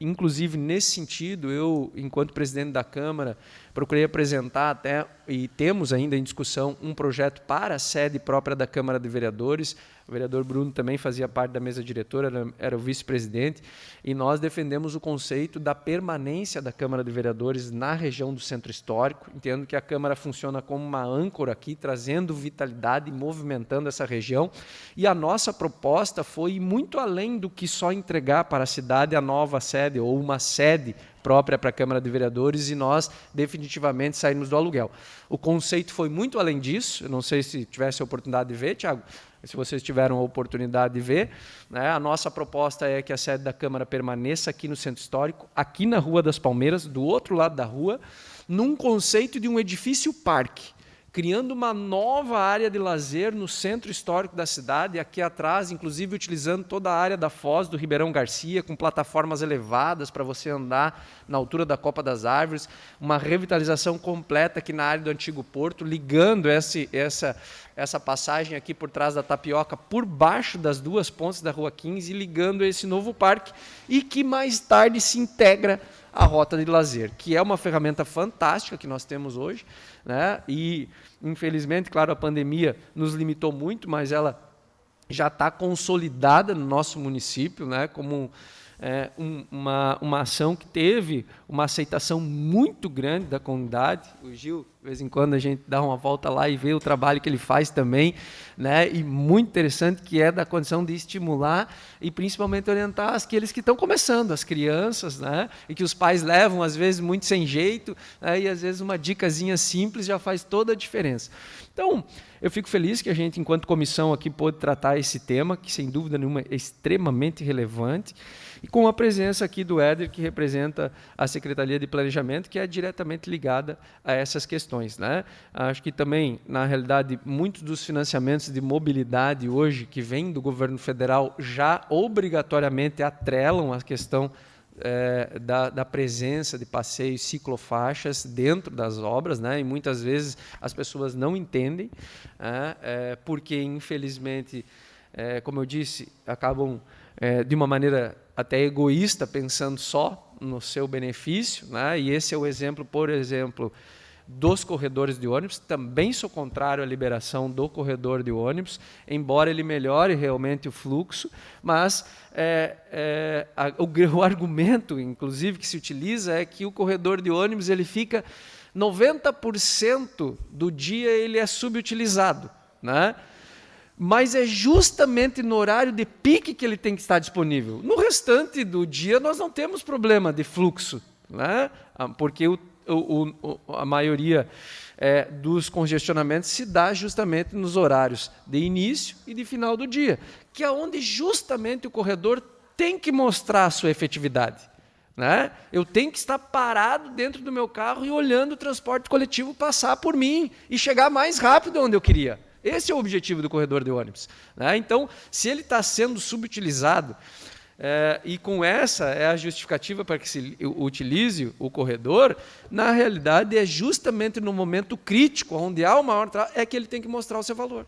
Inclusive, nesse sentido, eu, enquanto presidente da Câmara, procurei apresentar até, e temos ainda em discussão, um projeto para a sede própria da Câmara de Vereadores. O vereador Bruno também fazia parte da mesa diretora, era o vice-presidente, e nós defendemos o conceito da permanência da Câmara de Vereadores na região do Centro Histórico. Entendo que a Câmara funciona como uma âncora aqui, trazendo vitalidade e movimentando essa região. E a nossa proposta foi ir muito além do que só entregar para a cidade a nova sede, ou uma sede própria para a Câmara de Vereadores, e nós definitivamente saímos do aluguel. O conceito foi muito além disso. Eu não sei se tivesse a oportunidade de ver, Thiago, se vocês tiveram a oportunidade de ver, né? A nossa proposta é que a sede da Câmara permaneça aqui no Centro Histórico, aqui na Rua das Palmeiras, do outro lado da rua, num conceito de um edifício-parque, criando uma nova área de lazer no centro histórico da cidade, aqui atrás, inclusive utilizando toda a área da Foz do Ribeirão Garcia, com plataformas elevadas para você andar na altura da Copa das Árvores, uma revitalização completa aqui na área do Antigo Porto, ligando essa passagem aqui por trás da Tapioca, por baixo das duas pontes da Rua 15, ligando esse novo parque, e que mais tarde se integra à rota de lazer, que é uma ferramenta fantástica que nós temos hoje, né? E, infelizmente, claro, a pandemia nos limitou muito, mas ela já está consolidada no nosso município, né? Como uma ação que teve uma aceitação muito grande da comunidade. O Gil, de vez em quando, a gente dá uma volta lá e vê o trabalho que ele faz também, né? E muito interessante, que é da condição de estimular e principalmente orientar aqueles que estão começando, as crianças, né? E que os pais levam, às vezes, muito sem jeito, né? E às vezes uma dicasinha simples já faz toda a diferença. Então, eu fico feliz que a gente, enquanto comissão aqui, pôde tratar esse tema, que sem dúvida nenhuma é extremamente relevante, e com a presença aqui do Éder, que representa a Secretaria de Planejamento, que é diretamente ligada a essas questões, né? Acho que também, na realidade, muitos dos financiamentos de mobilidade hoje, que vêm do governo federal, já obrigatoriamente atrelam a questão da presença de passeios ciclofaixas dentro das obras, né? E muitas vezes as pessoas não entendem, porque, infelizmente, como eu disse, acabam de uma maneira até egoísta, pensando só no seu benefício, né? E esse é o exemplo, por exemplo, dos corredores de ônibus. Também sou contrário à liberação do corredor de ônibus, embora ele melhore realmente o fluxo, mas o argumento, inclusive, que se utiliza é que o corredor de ônibus ele fica 90% do dia ele é subutilizado, né? Mas é justamente no horário de pique que ele tem que estar disponível. No restante do dia nós não temos problema de fluxo, né? Porque a maioria dos congestionamentos se dá justamente nos horários de início e de final do dia, que é onde justamente o corredor tem que mostrar a sua efetividade, né? Eu tenho que estar parado dentro do meu carro e olhando o transporte coletivo passar por mim e chegar mais rápido onde eu queria. Esse é o objetivo do corredor de ônibus, né? Então, se ele está sendo subutilizado, e com essa é a justificativa para que se utilize o corredor, na realidade é justamente no momento crítico, onde há o maior é que ele tem que mostrar o seu valor.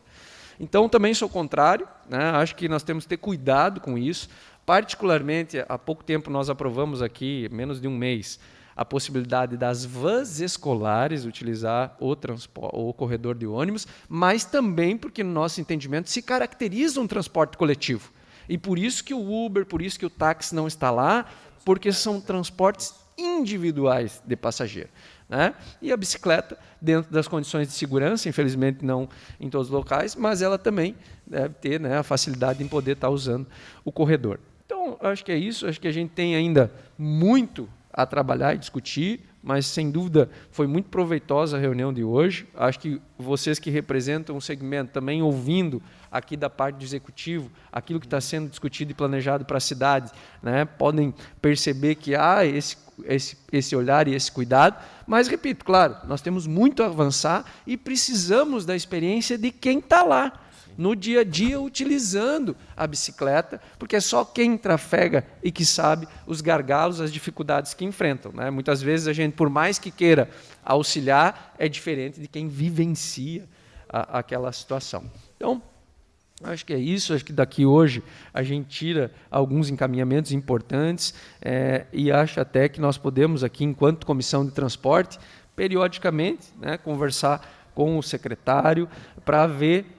Então, também sou contrário, né? Acho que nós temos que ter cuidado com isso. Particularmente, há pouco tempo nós aprovamos aqui, menos de um mês, a possibilidade das vans escolares utilizar o corredor de ônibus, mas também porque, no nosso entendimento, se caracteriza um transporte coletivo. E por isso que o Uber, por isso que o táxi não está lá, porque são transportes individuais de passageiro, né? E a bicicleta, dentro das condições de segurança, infelizmente não em todos os locais, mas ela também deve ter, né, a facilidade em poder estar usando o corredor. Então, acho que é isso, acho que a gente tem ainda muito a trabalhar e discutir, mas, sem dúvida, foi muito proveitosa a reunião de hoje. Acho que vocês que representam o segmento, também ouvindo aqui da parte do executivo, aquilo que está sendo discutido e planejado para a cidade, né, podem perceber que há esse olhar e esse cuidado, mas, repito, claro, nós temos muito a avançar e precisamos da experiência de quem está lá, no dia a dia, utilizando a bicicleta, porque é só quem trafega e que sabe os gargalos, as dificuldades que enfrentam, né? Muitas vezes a gente, por mais que queira auxiliar, é diferente de quem vivencia aquela situação. Então, acho que é isso, acho que daqui hoje a gente tira alguns encaminhamentos importantes e acho até que nós podemos aqui, enquanto Comissão de Transporte, periodicamente, né, conversar com o secretário para ver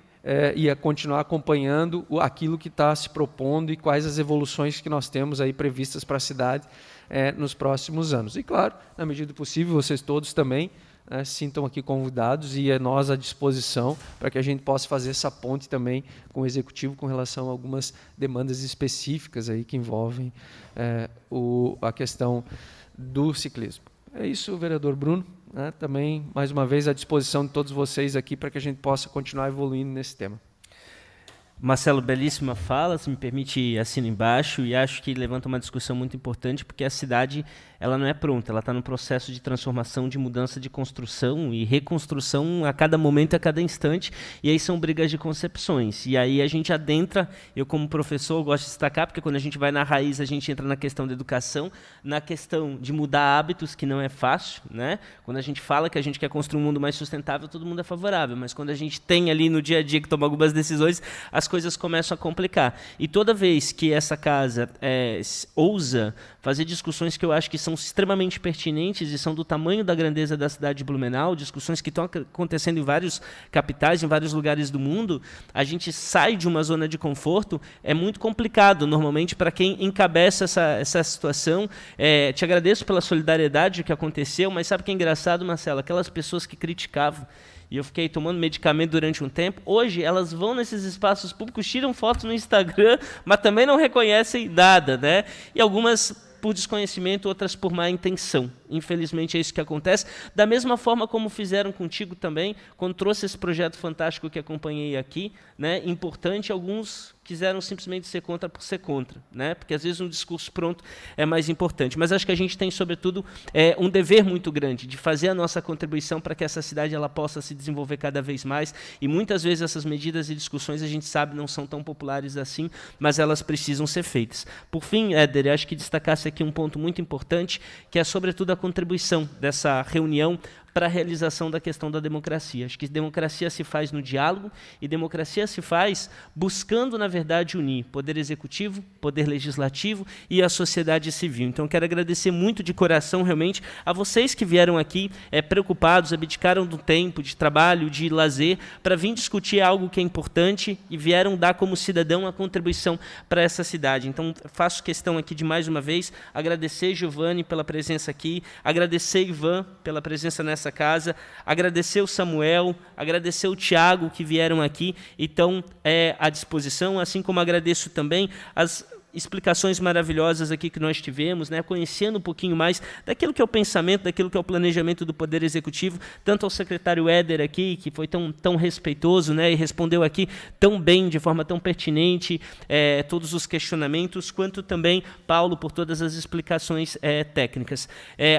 e a continuar acompanhando aquilo que está se propondo e quais as evoluções que nós temos aí previstas para a cidade nos próximos anos. E, claro, na medida do possível, vocês todos também se sintam aqui convidados e nós à disposição para que a gente possa fazer essa ponte também com o Executivo com relação a algumas demandas específicas aí que envolvem a questão do ciclismo. É isso, vereador Bruno. Também, mais uma vez, à disposição de todos vocês aqui para que a gente possa continuar evoluindo nesse tema. Marcelo, belíssima fala, se me permite, assino embaixo, e acho que levanta uma discussão muito importante, porque a cidade ela não é pronta, ela está no processo de transformação, de mudança de construção e reconstrução a cada momento, a cada instante, e aí são brigas de concepções. E aí a gente adentra, eu como professor gosto de destacar, porque quando a gente vai na raiz, a gente entra na questão da educação, na questão de mudar hábitos, que não é fácil, né? Quando a gente fala que a gente quer construir um mundo mais sustentável, todo mundo é favorável, mas quando a gente tem ali no dia a dia que toma algumas decisões, as coisas começam a complicar. E toda vez que essa casa ousa fazer discussões que eu acho que são extremamente pertinentes e são do tamanho da grandeza da cidade de Blumenau, discussões que estão acontecendo em vários capitais, em vários lugares do mundo, a gente sai de uma zona de conforto, é muito complicado, normalmente, para quem encabeça essa situação. Te agradeço pela solidariedade que aconteceu, mas sabe o que é engraçado, Marcelo? Aquelas pessoas que criticavam, e eu fiquei tomando medicamento durante um tempo, hoje elas vão nesses espaços públicos, tiram fotos no Instagram, mas também não reconhecem nada, né? E algumas por desconhecimento, outras por má intenção. Infelizmente é isso que acontece. Da mesma forma como fizeram contigo também, quando trouxe esse projeto fantástico que acompanhei aqui, né? Importante, alguns quiseram simplesmente ser contra por ser contra, né? Porque às vezes um discurso pronto é mais importante. Mas acho que a gente tem, sobretudo, um dever muito grande de fazer a nossa contribuição para que essa cidade ela possa se desenvolver cada vez mais. E muitas vezes essas medidas e discussões a gente sabe não são tão populares assim, mas elas precisam ser feitas. Por fim, Éder, acho que destacasse aqui um ponto muito importante, que é sobretudo a contribuição dessa reunião para a realização da questão da democracia. Acho que democracia se faz no diálogo e democracia se faz buscando, na verdade, unir poder executivo, poder legislativo e a sociedade civil. Então, quero agradecer muito de coração, realmente, a vocês que vieram aqui preocupados, abdicaram do tempo de trabalho, de lazer, para vir discutir algo que é importante e vieram dar como cidadão a contribuição para essa cidade. Então, faço questão aqui de, mais uma vez, agradecer Giovanni pela presença aqui, agradecer Ivan pela presença nessa casa, agradecer o Samuel, agradecer o Tiago que vieram aqui e estão à disposição, assim como agradeço também as explicações maravilhosas aqui que nós tivemos, né, conhecendo um pouquinho mais daquilo que é o pensamento, daquilo que é o planejamento do Poder Executivo, tanto ao secretário Éder aqui, que foi tão respeitoso, né, e respondeu aqui tão bem, de forma tão pertinente, todos os questionamentos, quanto também Paulo por todas as explicações técnicas.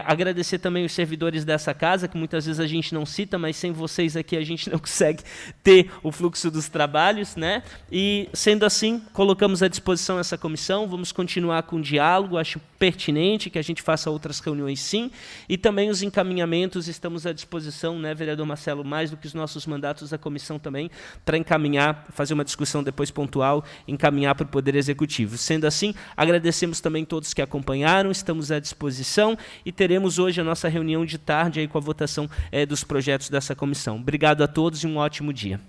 Agradecer também os servidores dessa casa, que muitas vezes a gente não cita, mas sem vocês aqui a gente não consegue ter o fluxo dos trabalhos, né? E, sendo assim, colocamos à disposição essa comissão. Vamos continuar com o diálogo, acho pertinente que a gente faça outras reuniões sim, e também os encaminhamentos estamos à disposição, né, vereador Marcelo, mais do que os nossos mandatos da comissão também, para encaminhar, fazer uma discussão depois pontual, encaminhar para o Poder Executivo. Sendo assim, agradecemos também todos que acompanharam, estamos à disposição e teremos hoje a nossa reunião de tarde aí com a votação dos projetos dessa comissão. Obrigado a todos e um ótimo dia.